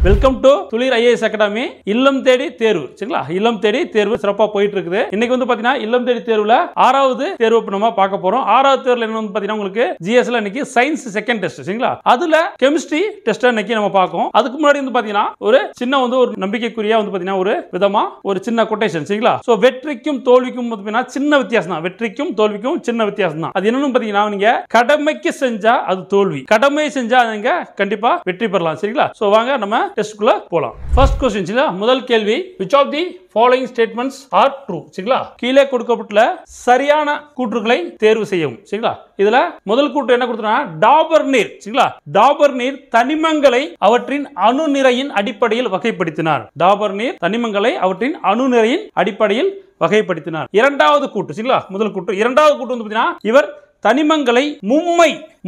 Welcome to துளிர் IAS academy. இல்லம் தேடி தேர்வு சரிங்களா? இல்லம் தேடி தேர்வு சிறப்பா போயிட்டு இருக்குது. இன்னைக்கு வந்து பாத்தீங்கன்னா இல்லம் தேடி தேர்வுல 6வது தேர்வு நம்ம பார்க்க போறோம். 6வது தேர்வுல என்ன வந்து பாத்தீங்கன்னா உங்களுக்கு ஜிஎஸ்ல இன்னைக்கு சயின்ஸ் செகண்ட் டெஸ்ட் சரிங்களா? அதுல கெமிஸ்ட்ரி டெஸ்ட் இன்னைக்கு நம்ம பார்ப்போம். அதுக்கு முன்னாடி வந்து பாத்தீங்கன்னா ஒரு சின்ன வந்து ஒரு நம்பிக்கைக்குரிய வந்து பாத்தீங்கன்னா ஒரு விதமா ஒரு சின்ன கொட்டேஷன் சரிங்களா? சோ வெற்றிக்கும் தோல்விக்கும் பாத்தீங்கன்னா சின்ன வித்தியாசம் தான். வெற்றிக்கும் தோல்விக்கும் சின்ன வித்தியாசம் தான். அது என்னன்னு பாத்தீங்கன்னா நீங்க கடமைக்கு செஞ்சா அது தோல்வி, கடமை செஞ்சா நீங்க கண்டிப்பா வெற்றி பெறலாம் சரிங்களா? சோ வாங்க நம்ம டெஸ்ட்குள்ள போலாம். ஃபர்ஸ்ட் क्वेश्चन சரிங்களா? முதல் கேள்வி, which of the following statements are true சரிங்களா? கீழே கொடுக்கப்பட்டுள்ள சரியான கூற்றுகளை தேர்வு செய்யவும் சரிங்களா? இதுல முதல் கூற்று என்ன கொடுத்தனா டாபர் நீர் சரிங்களா? டாபர் நீர் தனிமங்களை அவற்றின் அணு நிறையின் அடிப்படையில் வகைப்படுத்தினார். டாபர் நீர் தனிமங்களை அவற்றின் அணு நிறையின் அடிப்படையில் வகைப்படுத்தினார். இரண்டாவது கூற்று சரிங்களா? முதல் கூற்று. இரண்டாவது கூற்று வந்து பாத்தீங்கன்னா இவர் தனிமங்களை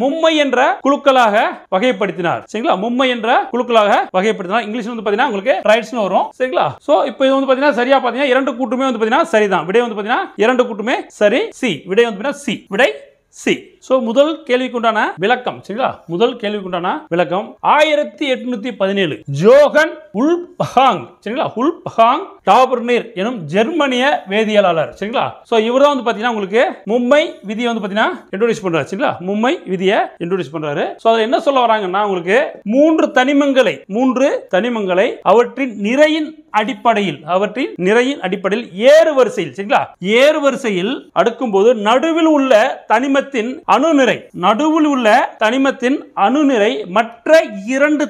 மும்மை என்ற குழுக்களாக வகைப்படுத்தினார் சரிங்களா? மும்மை என்ற குழுக்களாக வகைப்படுத்தினார். இங்கிலீஷ்ல வந்து பாத்தீங்கன்னா உங்களுக்கு ட்ரைட்ஸ்னு வரும் சரிங்களா? சோ இப்போ இது வந்து பாத்தீங்கன்னா சரியா பாத்தீங்கன்னா இரண்டு கூற்றுமே வந்து பாத்தீங்கன்னா சரிதான். விடை வந்து பாத்தீங்கன்னா இரண்டு கூற்றுமே சரி. சி விடை வந்து பாத்தீங்கன்னா சி விடை சி. சோ முதல் கேள்விக்குண்டான விளக்கம் சரிங்களா? முதல் கேள்விக்குண்டான விளக்கம் 1817 ஜோகன் உல்ஃப்ஹாங் சரிங்களா? உல்ஃப்ஹாங் டாபர்னீர் எனும் ஜெர்மனிய வேதியியலாளர் சரிங்களா? சோ இவர்தான் வந்து பாத்தீங்கன்னா உங்களுக்கு மும்மை விதியை வந்து பாத்தீங்கன்னா இன்ட்ரோடியூஸ் பண்றாரு சரிங்களா? மும்மை விதியை இன்ட்ரோடியூஸ் பண்றாரு. சோ அதுல என்ன சொல்ல வராங்கன்னா உங்களுக்கு மூன்று தனிமங்களை அவற்றின் நிறையின் அடிப்படையில் ஏறு வரிசையில் சரிங்களா? ஏறு வரிசையில் அடுக்கும்போது நடுவில் உள்ள தனிமத்தின் அணுநிறை மற்ற இரண்டு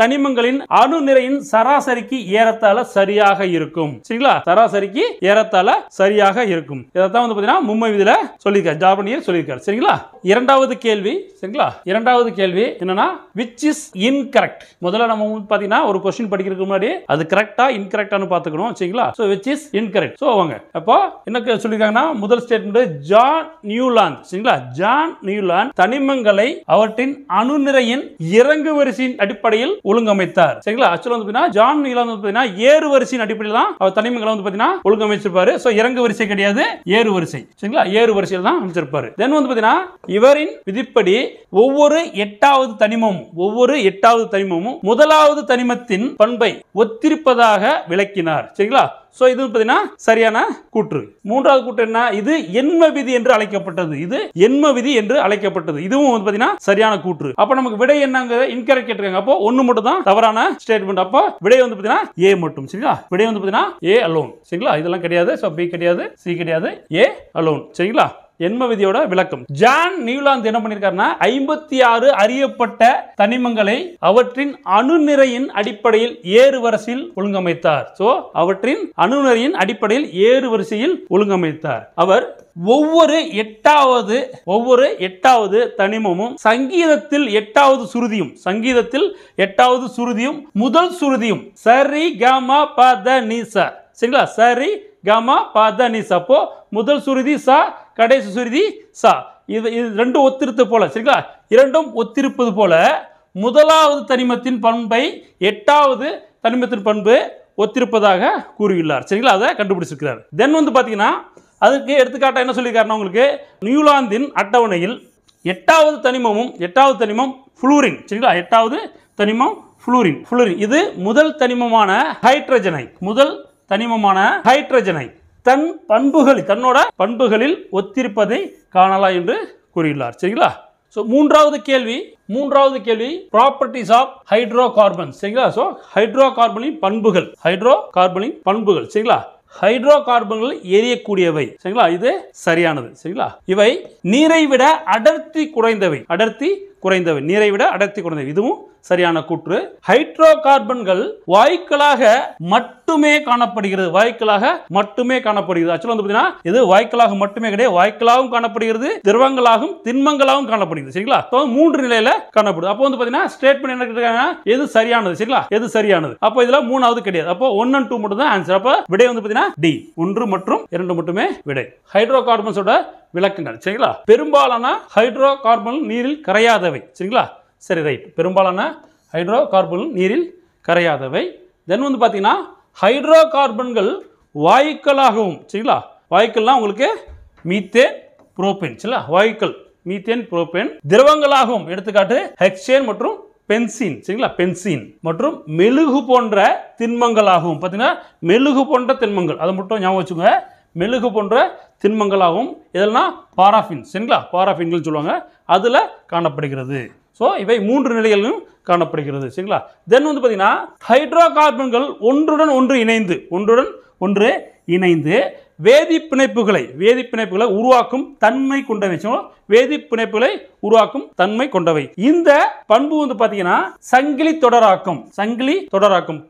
தனிமங்களின் அணுநிறையின் சராசரிக்கு ஏறத்தாழ சரியாக இருக்கும் சரிங்களா? சராசரிக்கு ஏறத்தாழ சரியாக இருக்கும். இதைத்தான் வந்து பாத்தீங்கன்னா மும்மை விதியில சொல்லியிருக்காரு, டாபர்னியர் சொல்லியிருக்காரு சரிங்களா? இரண்டாவது கேள்வி சரிங்களா? இரண்டாவது கேள்வி என்னன்னா which is incorrect. முதல்ல நம்ம பாத்தீங்கன்னா ஒரு क्वेश्चन படிக்கிறதுக்கு முன்னாடி அது கரெக்ட்டா இன்கரெக்ட்டானு பாத்துக்கணும் சரிங்களா? So which is incorrect. So வாங்க அப்போ என்ன சொல்லிருக்காங்கன்னா முதல் ஸ்டேட்மென்ட் ஜான் நியூலாந்து சரிங்களா? ஜான் நியூலாந்து தனிமங்களை அவற்றின் அணுநிறையின் இறங்கு வரிசையின் அடிப்படையில் ஒழுங்கமைத்தார் சரிங்களா? ஆக்சுவலா வந்து பாத்தீங்கன்னா ஜான் நியூலாந்து வந்து பாத்தீங்கன்னா ஏறு வரிசையின் அடிப்படையில் தான் அவர் தனிமங்களை வந்து பாத்தீங்கன்னா ஒழுங்கமைச்சிருப்பாரு. சோ இறங்கு வரிசை கிடையாது, ஏறு வரிசை சரிங்களா? ஏறு வரிசையில் தான் அமைச்சிருப்பாரு. தென் வந்து பாத்தீங்கன்னா இவரின் விதிப்படி ஒவ்வொரு எட்டாவது தனிமமும் முதலாவது தனிமத்தின் பண்பை ஒத்திருப்பதாக விளக்கினார் சரிங்களா? சோ இது பாத்தீங்கன்னா சரியான கூற்று. மூன்றாவது கூற்று என்ன? இது எண்ம விதி என்று அழைக்கப்பட்டது. இதுவும் வந்து பாத்தீங்கன்னா சரியான கூற்று. அப்ப நமக்கு விடை என்னங்க இன்கரெக்ட் கேட்டிருக்காங்க. அப்போ ஒன்னு மட்டும் தான் தவறான ஸ்டேட்மென்ட். அப்போ விடை வந்து பாத்தீங்கன்னா ஏ மட்டும் சரிங்களா? விடை வந்து பாத்தீங்கன்னா ஏ அலோன் சரிங்களா? இதெல்லாம் கிடையாது. சோ பி கிடையாது, சி கிடையாது, ஏ அலோன் சரிங்களா? எண்ம விதியோட விளக்கம். ஜான் நியூலாந்து என்ன பண்ணிருக்காருன்னா 56 அறியப்பட்ட தனிமங்களை அவற்றின் அணுநிறையின் அடிப்படையில் ஏறு வரிசையில் ஒழுங்கமைத்தார். சோ அவற்றின் அணுநிறையின் அடிப்படையில் ஏறு வரிசையில் ஒழுங்கமைத்தார். அவர் ஒவ்வொரு எட்டாவது தனிமமும் சங்கீதத்தில் எட்டாவது சுருதியும் முதல் சுருதியும் சரி கம பத நிசா சரிங்களா? சரி கம பத நிசா. அப்போ முதல் சுருதி சா, கடைசி சுருதி சா. இது ரெண்டும் ஒத்திருப்பது போல சரிங்களா? இரண்டும் ஒத்திருப்பது போல முதலாவது தனிமத்தின் பண்பை எட்டாவது தனிமத்தின் பண்பு ஒத்திருப்பதாக கூறியுள்ளார் சரிங்களா? அதை கண்டுபிடிச்சிருக்கிறார். தென் வந்து பாத்தீங்கன்னா அதுக்கு எடுத்துக்காட்டா என்ன சொல்லியிருக்காருன்னா உங்களுக்கு நியூலாந்தின் அட்டவணையில் எட்டாவது தனிமம் புளூரின் சரிங்களா? எட்டாவது தனிமம் புளூரின். இது முதல் தனிமமான ஹைட்ரஜனை தன்னோட பண்புகளில் ஒத்திருப்பதை காணலாம் என்று கூறியுள்ளார் சரிங்களா? சோ மூன்றாவது கேள்வி ப்ராப்பர்ட்டிஸ் ஆஃப் ஹைட்ரோகார்பன் சரிங்களா? சோ ஹைட்ரோகார்பனின் பண்புகள் சரிங்களா? ஹைட்ரோகார்பன்கள் எரியக்கூடியவை சரிங்களா? இது சரியானது சரிங்களா? இவை நீரை விட அடர்த்தி குறைந்தவை. இதுவும் சரியான கூற்று. ஹைட்ரோகார்பன்கள் வாயுக்களாக மட்டுமே காணப்படுகிறது. ஆக்சுவலா வந்து பாத்தீங்கன்னா இது வாயுக்களாக மட்டுமே கிடையாது, வாயுக்களாகவும் காணப்படுகிறது, திரவங்களாகவும் திண்மங்களாகவும் காணப்படுகிறது சரிங்களா? மூன்று நிலையில காணப்படுது. அப்போ வந்து பாத்தீங்கன்னா ஸ்டேட்மென்ட் என்ன கேட்டிருக்காங்க? எது சரியானது சரிங்களா? எது சரியானது? அப்போ இதுல மூணாவது கிடையாது. அப்போ 1 and 2 மட்டும் தான் ஆன்சர். அப்ப விடை வந்து பாத்தீங்கன்னா டி 1 மற்றும் 2 மட்டுமே விடை. ஹைட்ரோகார்பன்ஸோட விளக்கங்கள் சரிங்களா? பெரும்பாலான ஹைட்ரோகார்பன் நீரில் கரையாதவை சரிங்களா? சரி ரைட். பெரும்பாலான ஹைட்ரோகார்பன் நீரில் கரையாதவை. தென் வந்து பாத்தீங்கன்னா ஹைட்ரோகார்பன்கள் வாயுக்களாகவும் சரிங்களா? வாயுக்கள்லாம் உங்களுக்கு மீத்தேன், புரோபேன் சரிங்களா? வாயுக்கள் மீத்தேன், புரோபேன். திரவங்களாகவும் எடுத்துக்காட்டு ஹெக்சேன் மற்றும் பென்சீன் சரிங்களா, பென்சீன் மற்றும் மெழுகு போன்ற திண்மங்களாகவும் பார்த்தீங்கன்னா மெழுகு போன்ற திண்மங்கள், அதை மட்டும் ஞாபகம் வச்சுக்கோங்க. மெழுகு போன்ற திண்மங்களாகவும் இதெல்லாம் பாராஃபின் சரிங்களா, பாராஃபின்கள் சொல்லுவாங்க, அதில் காணப்படுகிறது. ஸோ இவை 3 நிலைகளிலும் காணப்படுகிறது சரிங்களா. தென் வந்து பார்த்தீங்கன்னா ஹைட்ரோ கார்பன்கள் ஒன்றுடன் ஒன்று இணைந்து வேதிப்பிணைப்புகளை உருவாக்கும் தன்மை கொண்டவை. வேதிப்பிணைப்புகளை உருவாக்கும் தன்மை கொண்டவை. இந்த பண்பு வந்து பாத்தீங்கன்னா சங்கிலி தொடராக்கம்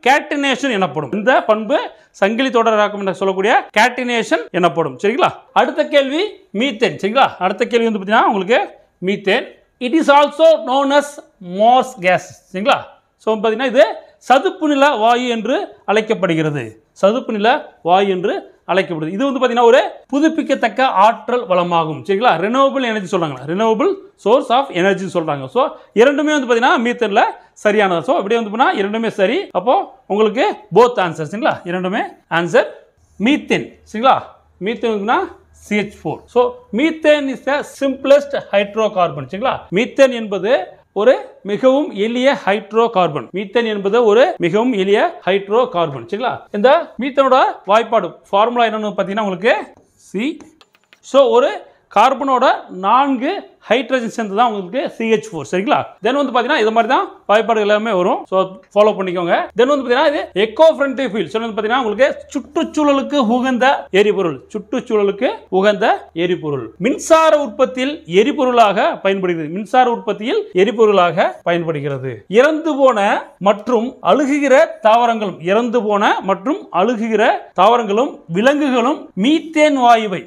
கேட்டினேஷன் எனப்படும். இந்த பண்பு சங்கிலி தொடராக்கம் என்று சொல்லக்கூடிய கேட்டினேஷன் எனப்படும் சரிங்களா. அடுத்த கேள்வி மீத்தேன் சரிங்களா. அடுத்த கேள்வி வந்து பாத்தீங்கன்னா உங்களுக்கு methane. It is also known as marsh gas சரிங்களா. ஸோ பார்த்தீங்கன்னா இது சதுப்பு நில வாயு என்று அழைக்கப்படுகிறது. இது வந்து பார்த்தீங்கன்னா ஒரு புதுப்பிக்கத்தக்க ஆற்றல் வளமாகும் சரிங்களா. ரெனோவபிள் எனர்ஜி சொல்றாங்க, ரெனோவபிள் சோர்ஸ் ஆஃப் எனர்ஜி சொல்றாங்க. ஸோ இரண்டுமே வந்து பார்த்தீங்கன்னா மீத்தேன்ல சரியானது. ஸோ இப்படி வந்து பார்த்தீங்கன்னா இரண்டுமே சரி. அப்போ உங்களுக்கு போத் ஆன்சர் சரிங்களா, இரண்டுமே ஆன்சர் மீத்தேன் சரிங்களா. மீத்தேன் வந்து CH4. So methane is the simplest hydrocarbon சரிங்களா. மீத்தேன் என்பது ஒரு மிகவும் எளிய ஹைட்ரோகார்பன். மீத்தேன் என்பது ஒரு மிகவும் எளிய ஹைட்ரோகார்பன் சரிங்களா. இந்த மீத்தேனோட வாய்ப்பாடு ஃபார்முலா என்னன்னு பார்த்தீங்கன்னா உங்களுக்கு சி. ஸோ ஒரு கார்பனோட 4 ஹைட்ரஜன் சேர்ந்து தான் உங்களுக்கு CH4 சரிங்களா. தென் வந்து பார்த்தீங்கன்னா இது மாதிரி தான் வாய்ப்பாடு எல்லாமே வரும். ஸோ ஃபாலோ பண்ணிக்கோங்க. தென் வந்து பார்த்தீங்கன்னா இது எக்கோ ஃப்ரெண்ட்லி ஃபியூல். ஸோ வந்து பார்த்தீங்கன்னா உங்களுக்கு சுற்றுச்சூழலுக்கு உகந்த எரிபொருள். மின்சார உற்பத்தியில் எரிபொருளாக பயன்படுகிறது. இறந்து போன மற்றும் அழுகுகிற தாவரங்களும் விலங்குகளும் மீத்தேன் வாயுவை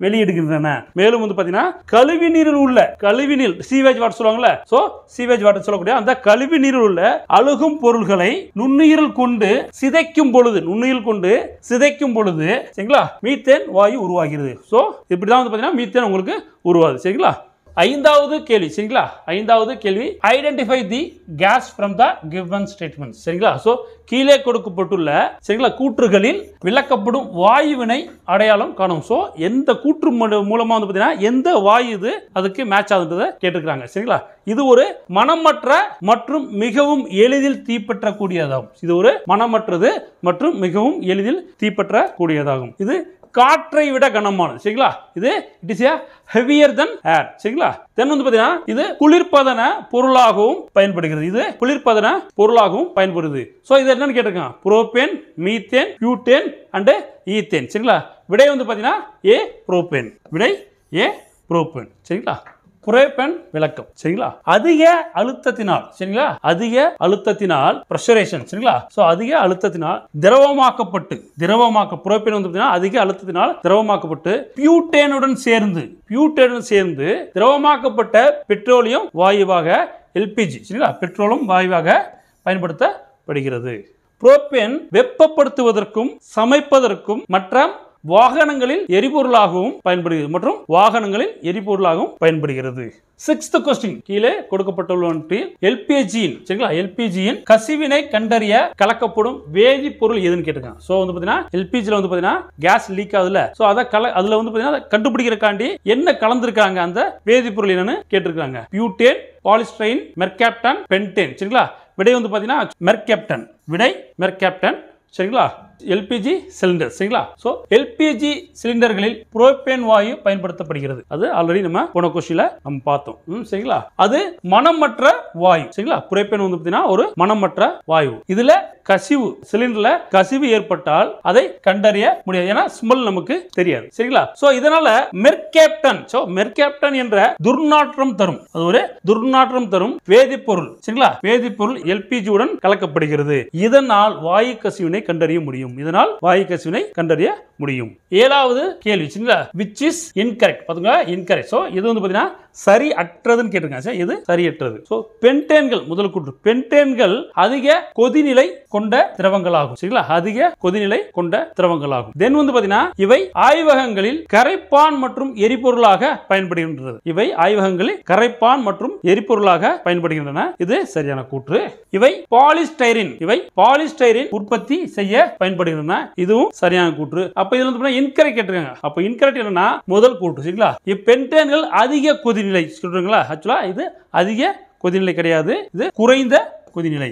வெளியிடுகின்றன. மேலும் வந்து பார்த்தீங்கன்னா கழிவு நீரில் உள்ள சீவேஜ் வாட்டர் சொல்லுவாங்கல்ல. சோ சீவேஜ் வாட்டர் சொல்லக்கூடிய அந்த கழிவு நீரில் உள்ள அழுகும் பொருள்களை நுண்ணுயிரில் கொண்டு சிதைக்கும் பொழுது சரிங்களா மீத்தேன் வாயு உருவாகிறது. சோ இப்படிதான் வந்து பார்த்தீங்கன்னா மீத்தேன் உங்களுக்கு உருவாகுது சரிங்களா. ஐந்தாவது கேள்வி identify the gas from the given statement சரிங்களா. சோ கீழே கொடுக்கப்பட்டுள்ள சரிங்களா கூற்றுகளில் விளக்கப்படும் வாயுவினை அடையாளம் காணும். சோ எந்த கூற்று மூலமா வந்து பார்த்தீங்கன்னா எந்த வாயு இது அதுக்கு மேட்ச் ஆகுதுன்றதை கேட்டிருக்காங்க சரிங்களா. இது ஒரு மனமற்ற மற்றும் மிகவும் எளிதில் தீப்பற்றக்கூடியதாகும். இது காற்றை விட கனமானது சரிங்களா. இது it is heavier than air சரிங்களா. தென் வந்து பார்த்தீங்கன்னா இது குளிர்பதன பொருளாகவும் பயன்படுகிறது. ஸோ இது என்னன்னு கேட்டிருக்காங்க propane, methane, butane and ethane சரிங்களா. விடை வந்து பார்த்தீங்கன்னா புரோபேன் சரிங்களா. புரோபேன் விளக்கம் சரிங்களா. அதிக அழுத்தத்தினால் பிரஷரேஷன் சரிங்களா. சோ அதிக அழுத்தத்தினால் திரவமாக்கப்பட்டு புரோபேன் வந்து பார்த்தீங்கன்னா அதிக அழுத்தத்தினால் திரவமாக்கப்பட்டு பியூட்டேனுடன் சேர்ந்து திரவமாக்கப்பட்ட பெட்ரோலியம் வாயுவாக LPG சரிங்களா பயன்படுத்தப்படுகிறது. புரோபேன் வெப்பப்படுத்துவதற்கும் சமைப்பதற்கும் மற்ற வாகனங்களில் எரிபொருளாகவும் பயன்படுகிறது. 6th கொஸ்டின் கீழே கொடுக்கப்பட்டுள்ள எல்பிஜியின் கசிவினை கண்டறிய கலக்கப்படும் வேதிப்பொருள் எதுன்னு கேட்டிருக்காங்க. சோ வந்து பாத்தீங்கன்னா எல்பிஜில வந்து பாத்தீங்கன்னா கேஸ் லீக் ஆகுதுல. சோ அதுல வந்து பாத்தீங்கன்னா கண்டுபிடிக்கிறதுக்காண்டி என்ன கலந்துருக்காங்க அந்த வேதிப்பொருள் என்னன்னு கேட்டிருக்காங்க. பியூட்டேன், பாலிஸ்டைரீன், மெர்கேப்டன், பென்டேன் சரிங்களா. விடை வந்து பாத்தீங்கன்னா மெர்கேப்டன் சரிங்களா. LPG சிலிண்டர் சரிங்களா. சோ LPG சிலிண்டர்களில் புரோபேன் வாயு பயன்படுத்தப்படுகிறது. அது ஆல்ரெடி நம்ம போன கொஸ்டின்ல நம்ம பார்த்தோம் சரிங்களா. அது மனமற்ற வாயு சரிங்களா. புரோபேன் வந்து பார்த்தீங்கன்னா ஒரு மனமற்ற வாயு. இதுல சிலிண்டர்ல கசிவு ஏற்பட்டால் அதை கண்டறிய முடியாது. ஏன்னா ஸ்மெல் நமக்கு தெரியாது சரிங்களா. சோ இதனால மெர்கேப்டன் என்ற துர்நாற்றம் தரும் வேதிப்பொருள் சரிங்களா. வேதிப்பொருள் LPG உடன் கலக்கப்படுகிறது. இதனால் வாயு கசிவினை கண்டறிய முடியும். 7வது கேள்வி சரிங்களா. which is incorrect பாத்துங்க. incorrect. சோ இது வந்து பாத்தீங்கன்னா சரி அற்றதுன்னு கேட்டிருக்காங்க. இது சரியற்றது. சோ பென்டேன்கள் முதல் கூற்று. பென்டேன்கள் அதிக கொதிநிலை கொண்ட திரவங்களாகும் சரிங்களா. தென் வந்து பாத்தீங்கன்னா இவை ஆய்வகங்களில் கரைப்பான் மற்றும் எரிபொருளாக பயன்படுகின்றன. இது சரியான கூற்று. இவை பாலிஸ்டைரீன் உற்பத்தி செய்ய பயன்படுகின்றன. இதுவும் சரியான கூற்று. அப்ப இதுல வந்து இன்கரெக்ட் கேட்டிருக்காங்க. அப்ப இன்கரெக்ட் என்னன்னா முதல் கூற்று சரிங்களா. பென்டேன்கள் அதிக கொதிநிலை சொல்றீங்களா. ஆக்சுவலா இது அதிக கொதிநிலை கிடையாது. இது குறைந்த கொதிநிலை.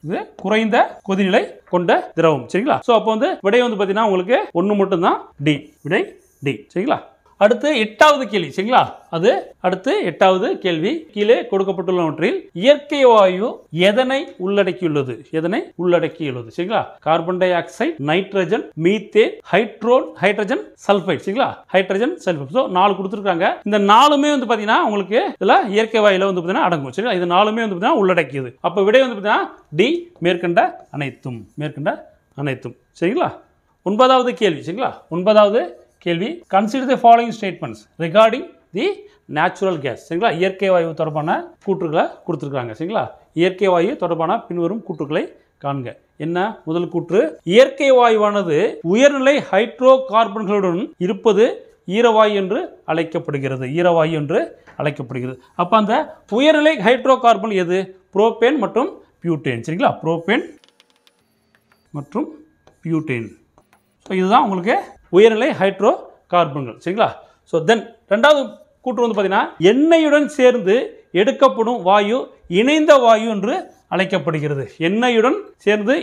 இது குறைந்த கொதிநிலை கொண்ட திரவம். சரிங்களா? சோ அப்போ வந்து விடை வந்து பாத்தீங்கன்னா உங்களுக்கு ஒன்று மட்டும் தான், டி. விடை டி. சரிங்களா? அடுத்து 8வது கேள்வி. சரிங்களா? அது அடுத்து 8வது கேள்வி. கீழே கொடுக்கப்பட்டுள்ளவற்றில் இயற்கை வாயு எதனை உள்ளடக்கியுள்ளது? எதனை உள்ளடக்கியுள்ளது? சரிங்களா? Carbon dioxide, nitrogen, methane, hydrogen sulphide. சரிங்களா? Hydrogen sulphide. சோ 4 கொடுத்திருக்காங்க. இந்த 4மே வந்து பாத்தீங்கன்னா உங்களுக்கு இதுல இயற்கை வாயுல வந்து பாத்தீங்கன்னா அடங்கும். சரிங்களா? இது 4மே வந்து பாத்தீங்கன்னா உள்ளடக்கியது. அப்ப விடை வந்து பாத்தீங்கன்னா டி, மேற்கண்ட அனைத்தும். மேற்கண்ட அனைத்தும். சரிங்களா? 9வது கேள்வி. சரிங்களா? 9வது கேள்வி. Consider the following statements regarding the natural gas. சரிங்களா? இயற்கை வாயு தொடர்பான கூற்றுகளை கொடுத்துருக்காங்க. சரிங்களா? இயற்கை வாயு தொடர்பான பின்வரும் கூற்றுகளை காண்க. என்ன முதல் கூற்று? இயற்கை வாயுவானது உயர்நிலை ஹைட்ரோ கார்பன்களுடன் இருப்பது ஈரவாயு என்று அழைக்கப்படுகிறது. ஈரவாயு என்று அழைக்கப்படுகிறது. அப்ப அந்த உயர்நிலை ஹைட்ரோ கார்பன் எது? புரோபேன் மற்றும் பியூட்டேன். சரிங்களா? புரோபேன் மற்றும் பியூட்டேன். இதுதான் உங்களுக்கு உயர்நிலை ஹைட்ரோ கார்பன்கள். சரிங்களா? ஸோ தென் 2வது கூற்று வந்து பார்த்தீங்கன்னா எண்ணெயுடன் சேர்ந்து எடுக்கப்படும் வாயு இணைந்த வாயு என்று அழைக்கப்படுகிறது. எண்ணெயுடன் சேர்ந்து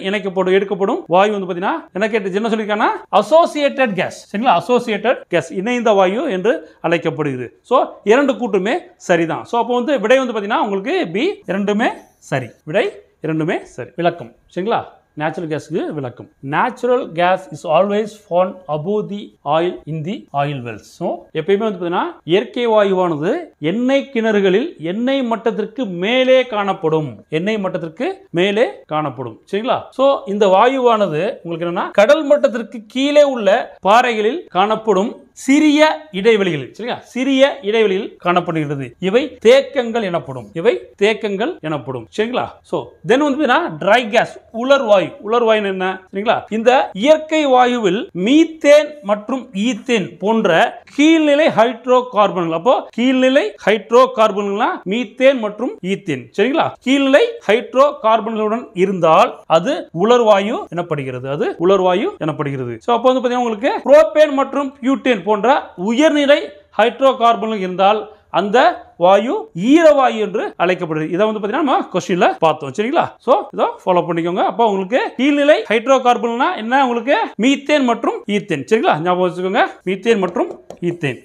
எடுக்கப்படும் வாயு வந்து பார்த்தீங்கன்னா என்ன சொல்லியிருக்காங்கன்னா அசோசியேட்டட் கேஸ். சரிங்களா? அசோசியேட்டட் கேஸ், இணைந்த வாயு என்று அழைக்கப்படுகிறது. ஸோ 2 கூற்றுமே சரிதான். ஸோ அப்போ வந்து விடை வந்து பார்த்தீங்கன்னா உங்களுக்கு பி, இரண்டுமே சரி. விடை இரண்டுமே சரி. விளக்கம். சரிங்களா? நேச்சுரல் கேஸுக்கு விளக்கம். Natural gas is always found above the oil in the oil Wells. So எப்பயுமே வந்து பார்த்தீங்கன்னா இயற்கை வாயுவானது எண்ணெய் கிணறுகளில் எண்ணெய் மட்டத்திற்கு மேலே காணப்படும். எண்ணெய் மட்டத்திற்கு மேலே காணப்படும். சரிங்களா? ஸோ இந்த வாயுவானது உங்களுக்கு என்னன்னா கடல் மட்டத்திற்கு கீழே உள்ள பாறைகளில் காணப்படும் சிறிய இடைவெளிகளில், சரிங்களா, சிறிய இடைவெளியில் காணப்படுகிறது. இவை தேக்கங்கள் எனப்படும். இவை தேக்கங்கள் எனப்படும். சரிங்களா? சோ தென் வந்து ட்ரை கேஸ், உலர் வாயு. உலர் வாயு என்ன? சரிங்களா? இந்த இயற்கை வாயுவில் மீத்தேன் மற்றும் ஈத்தேன் போன்ற கீழ்நிலை ஹைட்ரோ கார்பன்கள். அப்போ கீழ்நிலை ஹைட்ரோ கார்பன்கள்னா மீத்தேன் மற்றும் ஈத்தேன். சரிங்களா? கீழ்நிலை ஹைட்ரோ கார்பன்களுடன் இருந்தால் அது உலர் வாயு எனப்படுகிறது. அது உலர் வாயு எனப்படுகிறது. சோ அப்போ வந்து பாத்தீங்கன்னா உங்களுக்கு புரோபேன் மற்றும் பியூட்டேன் போன்ற உயர்நிலை ஹைட்ரோ கார்பன்கள் இருந்தால் அந்த வாயு ஈரவாயு என்று அழைக்கப்படுகிறது. இதை வந்து பாத்தீங்கன்னா நம்ம क्वेश्चनல பார்த்தோம். சரிங்களா? சோ இத ஃபாலோ பண்ணிக்கோங்க. அப்ப உங்களுக்கு கீழ்நிலை ஹைட்ரோ கார்பன்னா என்ன? உங்களுக்கு மீத்தேன் மற்றும் ஈத்தேன். சரிங்களா? ஞாபகம் வச்சுக்கோங்க. மீத்தேன் மற்றும் ஈத்தேன்.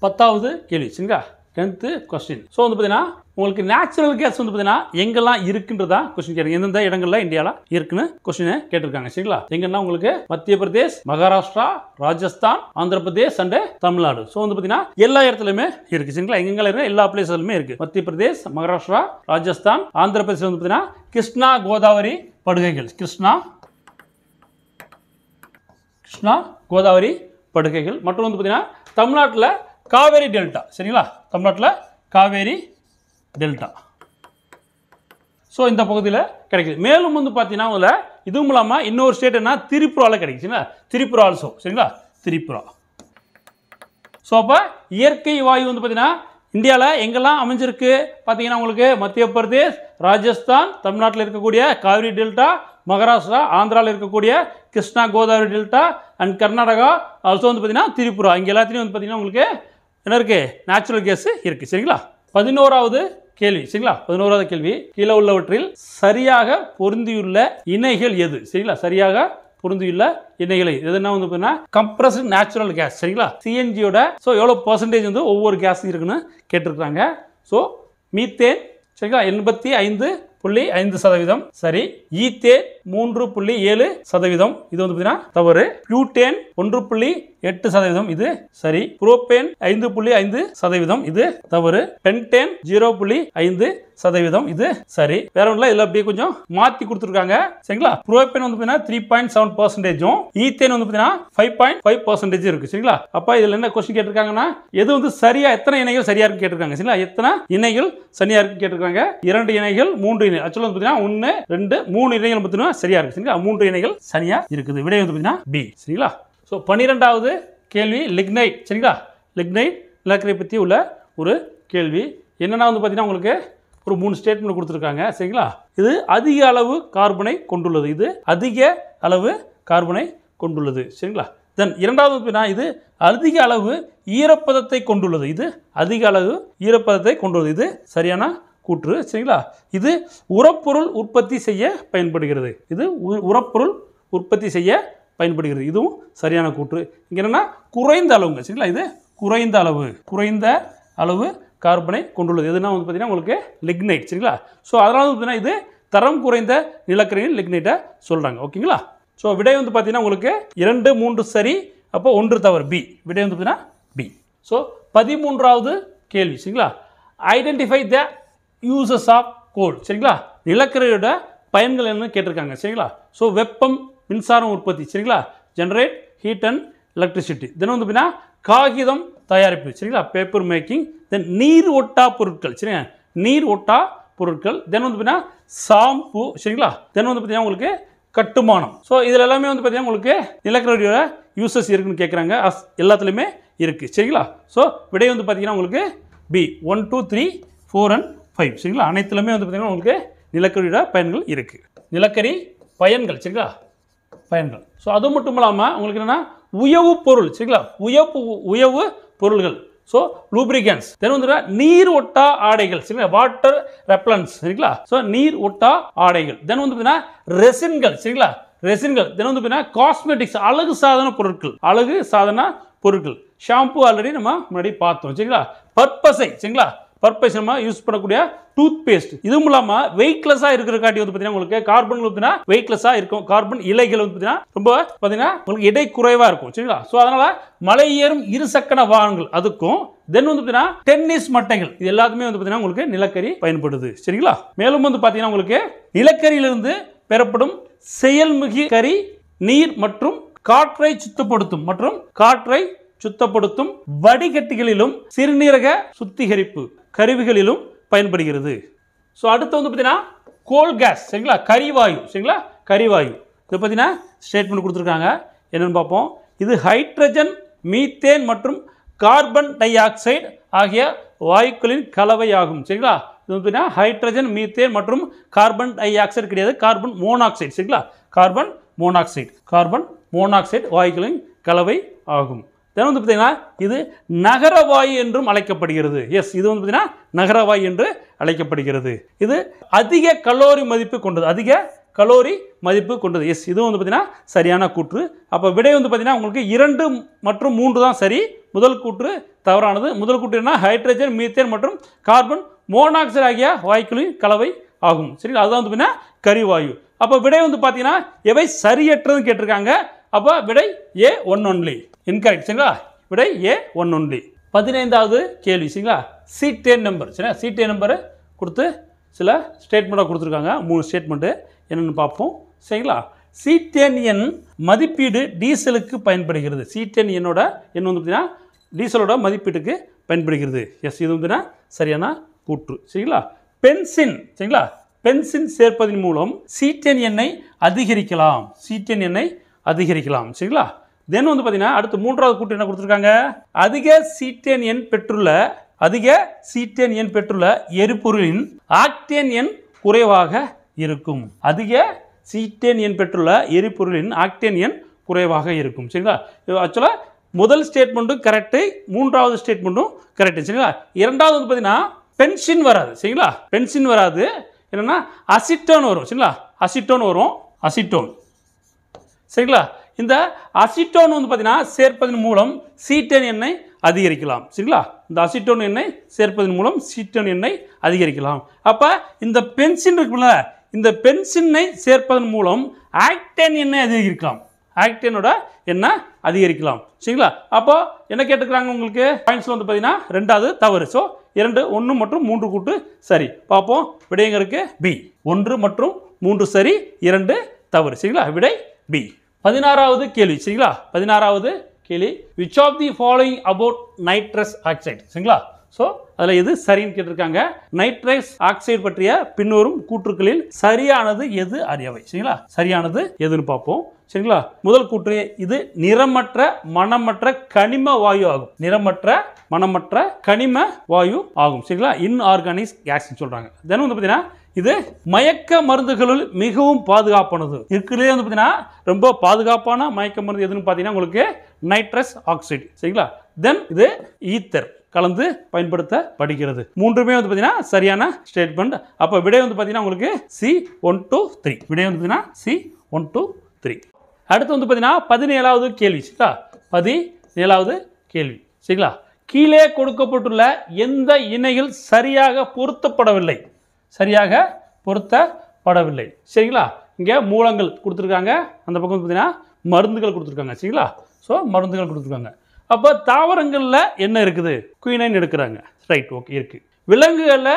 10வது கேள்வி. சரிங்களா? 10th question. சோ வந்து பாத்தீங்கன்னா உங்களுக்கு நேச்சுரல் கேஸ் வந்து பாத்தீங்கன்னா எங்கெல்லாம் இருக்குன்றதா क्वेश्चन கேக்குறீங்க. எந்தெந்த இடங்கள்ல இந்தியால இருக்குன்னு क्वेश्चन கேட்டிருக்காங்க. சரிங்களா? எங்கன்னா உங்களுக்கு மத்திய பிரதேஷ், மகாராஷ்டிரா, ராஜஸ்தான், ஆந்திர பிரதேஷ் அண்ட் தமிழ்நாடு. சோ வந்து பாத்தீங்கன்னா எல்லா இடத்துலயுமே இருக்கு. சரிங்களா? எங்கெல்லாம் இருக்கு? எல்லா பிளேஸ்லயுமே இருக்கு. மத்திய பிரதேஷ், மகாராஷ்டிரா, ராஜஸ்தான், ஆந்திர பிரதேஷ் வந்து பாத்தீங்கன்னா கிருஷ்ணா கோதாவரி படுகைகள். கிருஷ்ணா கோதாவரி படுகைகள். மற்றும் வந்து பாத்தீங்கன்னா தமிழ்நாட்டில் காவேரி டெல்டா. சரிங்களா? தமிழ்நாட்டில் காவேரி டெல்டா. ஸோ இந்த பகுதியில் கிடைக்குது. மேலும் வந்து பார்த்தீங்கன்னா இதுவும் இல்லாமல் இன்னொரு ஸ்டேட் என்ன? திரிபுராவில் கிடைக்கும். சரிங்களா? திரிபுரா ஆல்சோ. சரிங்களா? திரிபுரா. ஸோ அப்போ இயற்கை வாயு வந்து பார்த்தீங்கன்னா இந்தியாவில் எங்கெல்லாம் அமைஞ்சிருக்கு பார்த்தீங்கன்னா உங்களுக்கு மத்திய பிரதேஷ், ராஜஸ்தான், தமிழ்நாட்டில் இருக்கக்கூடிய காவிரி டெல்டா, மகாராஷ்டிரா, ஆந்திராவில் இருக்கக்கூடிய Krishna Godavari delta and Karnataka, also வந்து பார்த்தீங்கன்னா திரிபுரா. இங்கே எல்லாத்துலேயும் வந்து பார்த்தீங்கன்னா உங்களுக்கு என்ன இருக்கு? நேச்சுரல் கேஸ் இருக்கு. சரிங்களா? 11வது கேள்வி. சரிங்களா? 11வது கேள்வி. கீழே உள்ளவற்றில் சரியாக பொருந்தியுள்ள இணைகள் எது? சரிங்களா? சரியாக பொருந்தியுள்ள இணைகளை எதுனா வந்து பார்த்தீங்கன்னா கம்ப்ரஸ்டு நேச்சுரல் கேஸ். சரிங்களா? சிஎன்ஜியோட ஸோ எவ்வளோ பர்சன்டேஜ் வந்து ஒவ்வொரு கேஸ் இருக்குன்னு கேட்டிருக்காங்க. ஸோ மீத்தேன் சரிங்களா 85.5%. சரி. ஈத்தேன் 3.7%. இது வந்து பார்த்தீங்கன்னா தவறு. பியூட்டேன் 1.8%. இது சரி. புரோபேன் 5.5%. இது தவறு. பென்டேன் 0.5%. இது சரி. வேற ஒன்றும் இதுல அப்படியே கொஞ்சம் மாத்தி கொடுத்துருக்காங்க. சரிங்களா? புரோபேன் வந்து பார்த்தீங்கன்னா 3.7%. ஈத்தேன் வந்து பார்த்தீங்கன்னா 5.5% இருக்கு. சரிங்களா? அப்ப இதுல என்ன क्वेश्चन கேட்டிருக்காங்கன்னா எது வந்து சரியா, எத்தனை இணைகள் சரியா இருக்கு கேட்டிருக்காங்க. சரிங்களா? எத்தனை இணைகள் சரியா இருக்கு கேட்டிருக்காங்க. 2 இணைகள், 3 இணைகள். ஆக்சுவலா வந்து பார்த்தீங்கன்னா 1, 2, 3 இணைகள் பார்த்தீங்கன்னா சரியா இருக்கு. சரிங்களா? 3 இணைகள் சரியா இருக்குது. விடை வந்து பார்த்தீங்கன்னா பி. சரிங்களா? ஸோ 12வது கேள்வி லிக்னைட். சரிங்களா? லிக்னைட் நிலக்கரி பற்றி உள்ள ஒரு கேள்வி. என்னன்னா வந்து பார்த்தீங்கன்னா உங்களுக்கு ஒரு 3 ஸ்டேட்மெண்ட் கொடுத்துருக்காங்க. சரிங்களா? இது அதிக அளவு கார்பனை கொண்டுள்ளது. இது அதிக அளவு கார்பனை கொண்டுள்ளது. சரிங்களா? தென் இரண்டாவது இது அதிக அளவு ஈரப்பதத்தை கொண்டுள்ளது. இது அதிக அளவு ஈரப்பதத்தை கொண்டுள்ளது. இது சரியான கூற்று சரிங்களா. இது உரப்பொருள் உற்பத்தி செய்ய பயன்படுகிறது. இது உரப்பொருள் உற்பத்தி செய்ய பயன்படுகிறது. இதுவும் சரியான கூற்று. இங்கே என்னன்னா குறைந்த அளவுங்க சரிங்களா. இது குறைந்த அளவு கார்பனை கொண்டுள்ளது. எதுனா வந்து பார்த்தீங்கன்னா உங்களுக்கு லிக்னைட் சரிங்களா. ஸோ அதனால வந்து பார்த்தீங்கன்னா இது தரம் குறைந்த நிலக்கரியின் லிக்னைட்டை சொல்கிறாங்க. ஓகேங்களா. ஸோ விடை வந்து பார்த்தீங்கன்னா உங்களுக்கு 2, 3 சரி, அப்போ 1 தவறு. பி விடை வந்து பார்த்தீங்கன்னா பி. ஸோ 13வது கேள்வி சரிங்களா. ஐடென்டிஃபை த யூசஸ் ஆஃப் கோல் சரிங்களா. நிலக்கரியோட பயன்கள் என்னன்னு கேட்டிருக்காங்க சரிங்களா. ஸோ வெப்பம், மின்சாரம் உற்பத்தி சரிங்களா, ஜெனரேட் ஹீட் அண்ட் எலக்ட்ரிசிட்டி. தென் வந்து பார்த்தீங்கன்னா காகிதம் தயாரிப்பு சரிங்களா, பேப்பர் மேக்கிங். தென் நீர் ஒட்டா பொருட்கள் சரிங்களா, நீர் ஒட்டா பொருட்கள். தென் வந்து பார்த்தீங்கன்னா ஷாம்பு சரிங்களா. தென் வந்து பார்த்தீங்கன்னா உங்களுக்கு கட்டுமானம். ஸோ இதில் எல்லாமே வந்து பார்த்தீங்கன்னா உங்களுக்கு நிலக்கரியோட யூசஸ் இருக்குன்னு கேட்குறாங்க. எல்லாத்துலேயுமே இருக்குது சரிங்களா. ஸோ விடை வந்து பார்த்தீங்கன்னா உங்களுக்கு பி 1, 2, 3, 4 and 5 சரிங்களா. அனைத்துலையுமே வந்து பார்த்தீங்கன்னா உங்களுக்கு நிலக்கரியோட பயன்கள் இருக்குது. நிலக்கரி பயன்கள் சரிங்களா, பயன்கள். ஸோ அது மட்டும் இல்லாமல் உங்களுக்கு என்னென்னா உயவு பொருள் சரிங்களா, உயவு பொருள்கள். So lubricants. தென் வந்து நீர் ஒட்டா ஆடைகள் சரிங்களா, வாட்டர் ரெப்லன்ஸ் சரிங்களா. ஸோ நீர் ஒட்டா ஆடைகள். தென் வந்து பார்த்தீங்கன்னா ரெசின்கள் சரிங்களா, ரெசின்கள். தென் வந்து பார்த்தீங்கன்னா காஸ்மெட்டிக்ஸ், அழகு சாதன பொருட்கள். ஷாம்பு ஆல்ரெடி நம்ம முன்னாடி பார்த்தோம் சரிங்களா. பர்பஸை சரிங்களா, பர்பஸ் நம்ம யூஸ் பண்ணக்கூடிய டூத் பேஸ்ட். இதுவும் இல்லாமல் வெயிட்லெஸ்ஸாக இருக்கிற காட்டி வந்து பார்த்தீங்கன்னா உங்களுக்கு கார்பன் பார்த்தீங்கன்னா வெயிட்லெஸ்ஸாக இருக்கும். கார்பன் இலைகள் வந்து பார்த்தீங்கன்னா ரொம்ப பார்த்தீங்கன்னா உங்களுக்கு எடை குறைவாக இருக்கும் சரிங்களா. ஸோ அதனால மலை ஏறும் இருசக்கர வாகனங்கள் அதுக்கும், தென் வந்து பார்த்தீங்கன்னா டென்னிஸ் மட்டைகள், இது எல்லாத்துமே வந்து பார்த்தீங்கன்னா உங்களுக்கு நிலக்கரி பயன்படுது சரிங்களா. மேலும் வந்து பார்த்தீங்கன்னா உங்களுக்கு நிலக்கரியிலிருந்து பெறப்படும் செயல்மிகு கரி நீர் மற்றும் காற்றை சுத்தப்படுத்தும் வடிகட்டிகளிலும் சிறுநீரக சுத்திகரிப்பு கருவிகளிலும் பயன்படுகிறது. ஸோ அடுத்து வந்து பார்த்தீங்கன்னா கோல் கேஸ் சரிங்களா, கரிவாயு சரிங்களா, கரிவாயு. இதை பார்த்தீங்கன்னா ஸ்டேட்மெண்ட் கொடுத்துருக்காங்க, என்னென்னு பார்ப்போம். இது ஹைட்ரஜன், மீத்தேன் மற்றும் கார்பன் டை ஆக்சைடு ஆகிய வாயுக்களின் கலவையாகும் சரிங்களா. இது பார்த்தீங்கன்னா ஹைட்ரஜன், மீத்தேன் மற்றும் கார்பன் டை ஆக்சைடு கிடையாது, கார்பன் மோனாக்சைடு சரிங்களா, கார்பன் மோனாக்சைடு வாயுக்களின் கலவை ஆகும். தென் வந்து பார்த்தீங்கன்னா இது நகரவாயு என்றும் அழைக்கப்படுகிறது. எஸ், இது வந்து பார்த்தீங்கன்னா நகரவாயு என்று அழைக்கப்படுகிறது. இது அதிக கலோரி மதிப்பு கொண்டது. எஸ், இது வந்து பார்த்தீங்கன்னா சரியான கூற்று. அப்போ விடை வந்து பார்த்தீங்கன்னா உங்களுக்கு 2 மற்றும் 3 தான் சரி. முதல் கூற்று தவறானது. முதல் கூற்று என்ன, ஹைட்ரஜன், மீத்தேன் மற்றும் கார்பன் மோனாக்சைடு ஆகிய வாயுக்களின் கலவை ஆகும் சரிங்களா. அதுதான் வந்து பார்த்தீங்கன்னா கரிவாயு. அப்போ விடை வந்து பார்த்தீங்கன்னா எவை சரியற்றதுன்னு கேட்டிருக்காங்க. அப்போ விடை ஏ 1 ஒன்லி. இன்கரெக்ட் சரிங்களா, விடை ஏ 1 ஒன்லி. 15வது கேள்வி சரிங்களா, சீட்டேன் நம்பர் சரிங்களா. சீட்டேன் நம்பர் கொடுத்து சில ஸ்டேட்மெண்ட்டாக கொடுத்துருக்காங்க. 3 ஸ்டேட்மெண்ட்டு என்னென்னு பார்ப்போம் சரிங்களா. சீட்டேன் எண் மதிப்பீடு டீசலுக்கு பயன்படுகிறது. சீட்டேன் எண்ணோட எண் வந்து பார்த்தீங்கன்னா டீசலோட மதிப்பீட்டுக்கு பயன்படுகிறது. எஸ், இது வந்து சரியான கூற்று சரிங்களா. பென்சின் சரிங்களா, பென்சின் சேர்ப்பதன் மூலம் சீட்டேன் எண்ணை அதிகரிக்கலாம் சரிங்களா. தென் வந்து பார்த்தீங்கன்னா அடுத்து 3வது கூற்று என்ன கொடுத்துருக்காங்க, அதிக சீட்டேன் எண் பெற்றுள்ள எரிபொருளின் ஆக்டேன் எண் குறைவாக இருக்கும். அதிக சீட்டேன் எண் பெற்றுள்ள எரிபொருளின் ஆக்டேன் எண் குறைவாக இருக்கும் சரிங்களா. ஆக்சுவலாக முதல் ஸ்டேட்மெண்ட்டும் கரெக்டு, 3வது ஸ்டேட்மெண்ட்டும் கரெக்டு சரிங்களா. 2வது வந்து பார்த்தீங்கன்னா பென்சின் வராது சரிங்களா. பென்சின் வராது, என்னன்னா அசிட்டோன் வரும் சரிங்களா. அசிட்டோன் சரிங்களா. இந்த அசிட்டோன் வந்து பார்த்தீங்கன்னா சேர்ப்பதன் மூலம் சீட்டேன் எண்ணை அதிகரிக்கலாம் சரிங்களா. இந்த அசிட்டோன் எண்ணெய் சேர்ப்பதன் மூலம் சீட்டோன் எண்ணெய் அதிகரிக்கலாம். அப்போ இந்த பென்சின் இருக்குல்ல, இந்த பென்சினை சேர்ப்பதன் மூலம் ஆக்டேன் எண்ணெய் அதிகரிக்கலாம். ஆக்டேனோட எண்ணெய் அதிகரிக்கலாம் சரிங்களா. அப்போ என்ன கேட்டுக்கிறாங்க உங்களுக்கு பாயிண்ட்ஸில் வந்து பார்த்தீங்கன்னா 2வது தவறு. ஸோ 2, 1 மற்றும் 3 கூட்டு சரி. பார்ப்போம் விடையங்க இருக்கு பி. 1 மற்றும் 3 சரி, 2 தவறு சரிங்களா. விடை பி. 16வது கேள்வி சரிங்களா. 16வது கேள்வி, which of the following about nitrous oxide சரிங்களா. ஸோ அதில் எது சரின்னு கேட்டிருக்காங்க. நைட்ரஸ் ஆக்சைடு பற்றிய பின்வரும் கூற்றுக்களில் சரியானது எது அறியவை சரிங்களா. சரியானது எதுன்னு பார்ப்போம் சரிங்களா. முதல் கூற்று, இது நிறமற்ற மணமற்ற கனிம வாயு ஆகும். நிறமற்ற மணமற்ற கனிம வாயு ஆகும் சரிங்களா. இன்ஆர்கானிக் கேஸ் சொல்றாங்க. தென் வந்து பார்த்தீங்கன்னா இது மயக்க மருந்துகளில் மிகவும் பாதுகாப்பானது. இருக்கிறதே வந்து பார்த்தீங்கன்னா ரொம்ப பாதுகாப்பான மயக்க மருந்து எதுன்னு பார்த்தீங்கன்னா உங்களுக்கு நைட்ரஸ் ஆக்சைடு சரிங்களா. தென் இது ஈத்தர், கலந்து பயன்படுத்தப்படுகிறது. மூன்றுமே வந்து பார்த்தீங்கன்னா சரியான ஸ்டேட்மெண்ட். அப்போ விடை வந்து பார்த்தீங்கன்னா உங்களுக்கு C 1 2 3. விடை வந்து பார்த்தீங்கன்னா C 1 2 3. அடுத்து வந்து பார்த்தீங்கன்னா 17வது கேள்வி. சரிங்களா, 17வது கேள்வி. சரிங்களா, கீழே கொடுக்கப்பட்டுள்ள எந்த இணைகள் சரியாக பொருத்தப்படவில்லை? சரியாக பொருத்தப்படவில்லை. சரிங்களா, இங்கே மூலங்கள் கொடுத்துருக்காங்க, அந்த பக்கம் பார்த்தீங்கன்னா மருந்துகள் கொடுத்துருக்காங்க. சரிங்களா, ஸோ மருந்துகள் கொடுத்துருக்காங்க. அப்போ தாவரங்களில் என்ன இருக்குது? குயினைன் எடுக்கிறாங்க. ரைட், ஓகே, இருக்குது. விலங்குகளில்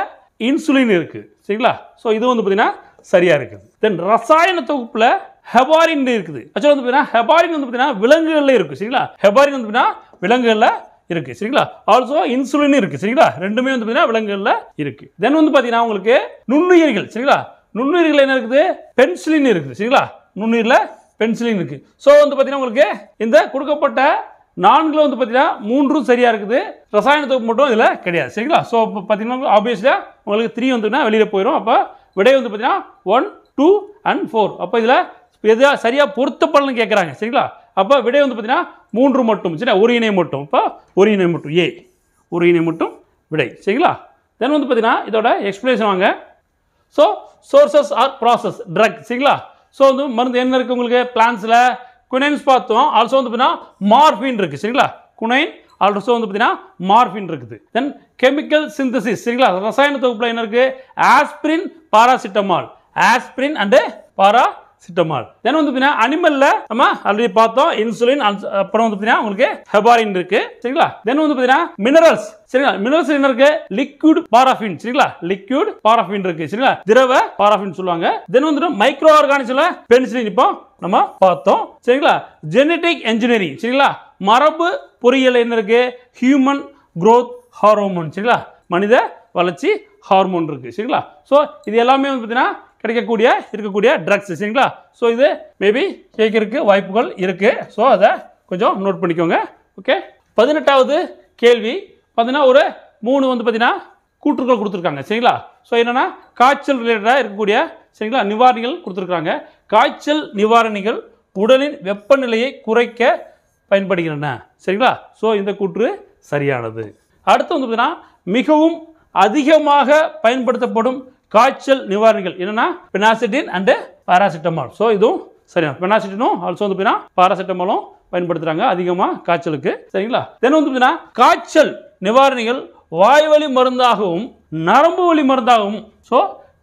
இன்சுலின் இருக்குது. சரிங்களா, ஸோ இது வந்து பார்த்தீங்கன்னா சரியாக இருக்குது. தென் ரசாயன தொகுப்பில் ஹெபாரின் இருக்குது. ஆக்சுவலாக வந்து பார்த்தீங்கன்னா ஹெபாரின் வந்து பார்த்தீங்கன்னா விலங்குகளில் இருக்குது. சரிங்களா, ஹெபாரின் வந்து பார்த்தீங்கன்னா விலங்குகளில் இருக்குது. சரிங்களா, ஆல்சோ இன்சுலின் இருக்குது. சரிங்களா, ரெண்டுமே வந்து பார்த்தீங்கன்னா விலங்குகளில் இருக்குது. தென் வந்து பார்த்தீங்கன்னா உங்களுக்கு நுண்ணுயிர்கள். சரிங்களா, நுண்ணுயிர்கள் என்ன இருக்குது? பென்சிலின் இருக்குது. சரிங்களா, நுண்ணுயிரில் பென்சிலின் இருக்குது. ஸோ வந்து பார்த்தீங்கன்னா உங்களுக்கு இந்த கொடுக்கப்பட்ட 4 வந்து பார்த்தீங்கன்னா 3 சரியாக இருக்குது. ரசாயன தொகுப்பு மட்டும் இதில் கிடையாது. சரிங்களா, ஸோ இப்போ பார்த்தீங்கன்னா ஆப்வியஸாக உங்களுக்கு 3 வந்துன்னா வெளியில் போயிடும். அப்போ விடை வந்து பார்த்தீங்கன்னா 1 2 and 4. அப்போ இதில் எது சரியாக பொருத்தப்படலன்னு கேட்குறாங்க. சரிங்களா, அப்போ விடை வந்து பார்த்தீங்கன்னா 3 மட்டும். சரி, ஒரு இணை மட்டும். இப்போ ஒரு இணை மட்டும் ஏ, ஒரு இணை மட்டும் விடை. சரிங்களா, தென் வந்து பார்த்தீங்கன்னா இதோட எக்ஸ்பிளேஷன் வாங்க. So sources or process drug. சரிங்களா, ஸோ வந்து மருந்து என்ன இருக்குது உங்களுக்கு? பிளான்ஸில் குனைன்ஸ் பார்த்தோம். ஆல்சோ வந்து பார்த்தீங்கன்னா மார்பின் இருக்குது. சரிங்களா, குனைன் ஆல்சோ வந்து பார்த்தீங்கன்னா மார்பின் இருக்குது. Then chemical synthesis. சரிங்களா, ரசாயன தொகுப்பில் என்ன இருக்குது? Aspirin, paracetamol. Aspirin and paracetamol. Then வந்து பார்த்தீங்கன்னா அனிமலில் நம்ம ஆல்ரெடி பார்த்தோம் இன்சுலின். அப்புறம் வந்து பார்த்தீங்கன்னா உங்களுக்கு ஹெபாரின் இருக்குது. சரிங்களா, தென் வந்து பார்த்தீங்கன்னா மினரல்ஸ். சரிங்களா, மினரல்ஸ் என்ன இருக்கு? Liquid paraffin. சரிங்களா, லிக்விட் பாராஃபின் இருக்கு. சரிங்களா, திரவ பாராஃபின் சொல்லுவாங்க. தென் வந்து மைக்ரோ ஆர்கானிசம்ல பென்சிலின் இப்போ நம்ம பார்த்தோம். சரிங்களா, ஜெனடிக் இன்ஜினியரிங். சரிங்களா, மரபு பொறியியல் என்ன இருக்கு? Human growth hormone. சரிங்களா, மனித வளர்ச்சி ஹார்மோன் இருக்கு. சரிங்களா, ஸோ இது எல்லாமே வந்து பார்த்தீங்கன்னா இருக்கக்கூடிய ட்ரக்ஸ். சரிங்களா, ஸோ இது மேபி கேட்கறதுக்கு வாய்ப்புகள் இருக்கு. ஸோ அதை கொஞ்சம் நோட் பண்ணிக்கோங்க. ஓகே, 18வது கேள்வி பார்த்தீங்கன்னா ஒரு 3 வந்து பார்த்தீங்கன்னா கூற்றுக்கள் கொடுத்துருக்காங்க. சரிங்களா, ஸோ என்னன்னா காய்ச்சல் ரிலேட்டடாக இருக்கக்கூடிய சரிங்களா நிவாரணிகள் கொடுத்துருக்காங்க. காய்ச்சல் நிவாரணிகள் உடலின் வெப்பநிலையை குறைக்க பயன்படுகின்றன. சரிங்களா, ஸோ இந்த கூற்று சரியானது. அடுத்து வந்து பார்த்தீங்கன்னா மிகவும் அதிகமாக பயன்படுத்தப்படும் காய்ச்சல் நிவாரணிகள் என்னன்னா பெனாசிட்டின் அண்ட் பாராசிட்டமால். ஸோ இதுவும் சரியா, பெனாசிட்டினும் ஆல்சோ வந்து பார்த்தீங்கன்னா பாராசிட்டமாலும் பயன்படுத்துறாங்க அதிகமாக காய்ச்சலுக்கு. சரிங்களா, தென் வந்து பார்த்தீங்கன்னா காய்ச்சல் நிவாரணிகள் வாய்வழி மருந்தாகவும் நரம்பு வழி மருந்தாகவும்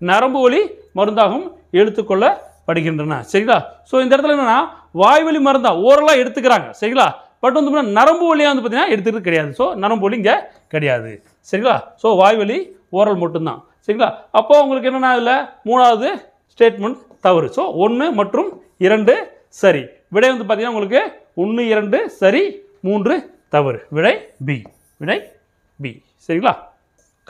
நரம்பு வழி மருந்தாகவும் எடுத்துக்கொள்ளப்படுகின்றன. சரிங்களா, ஸோ இந்த இடத்துல என்னன்னா வாய்வழி மருந்தா ஓரலாக எடுத்துக்கிறாங்க. சரிங்களா, பட் வந்து நரம்பு வழியாக வந்து பார்த்தீங்கன்னா எடுத்துக்கிறது கிடையாது. ஸோ நரம்பு வழி இங்கே கிடையாது. சரிங்களா, ஸோ வாய்வழி ஓரல் மட்டும்தான். சரிங்களா, அப்போ உங்களுக்கு என்னன்னா இதில் 3வது ஸ்டேட்மெண்ட் தவறு. ஸோ 1 மற்றும் 2 சரி. விடை வந்து பார்த்தீங்கன்னா உங்களுக்கு 1 2 சரி, 3 தவறு. விடை பி. விடை பி. சரிங்களா,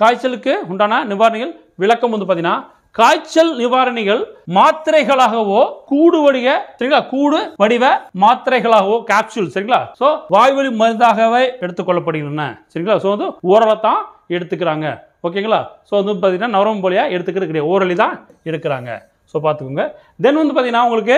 காய்ச்சலுக்கு உண்டான நிவாரணிகள் விளக்கம் வந்து பார்த்தீங்கன்னா காய்ச்சல் நிவாரணிகள் மாத்திரைகளாகவோ கூடு வடிவ சரிங்களா கூடு வடிவ மாத்திரைகளாகவோ கேப்சூல். சரிங்களா, ஸோ வாய்வழி மருந்தாகவே எடுத்துக்கொள்ளப்படுகின்றன. சரிங்களா, ஸோ வந்து ஓரலை தான் எடுத்துக்கிறாங்க. ஓகேங்களா, ஸோ வந்து பார்த்தீங்கன்னா நரம்பு வழியா எடுத்துக்கிறது கிடையாது, ஓரலி தான் எடுக்கிறாங்க. ஸோ பார்த்துக்கோங்க. தென் வந்து பார்த்தீங்கன்னா உங்களுக்கு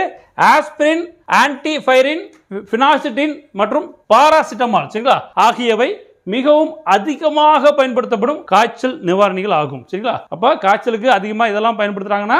ஆஸ்பிரின், ஆன்டிஃபைரின், ஃபினாசிட்டின் மற்றும் பாராசிட்டமால் சரிங்களா ஆகியவை மிகவும் அதிகமாக பயன்படுத்தப்படும் காய்ச்சல் நிவாரணிகள் ஆகும். சரிங்களா, அப்ப காய்ச்சலுக்கு அதிகமாக இதெல்லாம் பயன்படுத்துறாங்கன்னா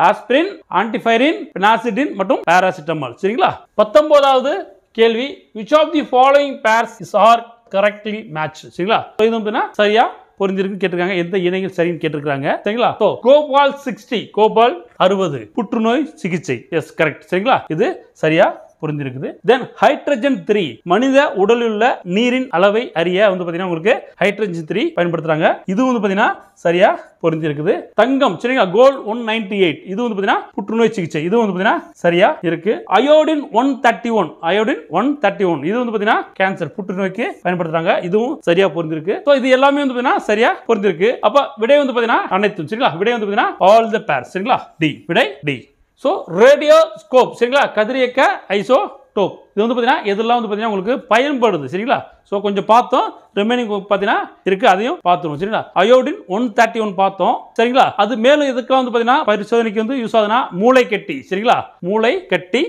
ஆஸ்பிரின், ஆன்டிஃபைரின், பெனாசிட்டின் மற்றும் பாராசிட்டமால். சரிங்களா, 19வது கேள்வி which of the following pairs are correctly matched. சரிங்களா, இது வந்து சரியா பொருந்திருக்கு கேட்டிருக்காங்க. எந்த இணைகள் சரின்னு கேட்டிருக்காங்க. சரிங்களா, ஸோ கோபால் 60 கோபால் 60 புற்றுநோய் சிகிச்சை. Yes correct. சரிங்களா, இது சரியா புரிஞ்சிருக்குது. தென் ஹைட்ரஜன் 3 மனித உடலில் உள்ள நீரின் அளவை அறிய வந்து பார்த்தீங்கன்னா உங்களுக்கு ஹைட்ரஜன் 3 பயன்படுத்துறாங்க. இது வந்து பார்த்தீங்கன்னா சரியா பொருந்திருக்குது. தங்கம் சரிங்களா கோல்ட் 198 இது வந்து பார்த்தீங்கன்னா புற்றுநோய் சிகிச்சை. இது வந்து பார்த்தீங்கன்னா சரியா இருக்கு. அயோடின் 131 இது வந்து பார்த்தீங்கன்னா கேன்சர் புற்றுநோய்க்கு பயன்படுத்துறாங்க. இதுவும் சரியா பொருந்திருக்கு. ஸோ இது எல்லாமே வந்து பார்த்தீங்கன்னா சரியா பொருந்திருக்கு. அப்ப விடை வந்து பார்த்தீங்கன்னா அனைத்தும் சரிங்களா. விடை வந்து பார்த்தீங்கன்னா ஆல் தி பேர் சரிங்களா டி. விடை டி. ஸோ ரேடியோஸ்கோப் சரிங்களா கதிரியக்க ஐசோடோப் இது வந்து பார்த்தீங்கன்னா எதெல்லாம் வந்து பார்த்தீங்கன்னா உங்களுக்கு பயன்படுது. சரிங்களா, ஸோ கொஞ்சம் பார்த்தோம், ரிமைனிங் பார்த்தீங்கன்னா இருக்கு, அதையும் பார்த்துருவோம். சரிங்களா, அயோடின் 131 பார்த்தோம். சரிங்களா, அது மேலும் எதுக்கெல்லாம் வந்து பார்த்தீங்கன்னா பரிசோதனைக்கு வந்து யூஸ் ஆகுதுன்னா மூளை கட்டி. சரிங்களா, மூளை கட்டி,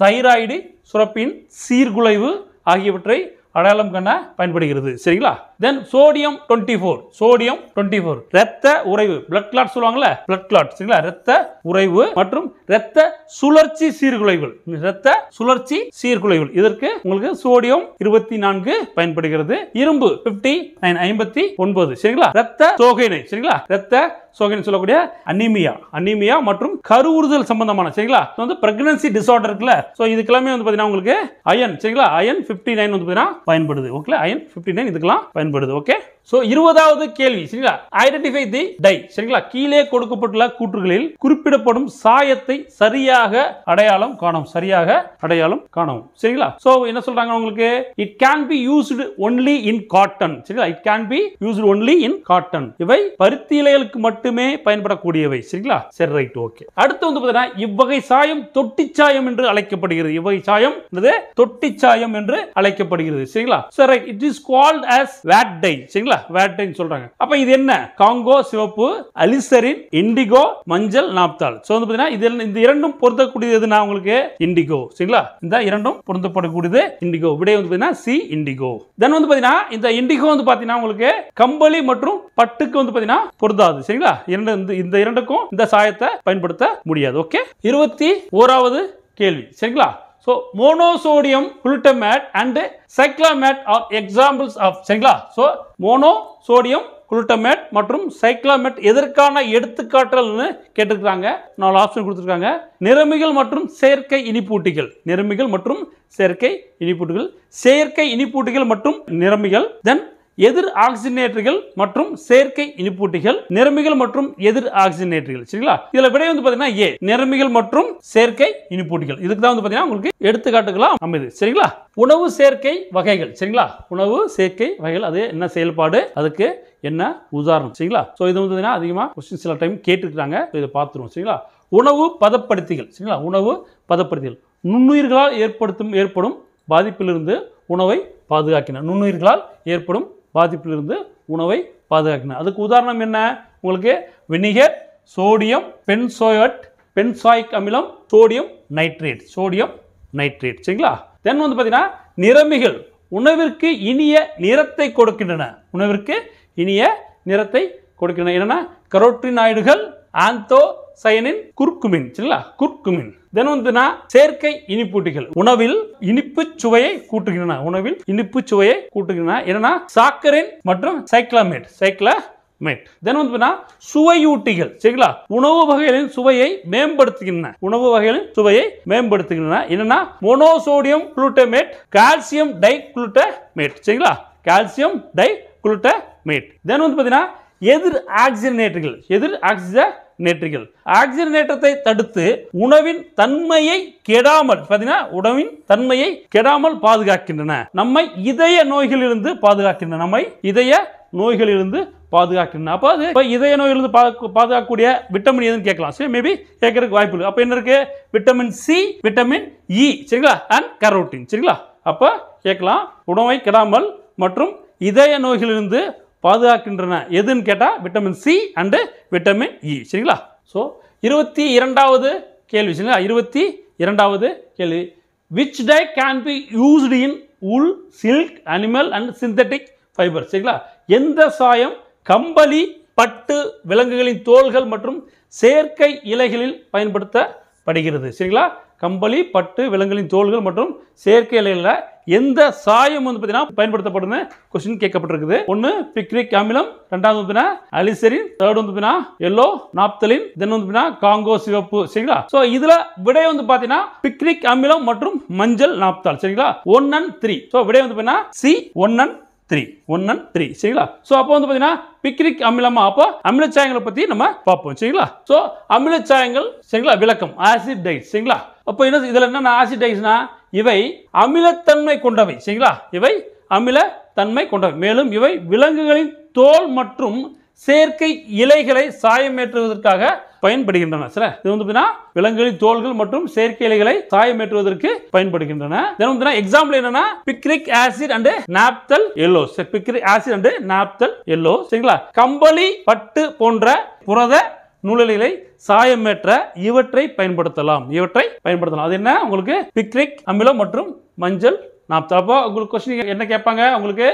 தைராய்டு சுரப்பின் சீர்குலைவு ஆகியவற்றை அடையாளம் காண பயன்படுகிறது. சரிங்களா? தென் சோடியம் 24, சோடியம் 24 இரத்த உறைவு, blood clot சொல்லுவாங்கல்ல, blood clot. சரிங்களா? இரத்த உறைவு மற்றும் இரத்த சுழற்சி சீர்குலைவுகள், இரத்த சுழற்சி சீர்குலைவுகள், இதற்கு உங்களுக்கு சோடியம் 24 பயன்படுகிறது. இரும்பு 59. சரிங்களா? இரத்த சோகையினை, சரிங்களா? இரத்த சோகைன்னு சொல்லக்கூடிய அனீமியா மற்றும் கருவுறுதல் சம்பந்தமான, சரிங்களா? வந்து பிரெக்னன்சி டிசார்டர் இருக்குல்ல, சோ இதுக்கெல்லாம் வந்து பாத்தீங்கன்னா உங்களுக்கு அயன், சரிங்களா? அயன் 59 வந்து பாத்தீங்கன்னா பயன்படுது. ஓகே, அயன் 59 இதுக்கெல்லாம் பயன்படுது. ஓகே, சோ 20வது கேள்வி, சரிங்களா? ஐடென்டிஃபை தி டை, சரிங்களா? கீழே கொடுக்கப்பட்டுள்ள கூற்றுகளில் குறிப்பிடப்படும் சாயத்தை சரியாக அடையாளம் காணவும், சரிங்களா? சோ என்ன சொல்றாங்க உங்களுக்கு, it can be used only in cotton, சரிங்களா? It can be used only in cotton, இவை பருத்தி இழைகளுக்கு மட்டுமே பயன்படக்கூடியவை. சரிங்களா? சரி, ரைட், ஓகே. அடுத்து வந்து பாத்தீங்கன்னா இவ்வகை சாயம் தொட்டி சாயம் என்று அழைக்கப்படுகிறது. இவ்வகை சாயம் தொட்டி சாயம் என்று அழைக்கப்படுகிறது. சரிங்களா? சரி, right, it is called as vat dye, சரிங்களா? வாட் டை சொல்றாங்க. அப்ப இது என்ன? காங்கோ சிவப்பு, அலிசரின், இண்டிகோ, மஞ்சள், நாப்தால். சோ வந்து பாத்தீங்கன்னா இந்த இரண்டும் பொருந்தக்கூடியது எதுனா உங்களுக்கு இண்டிகோ. சரிங்களா? இந்த இரண்டும் பொருந்தப்படக்கூடியது இண்டிகோ. விடை வந்து பாத்தீங்கன்னா சி, இண்டிகோ. தென் வந்து பாத்தீங்கன்னா இந்த இண்டிகோ வந்து பாத்தீங்கன்னா உங்களுக்கு கம்பளி மற்றும் பட்டுக்கு வந்து பாத்தீங்கன்னா பொருந்தாது. சரிங்களா? இந்த இரண்டுக்கும் இந்த சாயத்தை பயன்படுத்த முடியாது. ஓகே, 21வது கேள்வி, சரிங்களா? So monosodium glutamate and cyclamate are examples of, சரிங்களா? So monosodium glutamate மற்றும் cyclamate எதற்கான எடுத்துக்காட்டுகள்னு கேட்டிருக்காங்க. 4 ஆப்ஷன் கொடுத்திருக்காங்க. நிறமிகள் மற்றும் செயற்கை இனிப்பூட்டிகள், செயற்கை இனிப்பூட்டிகள் மற்றும் நிறமிகள். தென் எதிர் ஆக்சிஜனேட்டர்கள் மற்றும் செயற்கை இனிப்பூட்டிகள், நிறமிகள் மற்றும் எதிர் ஆக்சிஜனேட்டர்கள். சரிங்களா? இதுல விடை வந்து பாத்தீங்கன்னா ஏ, நிறமிகள் மற்றும் செயற்கை இனிப்பூட்டிகள். இதுக்கு தான் வந்து பாத்தீங்கன்னா உங்களுக்கு எடுத்துக்காட்டுகளா அமைது. சரிங்களா? உணவு சேர்க்கை வகைகள், சரிங்களா? உணவு சேர்க்கை வகைகள், அது என்ன செயல்பாடு, அதுக்கு என்ன உதாரணம். சரிங்களா? சோ இது வந்து அதிகமா क्वेश्चन சில டைம் கேட்டிருக்காங்க. இத பாத்துறோம். சரிங்களா? உணவு பதப்படுத்திகள், சரிங்களா? உணவு பதப்படுத்திகள் நுண்ணுயிர்களால் ஏற்படும் பாதிப்பிலிருந்து உணவை பாதுகாக்கின்றன. நுண்ணுயிர்களால் ஏற்படும் பாதிப்பிலிருந்து உணவை பாதுகாக்கின்றன. அதுக்கு உதாரணம் என்ன? உங்களுக்கு வினிகர், சோடியம் பென்சாயிக் அமிலம், சோடியம் நைட்ரேட். சரிங்களா? தென் வந்து பாத்தீங்கன்னா நிறமிகள் உணவிற்கு இனிய நிறத்தை கொடுக்கின்றன. என்னன்னா கரோட்டினாய்டுகள், ஆந்தோசயனின், குர்குமின். சரிங்களா? குர்குமின். தென் வந்து செயற்கை இனிப்பூட்டிகள் உணவில் இனிப்பு சுவையை கூட்டுகின்றன. என்னன்னா சாக்கரின் மற்றும் சைக்ளமேட். தென் வந்து சுவையூட்டிகள், சரிங்களா? உணவு வகைகளின் சுவையை மேம்படுத்துகின்றன. என்னன்னா மோனோசோடியம் குளுட்டமேட், கால்சியம் டைகுளுட்டமேட். சரிங்களா? கால்சியம் டைகுளுட்டமேட். தென் வந்து பாத்தீங்கன்னா எதிர் ஆக்சிஜனேட்டர்கள் ஆக்சிஜனேற்றத்தை தடுத்து உணவின் தன்மையை கெடாமல் பாதுகாக்கின்றன. நம்மை இதய நோய்களிலிருந்து பாதுகாக்கின்றன. அப்ப அது இதய நோயிலிருந்து பாதுகாக்கக்கூடிய விட்டமின் எதுன்னு கேட்கலாம். சரி, மேபி கேட்கறதுக்கு வாய்ப்பு இருக்கு. அப்ப என்ன இருக்கு? விட்டமின் சி, விட்டமின் இ, சரிங்களா? And carotene. சரிங்களா? அப்ப கேட்கலாம் உணவை கெடாமல் மற்றும் இதய நோய்களிலிருந்து பாதுகாக்கின்றன எதுன்னு கேட்டா vitamin C and vitamin E. சரிங்களா? சோ 22வது கேள்வி, சரிங்களா? 22வது கேள்வி, which dye can be used in wool, silk, animal and synthetic fiber. சரிங்களா? எந்த சாயம் கம்பளி, பட்டு, விலங்குகளின் தோல்கள் மற்றும் செயற்கை இலைகளில் பயன்படுத்தப்படுகிறது? சரிங்களா? கம்பளி, பட்டு, விலங்குகளின் தோல்கள் மற்றும் செயற்கை இலைகளில் எந்த சாயம் வந்து பாத்தீங்கன்னா பயன்படுத்தப்படுது क्वेश्चन கேட்கப்பட்டிருக்குது. ஒன்னு பிக்ரிக் அமிலம், இரண்டாவது வந்து அலிசரின், தேர்ட் வந்து எல்லோ நாப்தலின், தென் வந்து காங்கோ சிவப்பு. சரிங்களா? சோ இதுல விடை வந்து பாத்தீங்கன்னா பிக்ரிக் அமிலம் மற்றும் மஞ்சள் நாப்தால். சரிங்களா? 1 and 3. சோ விடை வந்து பாத்தீங்கன்னா சி 1 and 3. சரிங்களா? சோ அப்போ வந்து பாத்தீங்கன்னா பிக்ரிக் அமிலமா, அப்போ அமிலச்சாயங்களை பத்தி நம்ம பார்ப்போம். சரிங்களா? சோ அமிலச்சாயங்கள், சரிங்களா? விளக்கம் ஆசிட் டைஸ். சரிங்களா? அப்போ இதுல என்ன ஆசிட் டைஸ்னா இவை அமிலத்தன்மை கொண்டவை. சரிங்களா? இவை அமிலத்தன்மை கொண்டவை. மேலும் இவை விலங்குகளின் தோல் மற்றும் செயற்கை இலைகளை சாயமேற்றுவதற்காக பயன்படுகின்றன. சரி, இது வந்து விலங்குகளின் தோல்கள் மற்றும் செயற்கை இலைகளை சாயமேற்றுவதற்கு பயன்படுகின்றன. எக்ஸாம்பிள் என்னன்னா picric acid and naphthol yellow. Picric acid and naphthol yellow. சரிங்களா? கம்பளி, பட்டு போன்ற புரத நூலிலை சாயமேற்ற இவற்றை பயன்படுத்தலாம். அது என்ன உங்களுக்கு பிக்ரிக் அமிலம் மற்றும் மஞ்சள் நான் தப்பா உங்களுக்கு கொஸ்டின் என்ன கேட்பாங்க, உங்களுக்கு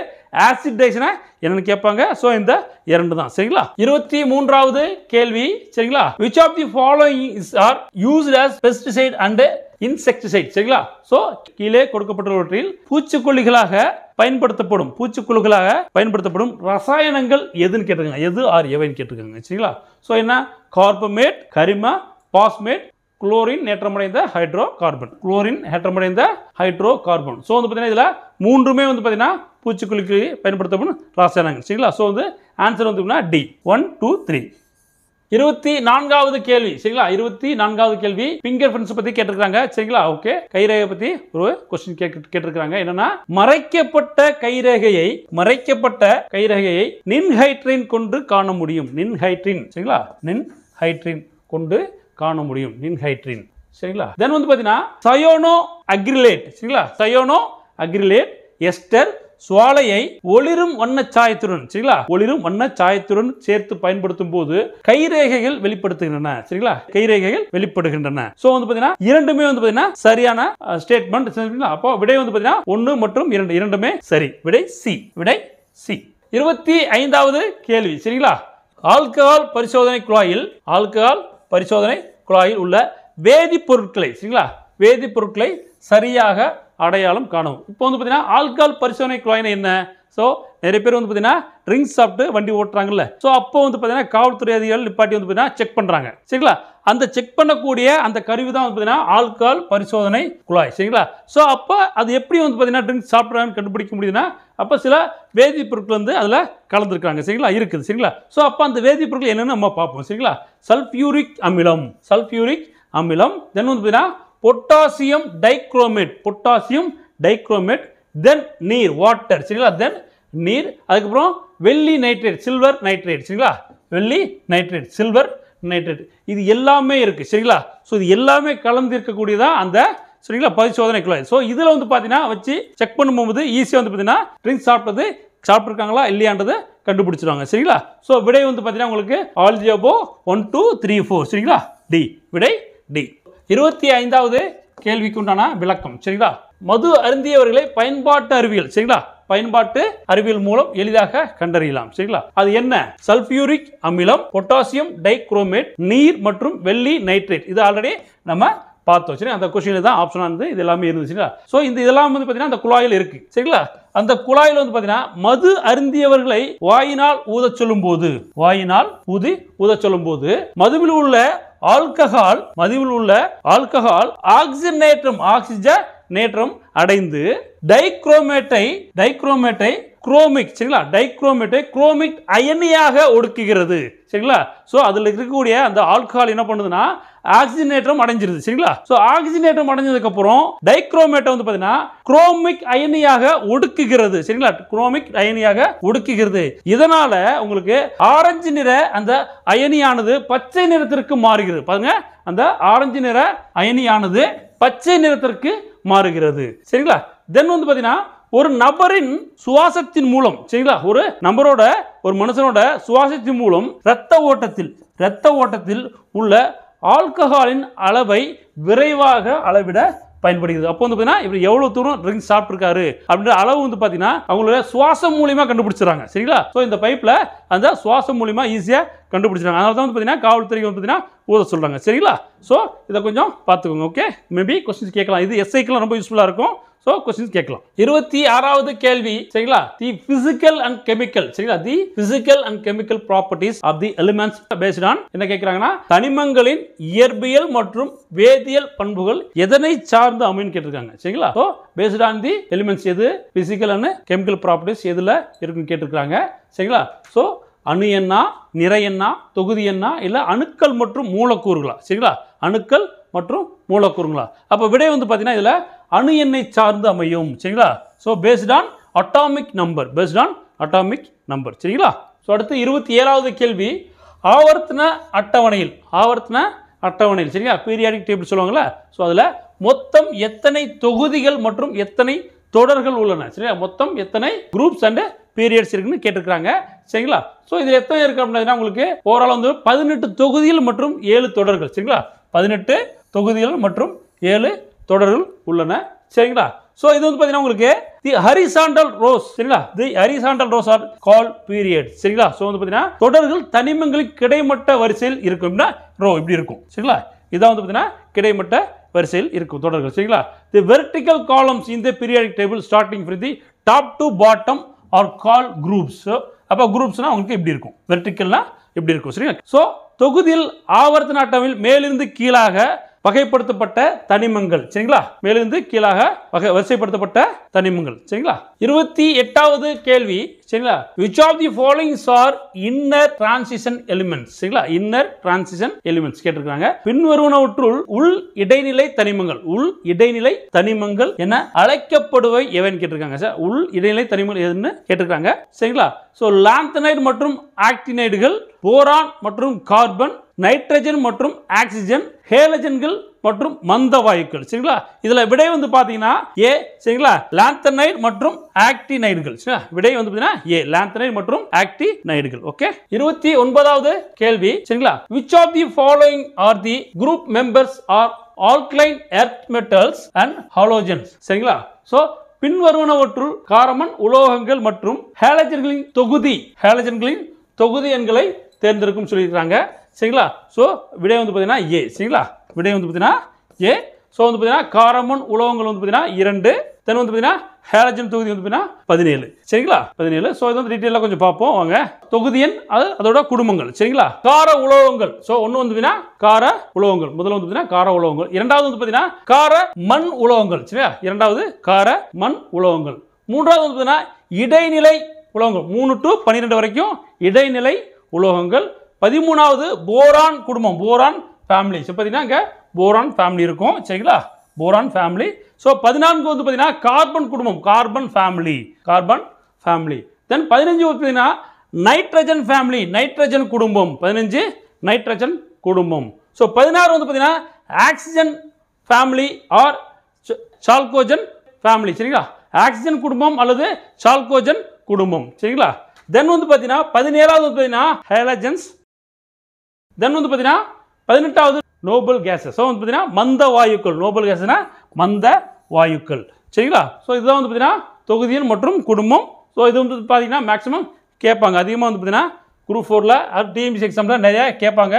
ஆசிடேஷனை என்னன்னு கேட்பாங்க. ஸோ இந்த 2 தான். சரிங்களா? 23வது கேள்வி. சரிங்களா? which of the following are used as pesticide and insecticide? சரிங்களா? ஸோ கீழே கொடுக்கப்பட்டுள்ளவற்றில் பூச்சிக்கொல்லிகளாக பயன்படுத்தப்படும் ரசாயனங்கள் எதுன்னு கேட்டிருக்காங்க. எது ஆர் எவைன்னு கேட்டிருக்காங்க. சரிங்களா? ஸோ என்ன, கார்பமேட், கரிம, பாஸ்மேட், குளோரின் ஏற்றமடைந்த ஹைட்ரோகார்பன். ஸோ வந்து பார்த்தீங்கன்னா இதில் 3மே வந்து பார்த்தீங்கன்னா பூச்சிக்கொல்லிக்கு பயன்படுத்தப்படும் ரசாயனங்கள். சரிங்களா? ஸோ வந்து ஆன்சர் வந்து டி 1 2 3. 24வது கேள்வி. சரிங்களா? 24வது கேள்வி ஃபிங்கர் பிரிண்ட்ஸ் பத்தி கேட்டிருக்காங்க. சரிங்களா? ஓகே, கைரேகை பத்தி ஒரு கொஸ்டின் கேட்டிருக்காங்க. என்னன்னா, மறைக்கப்பட்ட கைரேகையை நின்ஹைட்ரின் கொண்டு காண முடியும். சரிங்களா? நின்ஹைட்ரின் கொண்டு காண முடியும். சரிங்களா? தென் வந்து பாத்தீங்கன்னா சயோனோ அக்ரிலேட். சரிங்களா? சயோனோ அக்ரிலேட் எஸ்டர் சுவாலையை ஒளிரும் வண்ண சாயத்துடன், சரிங்களா, ஒளிரும் வண்ண சாயத்துடன் சேர்த்து பயன்படுத்தும் போது கைரேகைகள் வெளிப்படுத்துகின்றன. சரிங்களா? கைரேகைகள் வெளிப்படுகின்றன. சோ வந்து பாத்தீங்கன்னா இரண்டுமே வந்து பாத்தீங்கன்னா சரியான ஸ்டேட்மெண்ட். சரிங்களா? அப்போ விடை வந்து பாத்தீங்கன்னா 1 மற்றும் 2 இரண்டுமே சரி. விடை சி. 25வது கேள்வி. சரிங்களா? ஆல்கஹால் பரிசோதனை குழாயில் உள்ள வேதிப்பொருட்களை, சரிங்களா, வேதிப்பொருட்களை சரியாக அடையாளம் காணவும். இப்போ வந்து பார்த்தீங்கன்னா ஆல்கஹால் பரிசோதனை குழாய்னா என்ன? ஸோ நிறைய பேர் வந்து பார்த்தீங்கன்னா ட்ரிங்க்ஸ் சாப்பிட்டு வண்டி ஓட்டுறாங்கல்ல. ஸோ அப்போ வந்து பார்த்தீங்கன்னா காவல்துறை அதிகாரிகள் நிப்பாட்டி வந்து பார்த்தீங்கன்னா செக் பண்ணுறாங்க. சரிங்களா? அந்த செக் பண்ணக்கூடிய அந்த கருவி தான் வந்து பார்த்தீங்கன்னா ஆல்கஹால் பரிசோதனை குழாய். சரிங்களா? ஸோ அப்போ அது எப்படி வந்து பார்த்தீங்கன்னா ட்ரிங்க்ஸ் சாப்பிட்றாங்கன்னு கண்டுபிடிக்க முடியுதுன்னா, அப்போ சில வேதிப்பொருட்கள் வந்து அதில் கலந்துருக்காங்க. சரிங்களா? இருக்குது. சரிங்களா? ஸோ அப்போ அந்த வேதிப்பொருட்கள் என்னென்னு நம்ம பார்ப்போம். சரிங்களா? சல்ஃபியூரிக் அமிலம். தென் வந்து பார்த்தீங்கன்னா பொட்டாசியம் டைக்ரோமேட், தென் நீர், வாட்டர். சரிங்களா? தென் நீர். அதுக்கப்புறம் வெள்ளி நைட்ரேட், சில்வர் நைட்ரேட். சரிங்களா? வெள்ளி நைட்ரேட், சில்வர் நைட்ரேட், இது எல்லாமே இருக்கு. சரிங்களா? ஸோ இது எல்லாமே கலந்து இருக்கக்கூடியதான் அந்த, சரிங்களா, பரிசோதனை குழாய். ஸோ இதில் வந்து பார்த்தீங்கன்னா வச்சு செக் பண்ணும்போது ஈஸியாக வந்து பார்த்தீங்கன்னா ட்ரிங்க்ஸ் சாப்பிட்ருக்காங்களா இல்லையான்றதை கண்டுபிடிச்சிருவாங்க. சரிங்களா? ஸோ விடை வந்து பார்த்தீங்கன்னா உங்களுக்கு ஆல்ஜியபோ 1 2 3 4. சரிங்களா? டி. விடை டி. 25வது கேள்விக்கு உண்டான விளக்கம். சரிங்களா? மது அருந்தியவர்களை பயன்பாட்டு அறிவியல் மூலம் எளிதாக கண்டறியலாம். சரிங்களா? அது என்ன? சல்ஃபியூரிக் அமிலம், பொட்டாசியம் டைக்ரோமேட், நீர் மற்றும் வெள்ளி நைட்ரேட். இது ஆல்ரெடி நம்ம பார்த்தோம். சரி, அந்த கொஸ்டின் தான் ஆப்ஷனா இருந்து இது எல்லாமே இருந்துச்சுங்களா? ஸோ இந்த இதெல்லாம் வந்து பார்த்தீங்கன்னா அந்த குழாயில் இருக்கு. சரிங்களா? அந்த குழாயில் வந்து பார்த்தீங்கன்னா மது அருந்தியவர்களை வாயினால் ஊதச் சொல்லும் போது மதுவில் உள்ள ஆல்கஹால் ஆக்சிஜனேற்றம் அடைந்து டைக்ரோமேட்டை குரோமிக் அயனியாக ஒடுக்குகிறது. சரிங்களா? சோ அதுல இருக்கக்கூடிய அந்த ஆல்கஹால் என்ன பண்ணுதுன்னா ஆக்சிஜனேற்றம் அடைஞ்சிருது. சரிங்களா? சோ ஆக்சிஜனேற்றம் அடைஞ்சதுக்கு அப்புறம் டைக்ரோமேட்டை வந்து பாத்தீங்கன்னா குரோமிக் அயனியாக ஒடுக்குகிறது. சரிங்களா? குரோமிக் அயனியாக ஒடுக்குகிறது. இதனால உங்களுக்கு ஆரஞ்சு நிற அந்த அயனியானது பச்சை நிறத்திற்கு மாறுகிறது. பாருங்க, அந்த ஆரஞ்சு நிற அயனியானது பச்சை நிறத்திற்கு மாறுகிறது. சரிங்களா? தென் வந்து பாத்தீங்கன்னா ஒரு நபரின் சுவாசத்தின் மூலம், சரிங்களா, ஒரு மனுஷனோட சுவாசத்தின் மூலம் இரத்த ஓட்டத்தில் உள்ள ஆல்கஹாலின் அளவை விரைவாக அளவிட பயன்படுகிறது. அப்போ வந்து பாத்தீங்கன்னா இவர் எவ்வளவு தூரம் ட்ரிங்க்ஸ் சாப்பிட்டிருக்காரு அப்படின்ற அளவு வந்து பாத்தீங்கன்னா அவங்களோட சுவாசம் மூலியமா கண்டுபிடிச்சிடறாங்க. சரிங்களா? சோ இந்த பைப்ல அந்த சுவாசம் மூலியமா ஈஸியா கண்டுபிடிச்சிடறாங்க. அதனால தான் வந்து பாத்தீங்கன்னா காவல்துறை வந்து பாத்தீங்கன்னா ஊத சொல்றாங்க. சரிங்களா? சோ இதை கொஞ்சம் பார்த்துக்கோங்க. ஓகே, மேபி क्वेश्चंस கேட்கலாம். இது எஸ்ஐக்கு ரொம்ப யூஸ்ஃபுல்லா இருக்கும். சோ क्वेश्चंस கேட்கலாம். 26வது கேள்வி. சரிங்களா? தி பிசிக்கல் அண்ட் கெமிக்கல், சரிங்களா, the physical and chemical properties of the elements based on என்ன கேக்குறாங்கன்னா தனிமங்களின் இயற்பியல் மற்றும் வேதியியல் பண்புகள் எதனை சார்ந்து அமைன்னு கேட்டிருக்காங்க. சரிங்களா? So based on the elements எது, பிசிக்கல் அண்ட் கெமிக்கல் ப்ராப்பர்ட்டீஸ் எதுல இருக்குன்னு கேட்டிருக்காங்க. சரிங்களா? சோ அணு எண்ணா, நிறை எண்ணா, தொகுதி எண்ணா, இல்ல அணுக்கள் மற்றும் மூலக்கூறுகளா? சரிங்களா? அணுக்கள் மற்றும் மூலக்கூறுகளா? அப்ப விடை வந்து பாத்தீங்கன்னா இதுல அணு எண்ணை சார்ந்து அமையும். சரிங்களா? So based on atomic number, சரிங்களா? சோ அடுத்து 27வது கேள்வி. ஆவர்த்தன அட்டவணையில், சரிங்களா, பீரியாடிக் டேபிள் சொல்லுவாங்கல்ல. சோ அதுல மொத்தம் எத்தனை தொகுதிகள் மற்றும் எத்தனை தொடர்கள் உள்ளன? சரிங்களா? மொத்தம் எத்தனை குரூப்ஸ் அண்ட் பீரியட்ஸ் இருக்குன்னு கேட்டிருக்காங்க. சரிங்களா? சோ இதுல எத்தனை இருக்கு அப்படின்னா உங்களுக்கு ஓவரால் வந்து 18 தொகுதிகள் மற்றும் 7 தொடர்கள். சரிங்களா? 18 தொகுதிகள் மற்றும் 7 தொடர்கள் உள்ளன. சரிங்களா? சோ இது வந்து பாத்தீங்கன்னா உங்களுக்கு தி ஹரிசாண்டல் ரோஸ் சரிங்களா the horizontal rows are call period சரிங்களா சோ வந்து பாத்தீங்கன்னா தொடர்கள் தனிமங்களின் கிடைமட்ட வரிசையில் இருக்கும்னா ரோ இப்படி இருக்கும் சரிங்களா இதான் வந்து பாத்தீங்கன்னா கிடைமட்ட வரிசையில் இருக்கும் தொடர்கள் சரிங்களா the vertical columns in the periodic table starting from the top to bottom are called groups அப்ப குரூப்ஸ்னா உங்களுக்கு இப்படி இருக்கும் வெர்டிகல்னா இப்படி இருக்கும் சரிங்களா சோ தொகுதியில் ஆவர்த்தன அட்டவணையில் மேலிருந்து கீழாக வகைப்படுத்தப்பட்ட தனிமங்கள் சரிங்களா மேலிருந்து கீழாக வரிசைப்படுத்தப்பட்ட தனிமங்கள் சரிங்களா 28வது கேள்வி சரிங்களா which of the following are inner transition elements சரிங்களா inner transition elements கேட்டிருக்காங்க பின்வருவனவற்றுள் உள் இடைநிலை தனிமங்கள் என அழைக்கப்படுவை எவைன்னு கேட்டிருக்காங்க சார் உள் இடைநிலை தனிமங்கள் எதுன்னு கேட்டிருக்காங்க சரிங்களா சோ லாந்தனைடு மற்றும் ஆக்டினைடுகள் போரான் மற்றும் கார்பன் நைட்ரஜன் மற்றும் ஆக்சிஜன் ஹேலஜன்கள் மற்றும் மந்த வாயுக்கள் சரிங்களா இதுல விடை வந்து பாத்தீங்கன்னா ஏ சரிங்களா லாந்தனைடு மற்றும் ஆக்டினைடுகள் சரிங்களா விடை வந்து பாத்தீங்கன்னா ஏ லாந்தனைடு மற்றும் ஆக்டினைடுகள் ஓகே 29வது கேள்வி சரிங்களா which of the following are the group members are alkaline earth metals and halogens சரிங்களா சோ பின்வருவனவற்றுள் கார்பன் உலோகங்கள் மற்றும் ஹேலஜன்களின் தொகுதி எண்களை தேர்ந்தெடுக்கும் சொல்லியிருக்காங்க சரிங்களா சோ விடை வந்து பாத்தீங்கன்னா ஏ சரிங்களா விடை வந்து பாத்தீங்கன்னா ஏ சோ வந்து பாத்தீங்கன்னா கார்பன் உலோகங்கள் வந்து பாத்தீங்கன்னா 2 தென் வந்து பாத்தீங்கன்னா ஹேலஜன் தொகுதி வந்து பாத்தீங்கன்னா 17 சரிங்களா 17 சோ இது வந்து டீடைலா கொஞ்சம் பாப்போம் வாங்க தொகுதி எண் அதோட குடும்பங்கள் சரிங்களா கார உலோகங்கள் சோ ஒன்னு வந்து பாத்தீங்கன்னா கார உலோகங்கள் முதல்ல வந்து பாத்தீங்கன்னா கார உலோகங்கள் இரண்டாவது வந்து பாத்தீங்கன்னா கார மண் உலோகங்கள் சரியா இரண்டாவது கார மண் உலோகங்கள் மூன்றாவது வந்து பாத்தீங்கன்னா இடைநிலை உலோகங்கள் 3 to 12 வரைக்கும் இடைநிலை உலோகங்கள் 13வது போரான் குடும்பம் போரான் ஃபேமிலி சோ பாத்தீங்கன்னா இங்க போரான் ஃபேமிலி இருக்கும் சரிங்களா போரான் ஃபேமிலி சோ 14 வந்து பாத்தீங்கன்னா கார்பன் குடும்பம் கார்பன் ஃபேமிலி தென் 15 வந்து பாத்தீங்கன்னா நைட்ரஜன் ஃபேமிலி நைட்ரஜன் குடும்பம் 15 நைட்ரஜன் குடும்பம் சோ 16 வந்து பாத்தீங்கன்னா oxygen family or chalcogen family சரிங்களா ஆக்சிஜன் குடும்பம் அல்லது சால்கோஜன் குடும்பம் சரிங்களா தென் வந்து பாத்தீங்கன்னா 17வது வந்து பாத்தீங்கன்னா ஹைலஜன்ஸ் தென் வந்து பாத்தீங்கன்னா 18வது நோபல் கேஸஸ் சோ வந்து பாத்தீங்கன்னா மந்த வாயுக்கள் நோபல் கேஸ்னா மந்த வாயுக்கள் சரிங்களா சோ இதுதான் வந்து பாத்தீங்கன்னா தொகுதியன் மற்றும் குடும்பம் சோ இது வந்து பாத்தீங்கன்னா மேக்ஸिमम கேட்பாங்க அதிகமா வந்து பாத்தீங்கன்னா குரூப் 4ல டிஎன்பிஎஸ்சி எக்ஸாம்ல நிறைய கேட்பாங்க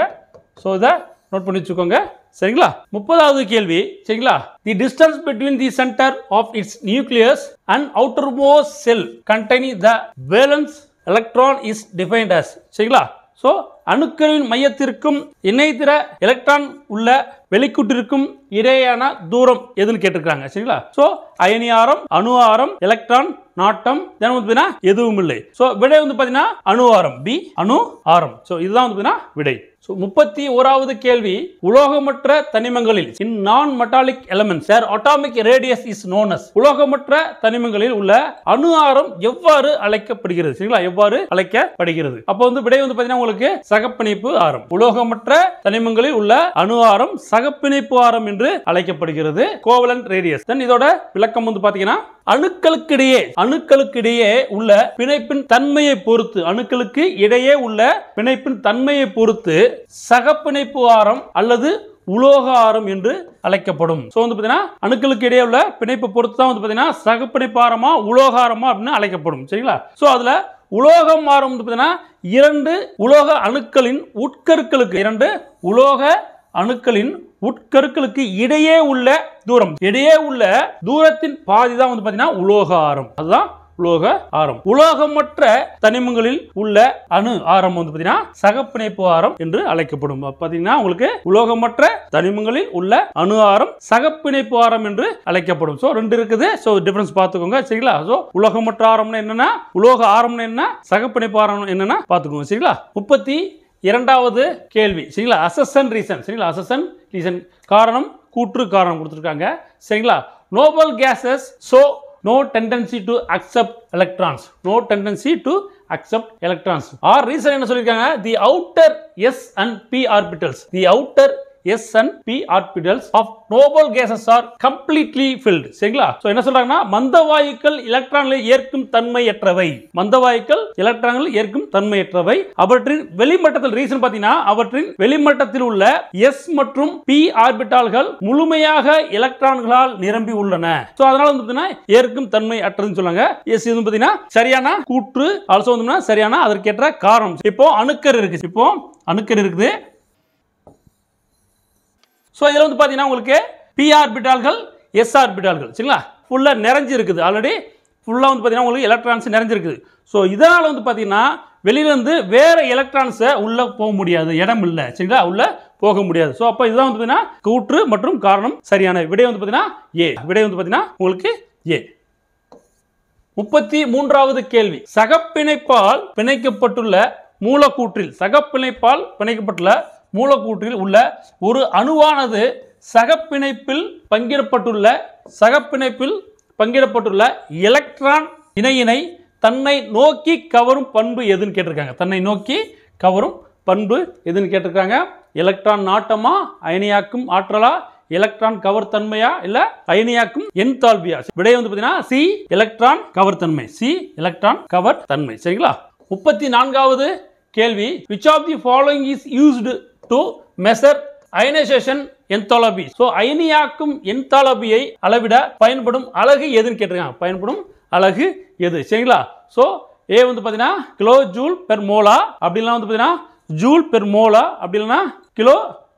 சோ இத நோட் பண்ணி வச்சுக்கோங்க சரிங்களா 30வது கேள்வி சரிங்களா தி distance between the center of its nucleus and outermost cell containing the valence electron is defined as சரிங்களா சோ அணுக்களின் மையத்திற்கும் இணைதிர எலக்ட்ரான் உள்ள வெளிக்கூட்டிற்கும் இடையேயான தூரம் எதுன்னு கேட்டிருக்காங்க சரிங்களா சோ அயனி ஆரம் அணு ஆரம் எலக்ட்ரான் நாட்டம் தென் வந்து பாத்தீங்கன்னா எதுவும் இல்லை சோ விடை வந்து பாத்தீங்கன்னா அணு ஆரம் பி அணு ஆரம் சோ இதுதான் வந்து பாத்தீங்கன்னா விடை சோ 31வது கேள்வி உலோகமற்ற தனிமங்களில் in non metallic elements their atomic radius is known as உலோகமற்ற தனிமங்களில் உள்ள அணு ஆரம் எவ்வாறு அழைக்கப்படுகிறது சரிங்களா எவ்வாறு அழைக்கப்படுகிறது அப்ப வந்து விடை வந்து பாத்தீங்கன்னா உங்களுக்கு சகப்பிணைப்பு ஆரம் உலோகமற்ற தனிமங்களில் உள்ள அணு ஆரம் சகப்பிணைப்பு ஆரம் என்று அழைக்கப்படுகிறது கோவலன்ட் ரேடியஸ் தென் இதோட விளக்கம் வந்து பாத்தீங்கன்னா அணுக்களுக்கிடையே உள்ள பிணைப்பின் தன்மையை பொறுத்து அணுக்களுக்கு இடையே உள்ள பிணைப்பின் தன்மையை பொறுத்து சகப்பிணைப்பு ஆரம் அல்லது உலோக ஆரம் என்று அழைக்கப்படும் சோ வந்து பாத்தீங்கன்னா அணுக்களுக்கு இடையே உள்ள பிணைப்பு பொறுத்து தான் வந்து பாத்தீங்கன்னா சகப்பிணைப்பு ஆரமா உலோக ஆரமா அப்படின்னு அழைக்கப்படும் சரிங்களா சோ அதுல உலோகம் ஆரம் வந்து பாத்தீங்கன்னா 2 உலோக அணுக்களின் உட்கருக்களுக்கு இடையே உள்ள தூரத்தின் பாதி தான் வந்து பாத்தீங்கன்னா உலோக ஆரம் அதுதான் உலோக ஆரம் உலோகமற்ற தனிமங்களில் உள்ள அணு ஆரம் வந்து பாத்தீங்கன்னா சகப்பிணைப்பு ஆரம் என்று அழைக்கப்படும் பாத்தீங்கன்னா உங்களுக்கு உலோகமற்ற தனிமங்களில் உள்ள அணு ஆரம் சகப்பிணைப்பு ஆரம் என்று அழைக்கப்படும் சோ ரெண்டு இருக்குது சோ டிஃபரன்ஸ் பாத்துக்கோங்க சரிங்களா சோ உலோகமற்ற ஆரம்னா என்னன்னா உலோக ஆரம்னா என்ன சகப்பிணைப்பு ஆரம் என்னன்னா பாத்துக்கோங்க சரிங்களா 32வது கேள்வி சரிங்களா அசெஷன் ரீசன் சரிங்களா அசெஷன் ரீசன் காரணம் கூற்று காரணம் கொடுத்திருக்காங்க சரிங்களா noble gases so no tendency to accept electrons or reason என்ன சொல்லிருக்காங்க the outer s and p orbitals the outer S and P orbitals of noble gases are completely filled. சரிங்களா? So என்ன சொல்றாங்கன்னா மந்த வாயுக்கள் எலக்ட்ரான்களை ஏற்கும் தன்மையற்றவை. மந்த வாயுக்கள் எலக்ட்ரான்களை ஏற்கும் தன்மையற்றவை. அவற்றின் வெளிமட்டத்தில் ரீசன் பாத்தீங்கன்னா அவற்றின் வெளிமட்டத்தில் உள்ள S மற்றும் P ஆர்பிட்டால்கள் முழுமையாக எலக்ட்ரான்களால் நிரம்பி உள்ளன. சோ அதனால வந்து ஏற்கும் தன்மை அற்றதுன்னு சொல்றாங்க. S இது பாத்தீங்கன்னா சரியான கூற்று, ஆல்சோ வந்து சரியான அதற்கேற்ற காரணம். இப்போ அணுக்கரு இருக்குது. சோ இதுல வந்து பாத்தீங்கன்னா உங்களுக்கு p ஆர்பிட்டால்கள் s ஆர்பிட்டால்கள் சரிங்களா ஃபுல்லா நிறைஞ்சு இருக்குது. ஆல்ரெடி ஃபுல்லா வந்து பாத்தீங்கன்னா உங்களுக்கு எலக்ட்ரான்ஸ் நிறைஞ்சு இருக்குது. சோ இதனால வந்து பாத்தீங்கன்னா வெளியில இருந்து வேற எலக்ட்ரான்ஸ் உள்ள போக முடியாது, இடம் இல்ல சரிங்களா, உள்ள போக முடியாது. சோ அப்ப இதுதான் வந்து பாத்தீங்கன்னா கூற்று மற்றும் காரணம் சரியான விடை வந்து பாத்தீங்கன்னா A. விடை வந்து பாத்தீங்கன்னா உங்களுக்கு A. 33வது கேள்வி. சகப்பிணைப்பால் பிணைக்கப்பட்டுள்ள மூலக்கூற்றில் உள்ள ஒரு அணுவானது சகப்பிணைப்பில் பங்கிடப்பட்டுள்ள எலக்ட்ரான் இணையினை தன்னை நோக்கி கவரும் பண்பு எதுன்னு கேட்டிருக்காங்க. தன்னை நோக்கி கவரும் பண்பு எதுன்னு கேட்டிருக்காங்க. எலக்ட்ரான் நாட்டமா, அயனியாக்கும் ஆற்றலா, எலக்ட்ரான் கவர்த்தன்மையா, இல்ல அயனியாக்கும் என்தால்பியா? விடை வந்து பாத்தீங்கன்னா சி, எலக்ட்ரான் கவர்த்தன்மை. சி, எலக்ட்ரான் கவர்த்தன்மை சரிங்களா? 34வது கேள்வி. which of the following is used to measure ionization enthalpy? So அயனியாக்கும் என்தால்பியை அளவிட பயன்படும் அலகு எதுன்னு கேட்டிருக்காங்க. பயன்படும் அலகு எது சரிங்களா? சோ A வந்து பாத்தீங்கன்னா கிலோ ஜூல் பெர் மோலா, அப்படிலாம் வந்து பாத்தீங்கன்னா ஜூல் பெர் மோலா, அப்படி இல்லைன்னா கிலோ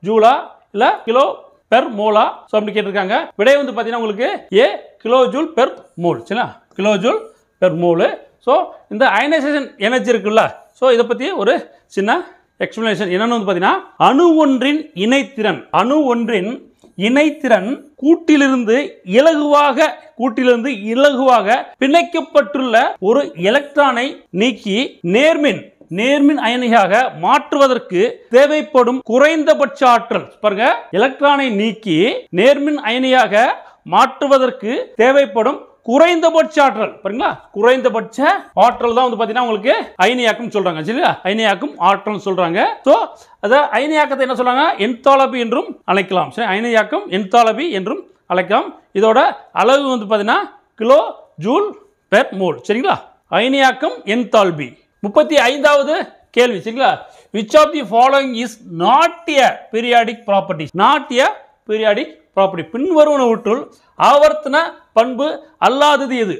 ஜூலா, இல்ல கிலோ பெர் மோலா. சோ அப்படி கேட்டிருக்காங்க. விடை வந்து பாத்தீங்கன்னா உங்களுக்கு A, kilo joule per mole சரிங்களா? Kilo joule per mole. So இந்த அயனைசேஷன் எனர்ஜி இருக்குல்ல, சோ இத பத்தி ஒரு சின்ன எக்ஸ்பிளனேஷன் என்னன்னு வந்து பாத்தீங்கன்னா அணு ஒன்றின் இணைத்திறன் கூட்டிலிருந்து இலகுவாக பிணைக்கப்பட்டுள்ள ஒரு எலக்ட்ரானை நீக்கி நேர்மின் அயனியாக மாற்றுவதற்கு தேவைப்படும் குறைந்தபட்ச ஆற்றல். பாருங்க, எலக்ட்ரானை நீக்கி நேர்மின் அயனியாக மாற்றுவதற்கு தேவைப்படும் குறைந்தபட்ச ஆற்றல். பாருங்களா, குறைந்தபட்ச ஆற்றல் தான் வந்து பாத்தீங்கன்னா உங்களுக்கு அயனியாக்கம் சொல்றாங்க சரிங்களா? அயனியாக்கும் ஆற்றல் சொல்றாங்க. சோ அத அயனியாக்கத்தை என்ன சொல்றாங்க? என்தால்பி என்றும் அழைக்கலாம். சரி, அயனியாக்கம் என்தால்பி என்றும் அழைக்கலாம். இதோட அளவு வந்து பாத்தீங்கன்னா கிலோ ஜூல் பெர் மோல் சரிங்களா? அயனியாக்கம் என்தால்பி. 35வது கேள்வி சரிங்களா? which of the following is not a periodic property? பின்வருவனவற்றுள் ஆவர்த்தன பண்பு அல்லாதது எது?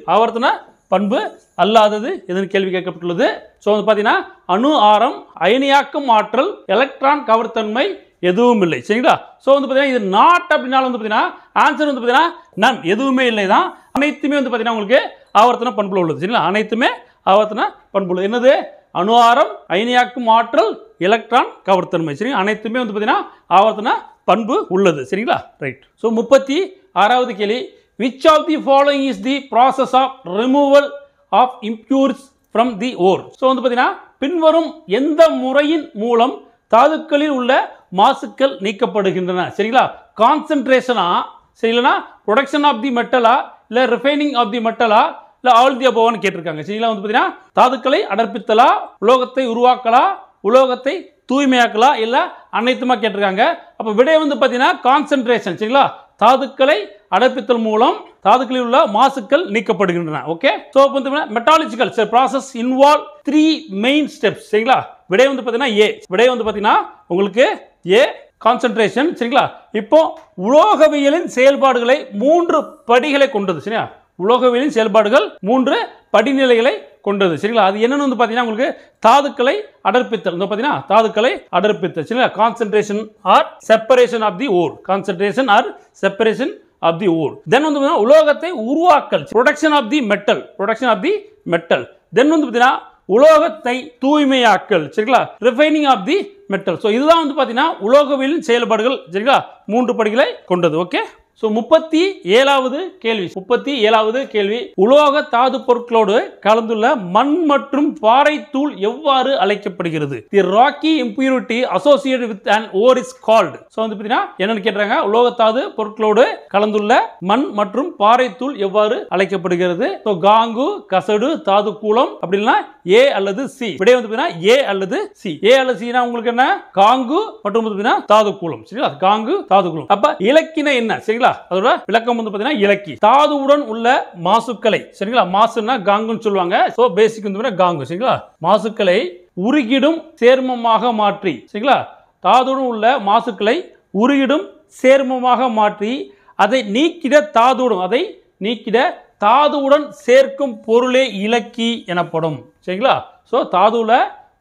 எதுன்னு கேள்வி கேட்கப்பட்டுள்ளது. சோ வந்து பாத்தீங்கன்னா அணு ஆரம், அயனியாக்கும் ஆற்றல், எலக்ட்ரான் கவர்த்தன்மை எதுவும் இல்லை சரிங்களா? சோ வந்து பாத்தீங்கன்னா இது நாட் அப்படினால வந்து பாத்தீங்கன்னா ஆன்சர் வந்து பாத்தீங்கன்னா நன், எதுவுமே இல்லை தான். அனைத்துமே வந்து பாத்தீங்கன்னா உங்களுக்கு ஆவர்த்தன பண்புல உள்ளது சரிங்களா? அனைத்துமே ஆவர்த்தன பண்புல. என்னது? அணு ஆரம், அயனியாக்கும் ஆற்றல், எலக்ட்ரான் கவர்த்தன்மை சரி, அனைத்துமே வந்து பாத்தீங்கன்னா ஆவர்த்தன பண்பு உள்ளது சரிங்களா? ரைட். சோ 36வது கேள்வி. which of the following is the process of removal of impurities from the ore? So வந்து பாத்தீங்கன்னா பின்வரும் எந்த முறையின் மூலம் தாதுக்களில் உள்ள மாசுக்கள் நீக்கப்படுகின்றன சரிங்களா? கான்சென்ட்ரேஷனா சரிங்களா, ப்ரொடக்ஷன் ஆஃப் தி மெட்டலா, இல்ல ரிஃபைனிங் ஆஃப் தி மெட்டலா, இல்ல ஆல் தி அபோவ்னு கேட்டிருக்காங்க சரிங்களா? வந்து பாத்தீங்கன்னா தாதுக்களை அடர்ப்பித்தலா, உலோகத்தை உருவாக்கலா, உலோகத்தை தூய்மையாக்கலா, இல்ல அனைத்துமா கேட்டிருக்காங்க. அப்ப விடை வந்து பாத்தீங்கன்னா கான்சென்ட்ரேஷன் சரிங்களா? தாதுக்களை அடர்ப்பித்தல் மூலம் தாதுக்களில் உள்ள மாசுக்கள் நீக்கப்படுகின்றன. ஓகே. சோ வந்து metallurgical process involve 3 main steps சரிங்களா? விடை வந்து பாத்தீங்கன்னா A. விடை வந்து பாத்தீங்கன்னா உங்களுக்கு A, கான்சென்ட்ரேஷன் சரிங்களா? இப்போ உலோகவியலின் செயல்பாடுகளை 3 படிகளை கொண்டது சரியா? உலோகவியலின் செயல்பாடுகள் 3 படிநிலைகளை கொண்டது சரிங்களா? அது என்னன்னு வந்து பாத்தீங்கன்னா உங்களுக்கு தாதுக்களை அடர்ப்பித்தல். வந்து பாத்தீங்கன்னா தாதுக்களை அடர்ப்பித்தல் சரிங்களா? Concentration or separation of the ore. Concentration or separation of the ore. Then வந்து உலோகத்தை உருவாக்கல், production of the metal. Then வந்து பாத்தீங்கன்னா உலோகத்தை தூய்மையாக்கல் சரிங்களா? Refining of the metal. So இதுதான் வந்து பாத்தீங்கன்னா உலோகவியலின் செயல்பாடுகள் சரிங்களா? 3 படிகளை கொண்டது. ஓகே. ஸோ 37வது கேள்வி உலோக தாது பொருட்களோடு கலந்துள்ள மண் மற்றும் பாறை தூள் எவ்வாறு அழைக்கப்படுகிறது? The rocky impurity associated with an ore is called. So வந்து பார்த்தீங்கன்னா என்னன்னு கேட்றாங்க, உலோக தாது பொருட்களோடு கலந்துள்ள மண் மற்றும் பாறை தூள் எவ்வாறு அழைக்கப்படுகிறது? ஸோ காங்கு, கசடு, தாது கூலம் அப்படின்னா ஏ அல்லது சி. விடை வந்து பார்த்தீங்கன்னா ஏ அல்லது சி. ஏ அல்லது சினா உங்களுக்கு என்ன? காங்கு மற்றும் பார்த்தீங்கன்னா தாது கூலம். சரிங்களா? காங்கு, தாது கூலம். அப்ப இலக்கின என்ன? சரிங்களா? அதோட விளக்கம் வந்து பார்த்தீங்கன்னா இலக்கி தாதுவுடன் உள்ள மாசுக்களை, சரிங்களா? மாசுன்னா காங்குன்னு சொல்லுவாங்க. ஸோ பேசிக் வந்து காங்கு. சரிங்களா? மாசுக்களை உருகிடும் சேர்மமாக மாற்றி, சரிங்களா? தாதுடன் உள்ள மாசுக்களை உருகிடும் சேர்மமாக மாற்றி அதை நீக்கிட தாதுவுடன் சேர்க்கும் பொருளே இலக்கி எனப்படும். சரிங்களா? ஸோ தாதுல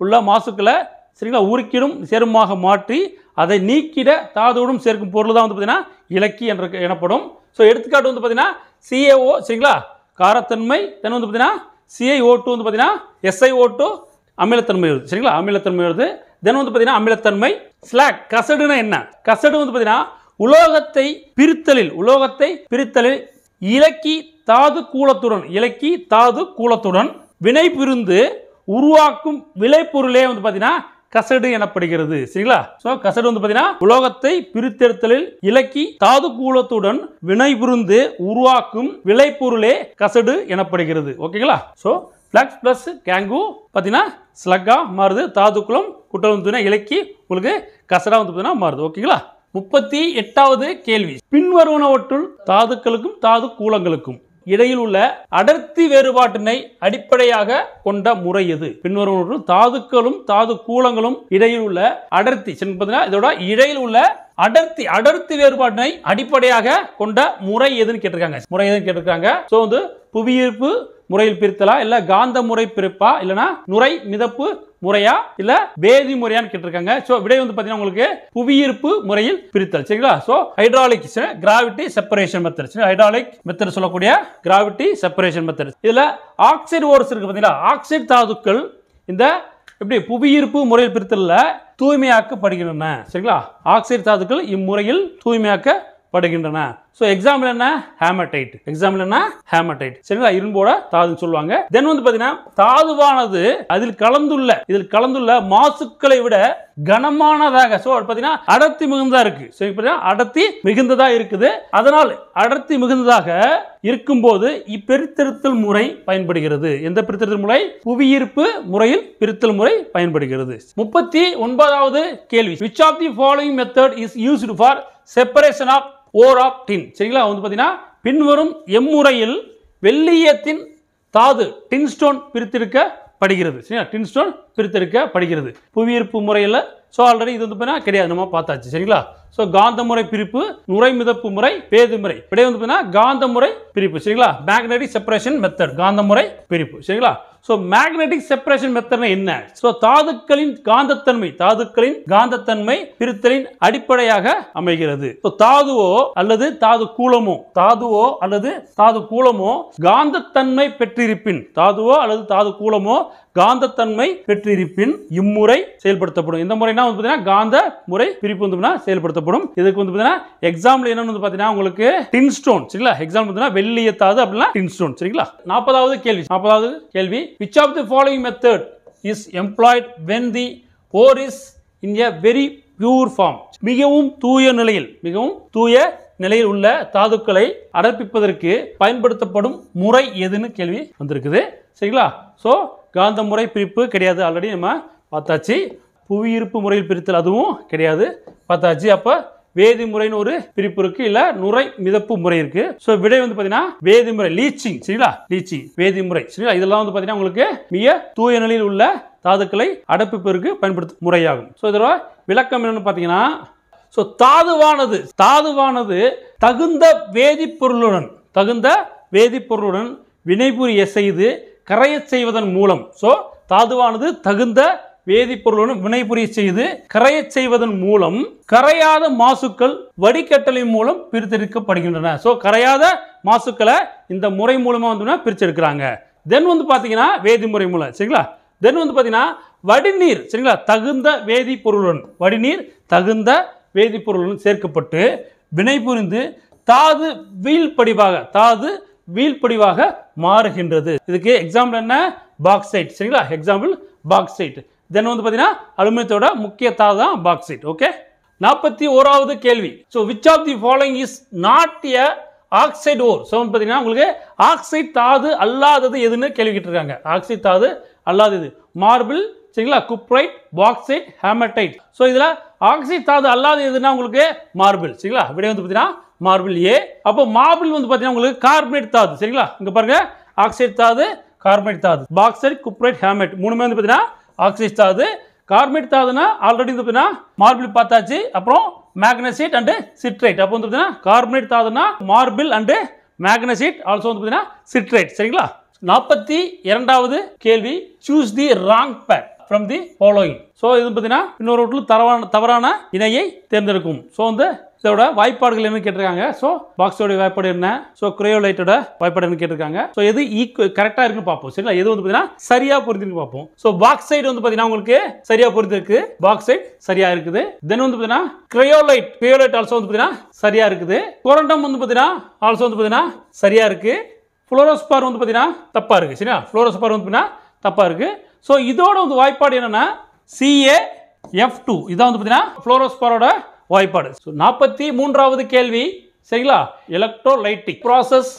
உள்ள மாசுக்களை, சரிங்களா, உருக்கிடும் சேர்மமாக மாற்றி அதை நீக்கிட தாதுவுடன் சேர்க்கும் பொருள் தான் வந்து பார்த்தீங்கன்னா இலக்கி எனப்படும். ஸோ எடுத்துக்காட்டு வந்து பார்த்தீங்கன்னா CaO, சரிங்களா, காரத்தன்மை. தென் வந்து பார்த்தீங்கன்னா CiO2 வந்து பார்த்தீங்கன்னா SiO2 அமிலத்தன்மை வருது. சரிங்களா? அமிலத்தன்மை வருது. தென் வந்து பார்த்தீங்கன்னா அமிலத்தன்மை. ஸ்லாக் கசடுனா என்ன? கசடு வந்து பார்த்தீங்கன்னா உலோகத்தை பிரித்தலில் இலக்கி தாது கூலத்துடன் வினை புரிந்து உருவாக்கும் விளைபொருளே வந்து பார்த்தீங்கன்னா கசடு எனப்படுகிறது. சரிங்களா? சோ கசடு வந்து பார்த்தீங்கன்னா உலோகத்தை பிரித்தெடுத்தலில் இலக்கி தாது கூலத்துடன் வினை புரிந்து உருவாக்கும் விளைபொருளே கசடு எனப்படுகிறது. ஓகேங்களா? சோ பிளக்ஸ் பிளஸ் கேங்கு பார்த்தீங்கன்னா ஸ்லக்கா மாறுது. தாதுக்குளம் குட்டல் வந்து இலக்கி உங்களுக்கு கசடா வந்து பார்த்தீங்கன்னா மாறுது. ஓகேங்களா? 38வது கேள்வி, பின்வருவனவற்றுள் தாதுக்களுக்கும் தாது கூலங்களுக்கும் இடையில் உள்ள அடர்த்தி வேறுபாட்டினை அடிப்படையாக கொண்ட முறை எது? பின்வருவனவற்றுள் தாதுக்களும் தாது கூலங்களும் இடையில் உள்ள அடர்த்தி, இதோட இடையில் உள்ள அடர்த்தி வேறுபாட்டினை அடிப்படையாக கொண்ட முறை எதுன்னு கேட்டிருக்காங்க. சோ வந்து புவியீர்ப்பு முறையில் பிரித்தலா, இல்ல காந்த முறை பிரிப்பா, இல்லனா நுரை மிதப்பு முறையா, இல்ல வேதி முறையான்னு கேட்டிருக்காங்க. சோ விடை வந்து பாத்தீங்கன்னா உங்களுக்கு புவியீர்ப்பு முறையில் பிரித்தல். சரிங்களா? So hydraulic gravity separation method, hydraulic method சொல்லக்கூடிய கிராவிட்டி செப்பரேஷன் மெத்தட். இதுல ஆக்சைடு ஓர்ஸ் இருக்கு பாத்தீங்களா? ஆக்சைடு தாதுக்கள் இந்த எப்படி புவியீர்ப்பு முறையில் பிரித்தல்ல தூய்மையாக்கப்படுகின்றன. சரிங்களா? ஆக்சைடு தாதுக்கள் இம்முறையில் தூய்மையாக்கப்படுகின்றன. சோ எக்ஸாம்பிள் என்ன? ஹேமடைட். சரிங்களா? இரும்போட தாதுன்னு சொல்லுவாங்க. தென் வந்து பாத்தீங்கன்னா தாதுவானது இதில் கலந்துள்ள மாசுக்களை விட கனமானதாக, சோ பாத்தீங்கன்னா அடர்த்தி மிகுந்ததா இருக்கு. சரி, அடர்த்தி மிகுந்ததா இருக்குது. அதனால் அடர்த்தி மிகுந்ததாக இருக்கும்போது இப்பிரித்தெடுத்தல் முறை பயன்படுகிறது. எந்த பிரித்தெடுத்தல் முறை? புவியீர்ப்பு முறையில் பிரித்தல் முறை பயன்படுகிறது. 39வது கேள்வி, which of the following method is used for separation of ore of tin? சரிங்களா? வந்து பாத்தீங்கன்னா பின்வரும் எம்முறையில் வெள்ளியத்தின் தாது டின்ஸ்டோன் பிரித்தெடுக்கப்படுகிறது. சரிங்களா? டின்ஸ்டோன் பிரித்தெடுக்கப்படுகிறது புவியீர்ப்பு முறையில். சோ ஆல்ரெடி இது வந்து கிடையாது, நம்ம பார்த்தாச்சு. சரிங்களா? சோ காந்த முறை பிரிப்பு, நுரை மிதப்பு முறை, வேதி முறை. விடை வந்து காந்த முறை பிரிப்பு. சரிங்களா? மேக்னெட்டிக் செப்பரேஷன் மெத்தட், காந்த முறை பிரிப்பு. சரிங்களா? சோ மேக்னெட்டிக் செப்பரேஷன் மெத்தட்னா என்ன? சோ தாதுக்களின் காந்தத்தன்மை பிரித்தலின் அடிப்படையாக அமைகிறது. தாதுவோ அல்லது தாது கூலமோ காந்தத்தன்மை பெற்றிருப்பின் இம்முறை செயல்படுத்தப்படும். இந்த முறைனா வந்து பாத்தீங்கன்னா காந்த முறை பிரிப்பு வந்து செயல்படுத்தப்படும். இதுக்கு வந்து பாத்தீங்கன்னா எக்ஸாம்பிள் என்னன்னு வந்து பாத்தீங்கன்னா உங்களுக்கு டின்ஸ்டோன். சரிங்களா? எக்ஸாம்பிள் வந்து வெள்ளிய தாது அப்படினா டின்ஸ்டோன். சரிங்களா? 40வது கேள்வி, which of the following method is employed when the ore is in a very pure form? மிகவும் தூய நிலையில் உள்ள தாதுக்களை அடர்ப்பிப்பதற்கு பயன்படுத்தப்படும் முறை எதுன்னு கேள்வி வந்திருக்குது. சரிங்களா? சோ காந்த முறை பிரிப்பு கிடையாது, ஆல்ரெடி நம்ம பார்த்தாச்சு. புவியீர்ப்பு முறையில் பிரித்தல் அதுவும் கிடையாது, பார்த்தாச்சு. அப்ப வேதி முறைன்னு ஒரு பிரிப்பு இருக்கு, இல்ல நுரை மிதப்பு முறை இருக்கு. சோ விடை வந்து பாத்தீங்கன்னா வேதி முறை, லீச்சிங். சரிங்களா? வேதி முறை. சரிங்களா? இதெல்லாம் வந்து பாத்தீங்கன்னா உங்களுக்கு மிக தூய நிலையில் உள்ள தாதுக்களை அடர்ப்பிப்பதற்கு பயன்படுத்தும் முறையாகும். சோ இதோட விளக்கம் என்னன்னு பாத்தீங்கன்னா, சோ தாதுவானது தகுந்த வேதிப்பொருளுடன் வினைபுரிய செய்து கரையச் செய்வதன் மூலம், சோ தாதுவானது தகுந்த வேதிப்பொருளுடன் வினைபுரிய செய்து கரையச் செய்வதன் மூலம் கரையாத மாசுக்கள் வடிகட்டலின் மூலம் பிரித்தெடுக்கப்படுகின்றன. சோ கரையாத மாசுக்களை இந்த முறை மூலமா வந்து பிரிச்செடுக்கிறாங்க. தென் வந்து பாத்தீங்கன்னா வேதி முறை மூலம். சரிங்களா? தென் வந்து பாத்தீங்கன்னா வடிநீர். சரிங்களா? தகுந்த வேதிப்பொருளுடன் சேர்க்கப்பட்டு வினை புரிந்து தாது வீழ்படிவாக மாறுகின்றது. இதுக்கு எக்ஸாம்பிள் என்ன? பாக்சைட். சரிங்களா? Example bauxite. தென் வந்து பாத்தீங்கன்னா அலுமினியத்தோட முக்கிய தாது தான் பாக்சைட். ஓகே. 41வது கேள்வி. So which of the following is not a oxide ore? So வந்து பாத்தீங்கன்னா உங்களுக்கு ஆக்சைடு தாது அல்லாதது எதுன்னு கேள்வி கேட்டிருக்காங்க. ஆக்சைடு தாது அல்லாதது மார்பிள், சரிங்களா, குப்ரைட், பாக்சைட், ஹேமடைட். ஸோ இதுல ஆக்சைடு தாது அல்லாத எதுனா உங்களுக்கு மார்பிள். சரிங்களா? விடை வந்து பாத்தீங்கன்னா மார்பிள் ஏ. அப்போ மார்பிள் வந்து பாத்தீங்கன்னா உங்களுக்கு கார்பனேட் தாது. சரிங்களா? இங்க பாருங்க, ஆக்சைடு தாது, கார்பனேட் தாது, பாக்சைட், குப்ரைட், ஹேமடைட் மூணுமே வந்து பாத்தீங்கன்னா ஆக்சைடு தாது. கார்பனேட் தாதுனா ஆல்ரெடி வந்து பாத்தீங்கன்னா மார்பிள் பார்த்தாச்சு. அப்புறம் மேக்னசைட் அண்ட் சிட்ரைட். அப்போ வந்து பாத்தீங்கன்னா கார்பனேட் தாதுனா மார்பிள் அண்ட் மேக்னசைட், ஆல்சோ வந்து பாத்தீங்கன்னா சிட்ரைட். சரிங்களா? 42வது கேள்வி. Choose the wrong pair from the following. So இது பார்த்தீங்கன்னா இன்னொரு தவறான இணையை தேர்ந்தெடுக்கும். ஸோ வந்து இதோட வாய்ப்பாடுகள் என்ன கேட்டிருக்காங்க. ஸோ பாக்ஸோட வாய்ப்பாடு என்ன, ஸோ கிரையோலைட்டோட வாய்ப்பாடு என்ன கேட்டிருக்காங்க. ஸோ எது கரெக்டாக இருக்குன்னு பார்ப்போம். சரிங்களா? எது வந்து பார்த்தீங்கன்னா சரியா பொருந்திருக்கு பார்ப்போம். ஸோ பாக்சைட் வந்து பார்த்தீங்கன்னா உங்களுக்கு சரியா பொருந்திருக்கு. பாக்சைட் சரியா இருக்குது. தென் வந்து பார்த்தீங்கன்னா கிரையோலைட் ஆல்சோ வந்து பார்த்தீங்கன்னா சரியா இருக்குது. கொரண்டம் வந்து பார்த்தீங்கன்னா ஆல்சோ வந்து பார்த்தீங்கன்னா சரியா இருக்கு. ஃப்ளோரோஸ்பார் வந்து பார்த்தீங்கன்னா தப்பா இருக்கு. சரியா? ஃப்ளோரோஸ்பார் வந்து பார்த்தீங்கன்னா தப்பா இருக்கு. ஸோ இதோட வந்து வாய்ப்பாடு என்னன்னா CaF2. இதான் வந்து பார்த்தீங்கன்னா ஃப்ளோரோஸ்பாரோட வாய்ப்பாடு. 43வது கேள்வி. சரிங்களா? Electrolytic process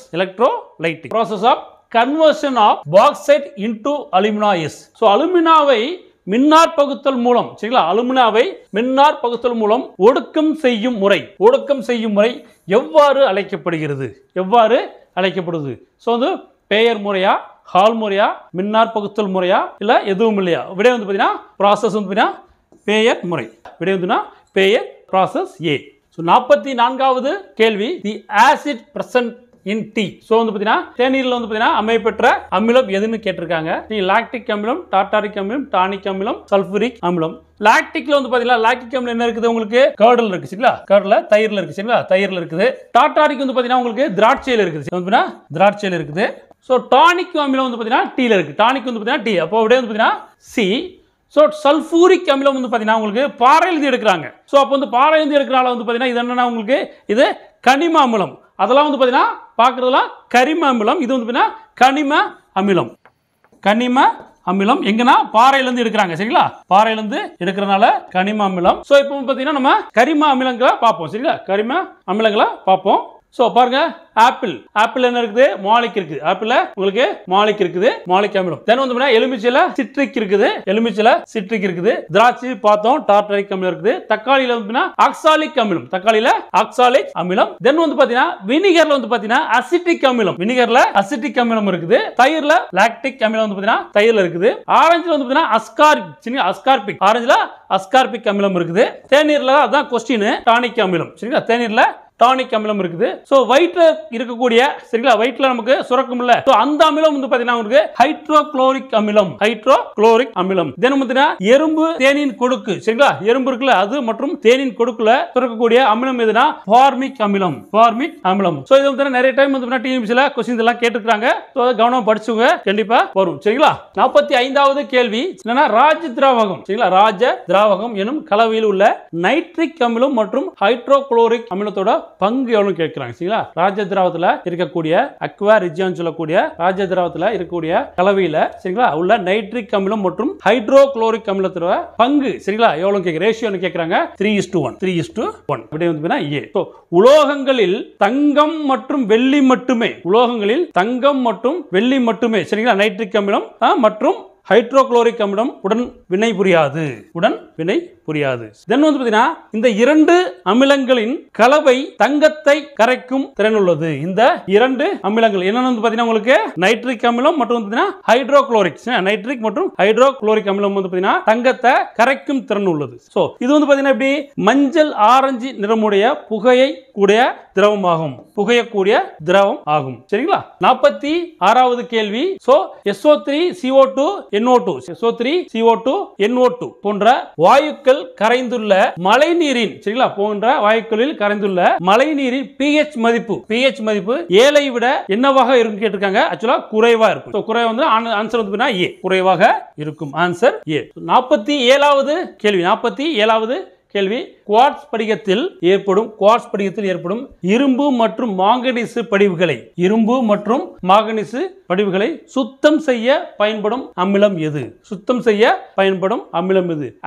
of conversion of bauxite into alumina is. So அலுமினாவை மின்னார் பகுத்தல் மூலம், சரிங்களா, அலுமினாவை மின்னார் பகுத்தல் மூலம் ஒடுக்கம் செய்யும் முறை எவ்வாறு அழைக்கப்படுது? ஸோ வந்து பேயர் முறையா, ஹால் முறையா, மின்னார் பகுத்தல் முறையா, இல்ல எதுவும் இல்லையா? விடை வந்து பாத்தீங்கன்னா ப்ராசஸ் வந்து பாத்தீங்கன்னா பேயர் முறை. விடை வந்து பேயர் ப்ராசஸ் ஏ. 44வது கேள்வி. The acid present in tea. So வந்து பாத்தீங்கன்னா தேநீர்ல வந்து பாத்தீங்கன்னா அமைப்பெற்ற அமிலம் எதுன்னு கேட்டிருக்காங்க. லாக்டிக் அமிலம், டார்டாரிக் அமிலம், டானிக் அமிலம், சல்பூரிக் அமிலம். லாக்டிக்ல வந்து பாத்தீங்கன்னா லாக்டிக் அமிலம் என்ன இருக்குது உங்களுக்கு? கர்டல் இருக்கு. சரிங்களா? கர்டல தயிர்ல இருக்கு. சரிங்களா? தயிர்ல இருக்குது. டார்டாரிக் வந்து பாத்தீங்கன்னா உங்களுக்கு திராட்சையில இருக்குது. திராட்சையில இருக்குது. ஸோ டானிக் அமிலம் வந்து பாத்தீங்கன்னா டீல இருக்கு. டானிக் வந்து பாத்தீங்கன்னா டீ. அப்போ விட வந்து பாத்தீங்கன்னா சி. ஸோ சல்பூரிக் அமிலம் வந்து பாத்தீங்கன்னா உங்களுக்கு பாறையிலிருந்து எடுக்கிறாங்க. ஸோ அப்போ வந்து பாறையிலிருந்து எடுக்கிறனால வந்து பாத்தீங்கன்னா இது என்னன்னா உங்களுக்கு இது கனிம அமிலம். அதெல்லாம் வந்து பாத்தீங்கன்னா பார்க்கறதுலாம் கரிம அமிலம். இது வந்து பாத்தீங்கன்னா கனிம அமிலம் எங்கன்னா பாறையிலிருந்து எடுக்கிறாங்க. சரிங்களா? பாறையிலிருந்து எடுக்கிறனால கனிம அமிலம். ஸோ இப்போ பாத்தீங்கன்னா நம்ம கரிம அமிலங்களை பார்ப்போம். சரிங்களா? கரிம அமிலங்களை பார்ப்போம். ஸோ பாருங்க, ஆப்பிள் என்ன இருக்குது? மாலிக் இருக்குது. ஆப்பிள் உங்களுக்கு மாலிக் இருக்குது, மாலிக் அமிலம். தென் வந்து எலுமிச்சையில சிட்ரிக் இருக்குது. திராட்சை பார்த்தோம், டார்டாரிக் அமிலம் இருக்குது. தக்காளியில வந்து ஆக்சாலிக் அமிலம், தென் வந்து பாத்தீங்கன்னா வினிகர்ல வந்து பாத்தீங்கன்னா அசிட்டிக் அமிலம் இருக்குது. தயிர்ல லாக்டிக் அமிலம் வந்து பாத்தீங்கன்னா தயிர்ல இருக்குது. ஆரஞ்சுல வந்து பாத்தீங்கன்னா அஸ்கார்பிக் அமிலம் இருக்குது. தேநீர்ல அதான் கொஸ்டின் டானிக் அமிலம். சரிங்களா? தேநீர்ல டானிக் அமிலம் இருக்குது. சோ வயிற்றுல இருக்கக்கூடிய, சரிங்களா, வயிற்றுல நமக்கு சுரக்கும்ல, சோ அந்த அமிலம் வந்து பாத்தீங்கன்னா உங்களுக்கு ஹைட்ரோகுளோரிக் அமிலம். தென் பாத்தீங்கன்னா எறும்பு தேனின் கொடுக்கு, சரிங்களா, எறும்பு இருக்குல்ல அது மற்றும் தேனின் கொடுக்குல சுரக்கக்கூடிய அமிலம் எதுனா ஃபார்மிக் அமிலம். சோ இது வந்து நிறைய டைம் வந்து டிஎன்பிசில क्वेश्चंस எல்லாம் கேட்டுருக்காங்க. சோ கவனமா படிச்சுங்க, கண்டிப்பா வரும். சரிங்களா? 45வது கேள்வி என்னன்னா ராஜ திராவகம். சரிங்களா? ராஜ திராவகம் எனும் கலவையில் உள்ள நைட்ரிக் அமிலம் மற்றும் ஹைட்ரோகுளோரிக் அமிலத்தோட பங்கு எவ்வளவு கேட்கிறாங்க. சரிங்களா? ராஜ திராவகத்துல இருக்கக்கூடிய அக்வா ரிஜியான் சொல்லக்கூடிய ராஜ திராவகத்துல இருக்கக்கூடிய கலவையில, சரிங்களா, உள்ள நைட்ரிக் அமிலம் மற்றும் ஹைட்ரோகுளோரிக் அமிலத்தோட பங்கு, சரிங்களா, எவ்வளவு கேட்க ரேஷியோன்னு கேட்கறாங்க. 3:1. விடை வந்து ஏ. உலோகங்களில் தங்கம் மற்றும் வெள்ளி மட்டுமே, சரிங்களா, நைட்ரிக் அமிலம் மற்றும் ஹைட்ரோகுளோரிக் அமிலம் உடன் வினை புரியாது. தென் வந்து பாத்தீங்கன்னா இந்த இரண்டு அமிலங்களின் கலவை தங்கத்தை கரைக்கும் திறன் உள்ளது. இந்த இரண்டு அமிலங்கள் என்னன்னு வந்து பாத்தீங்கன்னா உங்களுக்கு நைட்ரிக் அமிலம் மற்றும் நைட்ரிக் மற்றும் ஹைட்ரோகுளோரிக் அமிலம் வந்து பாத்தீங்கன்னா தங்கத்தை கரைக்கும் திறன் உள்ளது. சோ இது வந்து பாத்தீங்கன்னா எப்படி மஞ்சள் ஆரஞ்சு நிறமுடைய புகையக்கூடிய திரவம் ஆகும். சரிங்களா? 46வது கேள்வி. சோ SO3CO2 NO2 போன்ற வாயுக்கள் கரைந்துள்ள மழைநீரின், சரிங்களா, போன்ற வாயுக்களில் கரைந்துள்ள மழைநீரின் pH மதிப்பு 7ஐ விட என்னவாக இருக்கும் கேட்டிருக்காங்க. ஆக்சுவலா குறைவா இருக்கும். குறைவா வந்து ஆன்சர் வந்து ஏ, குறைவாக இருக்கும். Answer A. 47வது கேள்வி குவார்ட்ஸ் படிகத்தில் ஏற்படும் இரும்பு மற்றும் மாங்கனீசு படிவுகளை சுத்தம் செய்ய பயன்படும் அமிலம் எது?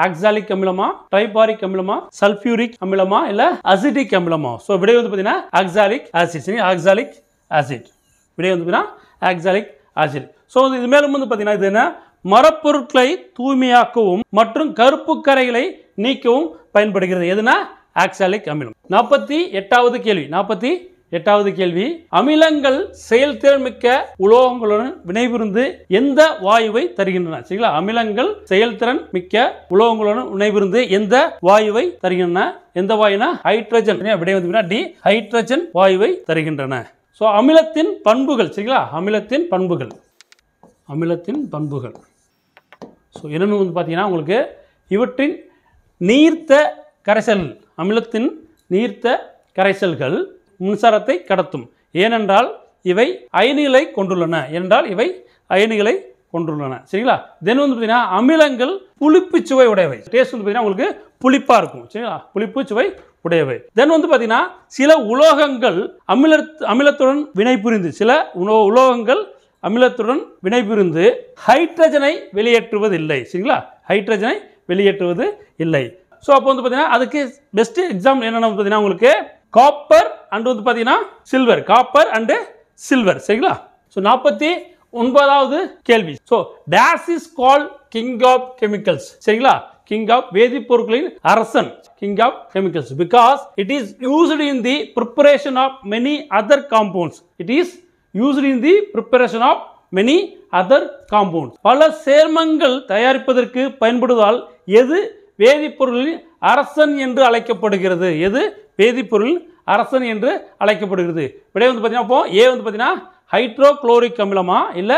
ஆக்சாலிக் அமிலமா, டைபாரிக் அமிலமா, சல்பியூரிக் அமிலமா, இல்ல அசிட்டிக் அமிலமா? சோ விடை வந்து பாத்தீங்கன்னா ஆக்சாலிக் ஆசிட். விடை வந்து பாத்தீங்கன்னா ஆக்சாலிக் ஆசிட். சோ இது மேலும் வந்து பாத்தீங்கன்னா இது என்ன? மரப்பொருட்களை தூய்மையாக்கவும் மற்றும் கருப்பு கரைகளை நீக்கவும் பயன்படுகிறது. எதுனா? ஆக்சாலிக் அமிலம். 48வது கேள்வி அமிலங்கள் செயல்திறன் மிக்க உலோகங்களுடன் வினைபுரிந்து எந்த வாயுவை தருகின்றன? சரிங்களா? அமிலங்கள் செயல்திறன் மிக்க உலோகங்களுடன் வினைபுரிந்து எந்த வாயுவை தருகின்றன? எந்த வாயுனா? ஹைட்ரஜன். விடை வந்து டி, ஹைட்ரஜன் வாயுவை தருகின்றன. சோ அமிலத்தின் பண்புகள். சரிங்களா? அமிலத்தின் பண்புகள் ஸோ என்னென்னு வந்து பார்த்தீங்கன்னா உங்களுக்கு இவற்றின் நீர்த்த கரைசல், அமிலத்தின் நீர்த்த கரைசல்கள் மின்சாரத்தை கடத்தும். ஏனென்றால் இவை அயனிகளை கொண்டுள்ளன. சரிங்களா? தென் வந்து பார்த்தீங்கன்னா அமிலங்கள் புளிப்பு சுவை உடையவை. டேஸ்ட் வந்து பார்த்தீங்கன்னா உங்களுக்கு புளிப்பாக இருக்கும். சரிங்களா? புளிப்பு சுவை உடையவை. தென் வந்து பார்த்தீங்கன்னா சில உலோகங்கள் அமிலத்துடன் வினைபுரிந்து ஹைட்ரஜனை வெளியேற்றுவதில்லை. சரிங்களா? ஹைட்ரஜனை வெளியேற்றுவது இல்லை. ஸோ அப்போ வந்து பார்த்தீங்கன்னா அதுக்கு பெஸ்ட் எக்ஸாம்பிள் என்னென்னு பார்த்தீங்கன்னா உங்களுக்கு காப்பர் அண்ட் வந்து பார்த்தீங்கன்னா சில்வர். சரிங்களா? ஸோ 49வது கேள்வி. So this is called king of chemicals. சரிங்களா? கிங் ஆஃப் வேதிப்பொருட்களின் அரசன், king of chemicals, because it is used in the preparation of many other compounds. பல சேர்மங்கள் தயாரிப்பதற்கு பயன்படுவதால் எது வேதிப்பொருளின் அரசன் என்று அழைக்கப்படுகிறது? விடை வந்து பார்த்தீங்கன்னா அப்போ ஏ வந்து பார்த்தீங்கன்னா ஹைட்ரோகுளோரிக் அமிலமா, இல்ல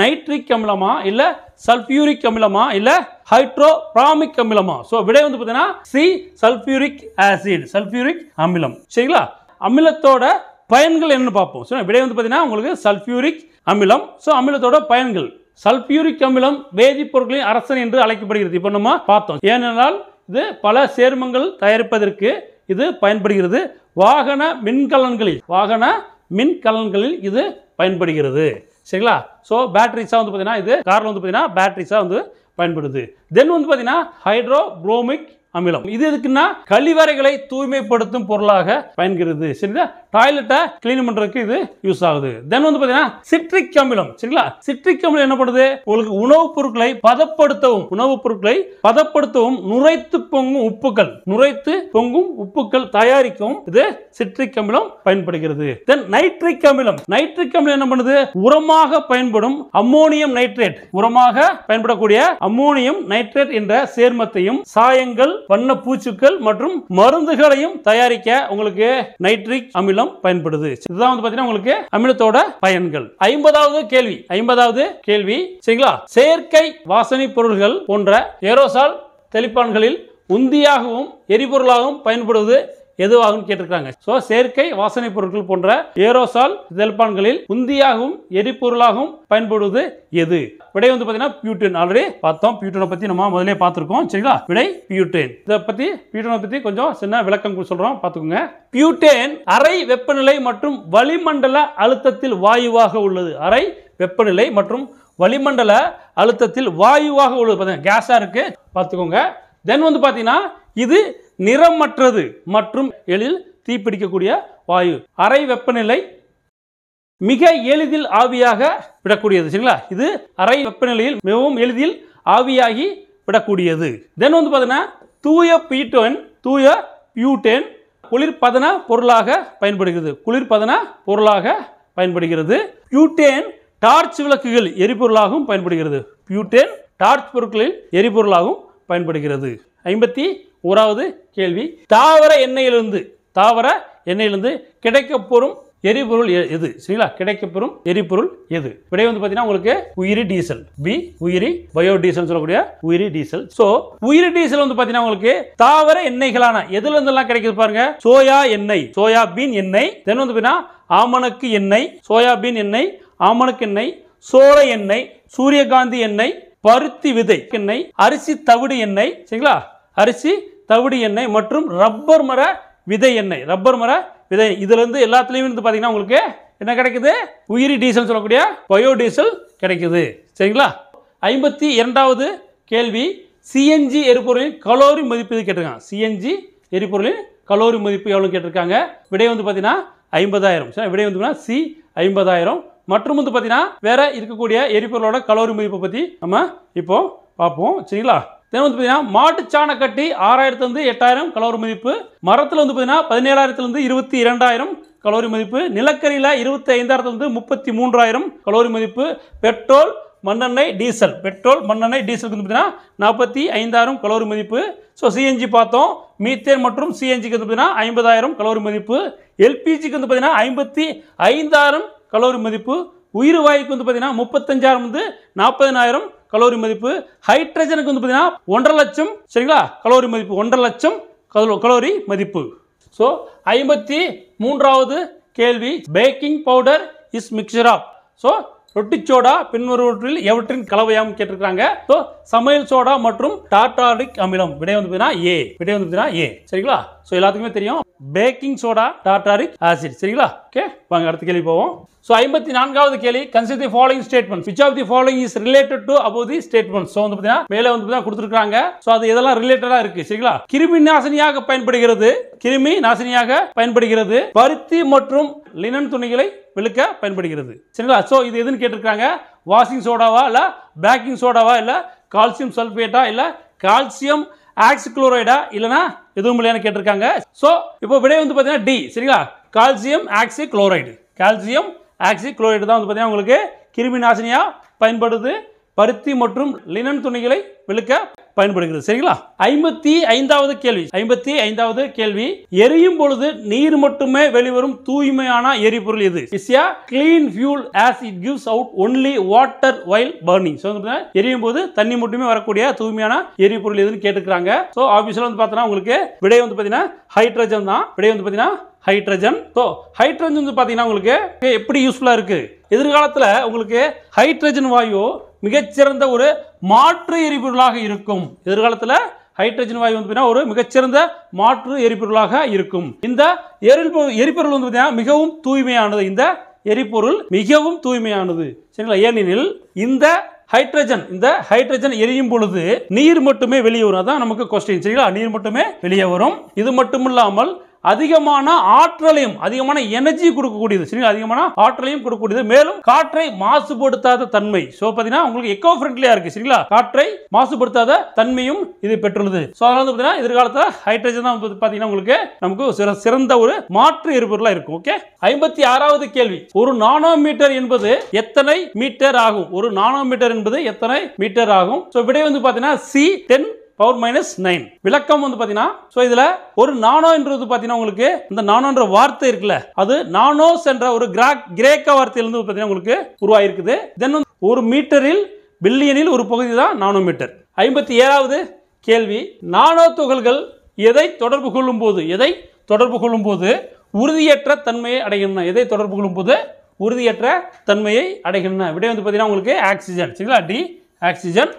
நைட்ரிக் அமிலமா, இல்ல சல்பியூரிக் அமிலமா, இல்ல ஹைட்ரோபிராமிக் அமிலமா? சோ விடை வந்து பார்த்தீங்கன்னா சி, சல்பியூரிக் அமிலம். சரிங்களா? அமிலத்தோட பயன்கள் என்ன பார்ப்போம். விடை வந்து பார்த்தீங்கன்னா உங்களுக்கு சல்பியூரிக் அமிலம். ஸோ அமிலத்தோட பயன்கள், சல்பியூரிக் அமிலம் வேதிப்பொருட்களின் அரசன் என்று அழைக்கப்படுகிறது. இப்போ நம்ம பார்த்தோம். ஏனென்றால் இது பல சேர்மங்கள் தயாரிப்பதற்கு இது பயன்படுகிறது. வாகன மின்கலன்களில் இது பயன்படுகிறது. சரிங்களா? ஸோ பேட்டரிஸாக வந்து பார்த்தீங்கன்னா இது காரில் வந்து பார்த்தீங்கன்னா பேட்டரிஸாக வந்து பயன்படுது. தென் வந்து பார்த்தீங்கன்னா ஹைட்ரோபுரோமிக் அமிலம். இது எதுக்குன்னா கழிவறைகளை தூய்மைப்படுத்தும் பொருளாக பயன்படுகிறது. சரிங்களா? டாய்லெட்டை கிளீன் பண்றதுக்கு இது யூஸ் ஆகுது. தென் வந்து பாத்தீங்கன்னா சிட்ரிக் அமிலம். சரிங்களா? சிட்ரிக் அமிலம் என்ன பண்ணுது? உங்களுக்கு உணவுப் பொருட்களை பதப்படுத்தவும் நுரைத்து பொங்கும் உப்புக்கள் தயாரிக்கவும் இது சிட்ரிக் அமிலம் பயன்படுகிறது. தென் நைட்ரிக் அமிலம் என்ன பண்ணுது? உரமாக பயன்படும் அம்மோனியம் நைட்ரேட், பயன்படக்கூடிய அம்மோனியம் நைட்ரேட் என்ற சேர்மத்தையும் சாயங்கள், வண்ண பூச்சுக்கள் மற்றும் மருந்துகளையும் தயாரிக்க உங்களுக்கு நைட்ரிக் அமிலம் பயன்படுது. இதுதான் வந்து பாத்தீங்கன்னா உங்களுக்கு அமிலத்தோட பயன்கள். 50வது கேள்வி. சரிங்களா? செயற்கை வாசனை பொருட்கள் போன்ற ஏரோசால் தெளிப்பான்களில் உந்தியாகவும் எரிபொருளாகவும் பயன்படுவது எதுவாகும் கேட்டிருக்காங்க. சோ செயற்கை வாசனை பொருட்கள் போன்ற ஏரோசால் தெளிப்பான்களில் உந்தியாகவும் எரிபொருளாகவும் பயன்படுவது எது? விடை வந்து பாத்தீங்கன்னா பியூட்டேன். ஆல்ரெடி பார்த்தோம். பியூட்டேனை பத்தி நம்ம முதல்ல பார்த்திருக்கோம். சரிங்களா? விடை பியூட்டேன். பியூட்டேனை பத்தி கொஞ்சம் சின்ன விளக்கம் சொல்றோம், பார்த்துக்கோங்க. பியூட்டேன் அறை வெப்பநிலை மற்றும் வளிமண்டல அழுத்தத்தில் வாயுவாக உள்ளது. அறை வெப்பநிலை மற்றும் வளிமண்டல அழுத்தத்தில் வாயுவாக உள்ளது. கேஸா இருக்கு, பார்த்துக்கோங்க. தென் வந்து பாத்தீங்கன்னா இது நிறமற்றது மற்றும் எளிதில் தீப்பிடிக்கக்கூடிய வாயு. அறை வெப்பநிலை மிக எளிதில் ஆவியாக விடக்கூடியது. சரிங்களா? இது அறை வெப்பநிலையில் மிகவும் எளிதில் ஆவியாகி விடக்கூடியது. தென் வந்து பாத்தீங்கன்னா தூய பியூட்டேன் குளிர்பதன பொருளாக பயன்படுகிறது. பியூட்டேன் டார்ச் விளக்குகள் எரிபொருளாகவும் பயன்படுகிறது. 51வது கேள்வி. தாவர எண்ணெயிலிருந்து கிடைக்கப்பெறும் எரிபொருள் எது? சரிங்களா? கிடைக்கப்பெறும் எரிபொருள் எது? விடை வந்து பாத்தீங்கன்னா உங்களுக்கு உயிரி டீசல். பி, உயிரி பயோடீசல் சொல்லக்கூடிய உயிரி டீசல். சோ உயிரி டீசல் வந்து பாத்தீங்கன்னா உங்களுக்கு தாவர எண்ணெய்களான எதுல இருந்து எல்லாம் கிடைக்குது பாருங்க. சோயாபீன் எண்ணெய், தென் வந்து பாத்தீங்கன்னா ஆமணக்கு எண்ணெய், சோயாபீன் எண்ணெய், ஆமணக்கு எண்ணெய், சோளை எண்ணெய், சூரியகாந்தி எண்ணெய், பருத்தி விதை எண்ணெய், அரிசி தவிடு எண்ணெய். சரிங்களா? அரிசி தவிடு எண்ணெய் மற்றும் ரப்பர் மர விதை எண்ணெய். ரப்பர் மர விதை இதுல இருந்து எல்லாத்துலயும் வந்து பாத்தீங்கன்னா உங்களுக்கு என்ன கிடைக்குது? உயிரி டீசல் சொல்லக்கூடிய பயோடீசல் கிடைக்குது. சரிங்களா? 52வது கேள்வி சிஎன்ஜி எரிபொருளின் கலோரி மதிப்பு கேட்டிருக்காங்க. சிஎன்ஜி எரிபொருளின் கலோரி மதிப்பு எவ்வளவு கேட்டிருக்காங்க? விடை வந்து பாத்தீங்கன்னா 50,000. சரி, விடை வந்து சி 50,000. மற்றும் வந்து பாத்தீங்கன்னா வேற இருக்கக்கூடிய எரிபொருளோட கலோரி மதிப்பை பத்தி நம்ம இப்போ பார்ப்போம். சரிங்களா? வந்து பாத்தீங்கன்னா மாட்டுச்சாண கட்டி 6,000 இருந்து 8,000 கலோரி மதிப்பு. மரத்துல வந்து பாத்தீங்கன்னா 17,000 இருந்து 22,000 கலோரி மதிப்பு. நிலக்கரியில 25,000 இருந்து 33,000 கலோரி மதிப்பு. பெட்ரோல் மண்ணெண்ணெய் டீசல் வந்து பார்த்தீங்கன்னா 45,000 கலோரி மதிப்பு. ஸோ சிஎன்ஜி பார்த்தோம். மீத்தேன் மற்றும் சிஎன்ஜிக்கு வந்து பார்த்தீங்கன்னா 50,000 கலோரி மதிப்பு. எல்பிஜிக்கு வந்து பார்த்தீங்கன்னா 55,000 கலோரி மதிப்பு. உயிர் வாயுக்கு வந்து பார்த்தீங்கன்னா 35,000 வந்து 40,000 கலோரி மதிப்பு. ஹைட்ரஜனுக்கு வந்து பார்த்தீங்கன்னா 1,50,000 லட்சம். சரிங்களா? கலோரி மதிப்பு 1,50,000 லட்சம் கலோரி மதிப்பு. ஸோ 53வது கேள்வி baking powder is mixture of. So ரொட்டி சோடா பின்வருவற்றில் எவற்றின் கலவையாம் கேட்டிருக்காங்க. ஸோ சமையல் சோடா மற்றும் டார்டாரிக் அமிலம். விடை வந்து ஏ. விடை வந்து ஏ. சரிங்களா? ஸோ எல்லாத்துக்குமே தெரியும் பேக்கிங் சோடா டார்டாரிக் ஆசிட். சரிங்களா? ஓகே, வாங்க அடுத்த கேள்வி போவோம். ஸோ 54வது கேள்வி consider the following statement which of the following is related to above the statement. So வந்து பார்த்தீங்கன்னா மேலே வந்து பார்த்தீங்கன்னா கொடுத்துருக்காங்க. ஸோ அது எதெல்லாம் ரிலேட்டடா இருக்கு. சரிங்களா? கிருமி நாசினியாக பயன்படுகிறது. பருத்தி மற்றும் லினன் துணிகளை விழுக்க பயன்படுகிறது. சரிங்களா? ஸோ இது எதுன்னு கேட்டிருக்காங்க? வாஷிங் சோடாவா இல்ல பேக்கிங் சோடாவா இல்ல கால்சியம் சல்பேட்டா இல்ல கால்சியம் ஆக்சிக்ளோரைடா இல்லனா எதுவும் இல்லையான்னு கேட்டிருக்காங்க. ஸோ இப்போ விடை வந்து பார்த்தீங்கன்னா டி. சரிங்களா? Calcium oxychloride. கால்சியம் ஆக்சிக்ளோரைடு தான் வந்து பார்த்தீங்கன்னா உங்களுக்கு கிருமி நாசினியா பயன்படுது. பருத்தி மற்றும் லினன் துணிகளை விழுக்க பயன்படுகிறது. சரிங்களா? 55வது கேள்வி எரியும் பொழுது நீர் மட்டுமே வெளிவரும் தூய்மையான எரிபொருள் எது? Clean fuel as it gives out only water while burning. So எரியும் போது தண்ணி மட்டுமே வரக்கூடிய தூய்மையான எரிபொருள் எதுன்னு கேட்டுக்கிறாங்க. ஸோ ஆப்வியஸ்லா வந்து பார்த்தோன்னா உங்களுக்கு விடை வந்து பார்த்தீங்கன்னா ஹைட்ரஜன் தான். விடை வந்து பார்த்தீங்கன்னா ஹைட்ரஜன். ஸோ ஹைட்ரஜன் வந்து பார்த்தீங்கன்னா உங்களுக்கு எப்படி யூஸ்ஃபுல்லாக இருக்கு? எதிர்காலத்தில் உங்களுக்கு ஹைட்ரஜன் வாயு மிகச்சிறந்த ஒரு மாற்று எரிபொருளாக இருக்கும். எதிர்காலத்தில் ஹைட்ரஜன் வாயு வந்து ஒரு மிகச்சிறந்த மாற்று எரிபொருளாக இருக்கும். இந்த எரிபொருள் வந்து பார்த்தீங்கன்னா மிகவும் தூய்மையானது. இந்த எரிபொருள் மிகவும் தூய்மையானது. சரிங்களா? ஏனெனில் இந்த ஹைட்ரஜன் எரியும் பொழுது நீர் மட்டுமே வெளியே வரும். அதான் நமக்கு கொஸ்டின். சரிங்களா? நீர் மட்டுமே வெளியே வரும். இது மட்டும் இல்லாமல் அதிகமான ஆற்றலையும் அதிகமான எனர்ஜி கொடுக்கக்கூடியது. சரிங்களா? அதிகமான ஆற்றலையும் கொடுக்கக்கூடியது. மேலும் காற்றை மாசுபடுத்தாத தன்மை. ஸோ பார்த்தீங்கன்னா உங்களுக்கு எக்கோ ஃப்ரெண்ட்லியா இருக்கு. சரிங்களா? காற்றை மாசுபடுத்தாத தன்மையும் இது பெற்றுள்ளது. ஸோ அதனால வந்து பார்த்தீங்கன்னா எதிர்காலத்தில் ஹைட்ரஜன் தான் வந்து பார்த்தீங்கன்னா உங்களுக்கு நமக்கு சிறந்த ஒரு மாற்று எரிபொருளாக இருக்கும். ஓகே, 56வது கேள்வி ஒரு நானோமீட்டர் என்பது எத்தனை மீட்டர் ஆகும்? ஒரு நானோமீட்டர் என்பது எத்தனை மீட்டர் ஆகும்? ஸோ விடை வந்து பார்த்தீங்கன்னா சி 10⁻⁹. விளக்கம் வந்து பாத்தீங்கன்னா சோ இதுல ஒரு நானோ என்றது பாத்தீங்கன்னா உங்களுக்கு இந்த நானோன்ற வார்த்தை இருக்குல்ல அது நானோஸ் என்ற ஒரு கிரேக்க வார்த்தையிலிருந்து பாத்தீங்கன்னா உங்களுக்கு உருவாகி இருக்குது. தென் ஒரு மீட்டரில் பில்லியனில் ஒரு பகுதி தான் நானோமீட்டர். 57வது கேள்வி நானோ துகள்கள் எதை தொடர்பு கொள்ளும் போது உறுதியற்ற தன்மையை அடைகின்றன? எதை தொடர்பு கொள்ளும் போது உறுதியற்ற தன்மையை அடைகின்றன? விடை வந்து பாத்தீங்கன்னா உங்களுக்கு ஆக்சிஜன். சரிங்களா? D oxygen.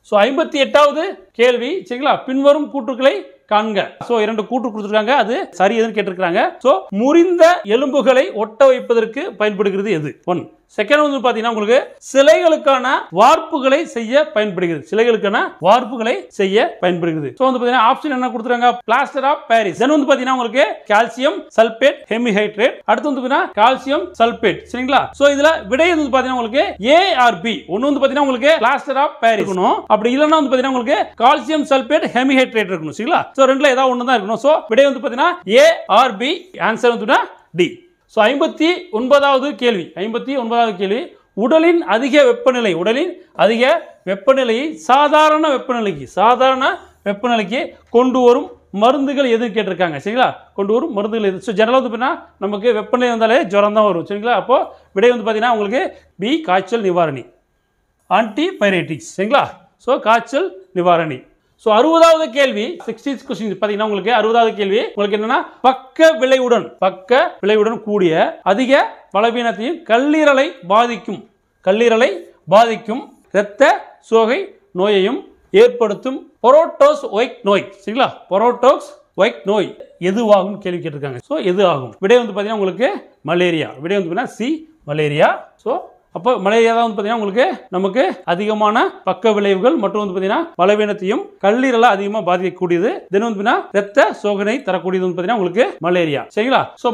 ஸோ 58வது கேள்வி. சரிங்களா? பின்வரும் கூற்றுக்களை காண்க. ஸோ 2 கூற்று கொடுத்துருக்காங்க. அது சரி எதுன்னு கேட்டிருக்காங்க. ஸோ முறிந்த எலும்புகளை ஒட்ட வைப்பதற்கு பயன்படுகிறது எது? 1. செகண்ட் வந்து பாத்தீங்கன்னா உங்களுக்கு சிலைகளுக்கான வார்ப்புகளை செய்ய பயன்படுகிறது. ஸோ வந்து பாத்தீங்கன்னா ஆப்ஷன் என்ன கொடுத்துருக்காங்க? Plaster of Paris. தென் வந்து பாத்தீங்கன்னா உங்களுக்கு கால்சியம் சல்பேட் ஹெமிஹைட்ரேட். அடுத்து வந்து பாத்தீங்கன்னா கால்சியம் சல்பேட். சரிங்களா? ஸோ இதுல விடை வந்து பாத்தீங்கன்னா உங்களுக்கு ஏ ஆர் பி. ஒன்னு வந்து பாத்தீங்கன்னா உங்களுக்கு பிளாஸ்டர் ஆஃப் பாரிஸ் இருக்கணும். அப்படி இல்லைன்னா வந்து பாத்தீங்கன்னா உங்களுக்கு கால்சியம் சல்பேட் ஹெமிஹைட்ரேட் இருக்கணும். சரிங்களா? ஸோ ரெண்டுல ஏதாவது ஒன்று தான் இருக்கணும். ஸோ விடை வந்து பாத்தீங்கன்னா ஏ ஆர் பி. ஆன்சர் வந்து டி. ஸோ 59வது கேள்வி. உடலின் அதிக வெப்பநிலையை சாதாரண வெப்பநிலைக்கு கொண்டு வரும் மருந்துகள் எது கேட்டிருக்காங்க? சரிங்களா? கொண்டு வரும் மருந்துகள் எது? ஸோ ஜெனரலாக வந்து நமக்கு வெப்பநிலை வந்தாலே ஜுரம் தான் வரும். சரிங்களா? அப்போ விடை வந்து பார்த்தீங்கன்னா உங்களுக்கு பி காய்ச்சல் நிவாரணி, ஆன்டிபைரேட்டிக்ஸ். சரிங்களா? ஸோ காய்ச்சல் நிவாரணி. ஸோ 60வது கேள்வி 60th கொஸ்டின் பார்த்தீங்கன்னா உங்களுக்கு 60வது கேள்வி உங்களுக்கு என்னன்னா பக்க விளைவுடன் கூடிய அதிக பலவீனத்தையும் கல்லீரலை பாதிக்கும் இரத்த சோகை நோயையும் ஏற்படுத்தும் புரோட்டோஸ் ஒயிட் நோய் சரிங்களா புரோட்டோஸ் ஒயிட் நோய் எதுவாகும் கேள்வி கேட்டிருக்காங்க. ஸோ எது ஆகும்? விடை வந்து பார்த்தீங்கன்னா உங்களுக்கு மலேரியா. விடை வந்து பார்த்தீங்கன்னா சி மலேரியா. ஸோ அப்போ மலேரியா தான் வந்து பார்த்தீங்கன்னா உங்களுக்கு நமக்கு அதிகமான பக்க விளைவுகள் மற்றும் வந்து பார்த்தீங்கன்னா பலவீனத்தையும் கல்லீரலை அதிகமாக பாதிக்கக்கூடியது. தென் வந்து பார்த்தீங்கன்னா ரத்த சோகனை தரக்கூடியது வந்து பார்த்தீங்கன்னா உங்களுக்கு மலேரியா சரிங்களா. ஸோ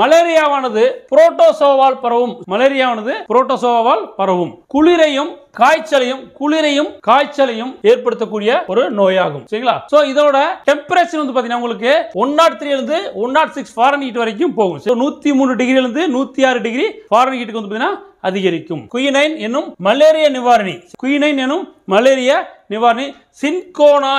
மலேரியாவானது புரோட்டோசோவால் பரவும். மலேரியாவானது புரோட்டோசோவால் பரவும். குளிரையும் காய்ச்சலையும் ஏற்படுத்தக்கூடிய ஒரு நோயாகும் சரிங்களா. சோ இதோட டெம்பரேச்சர் வந்து பாத்தீங்கன்னா உங்களுக்கு 103 இருந்து 106 ஃபாரன்ஹீட் வரைக்கும் போகும். 103 டிகிரில இருந்து 106 டிகிரி ஃபாரன்ஹீட்டுக்கு வந்து பாத்தீங்கன்னா அதிகரிக்கும். குயினைன் எனும் மலேரியா நிவாரணி சின்கோனா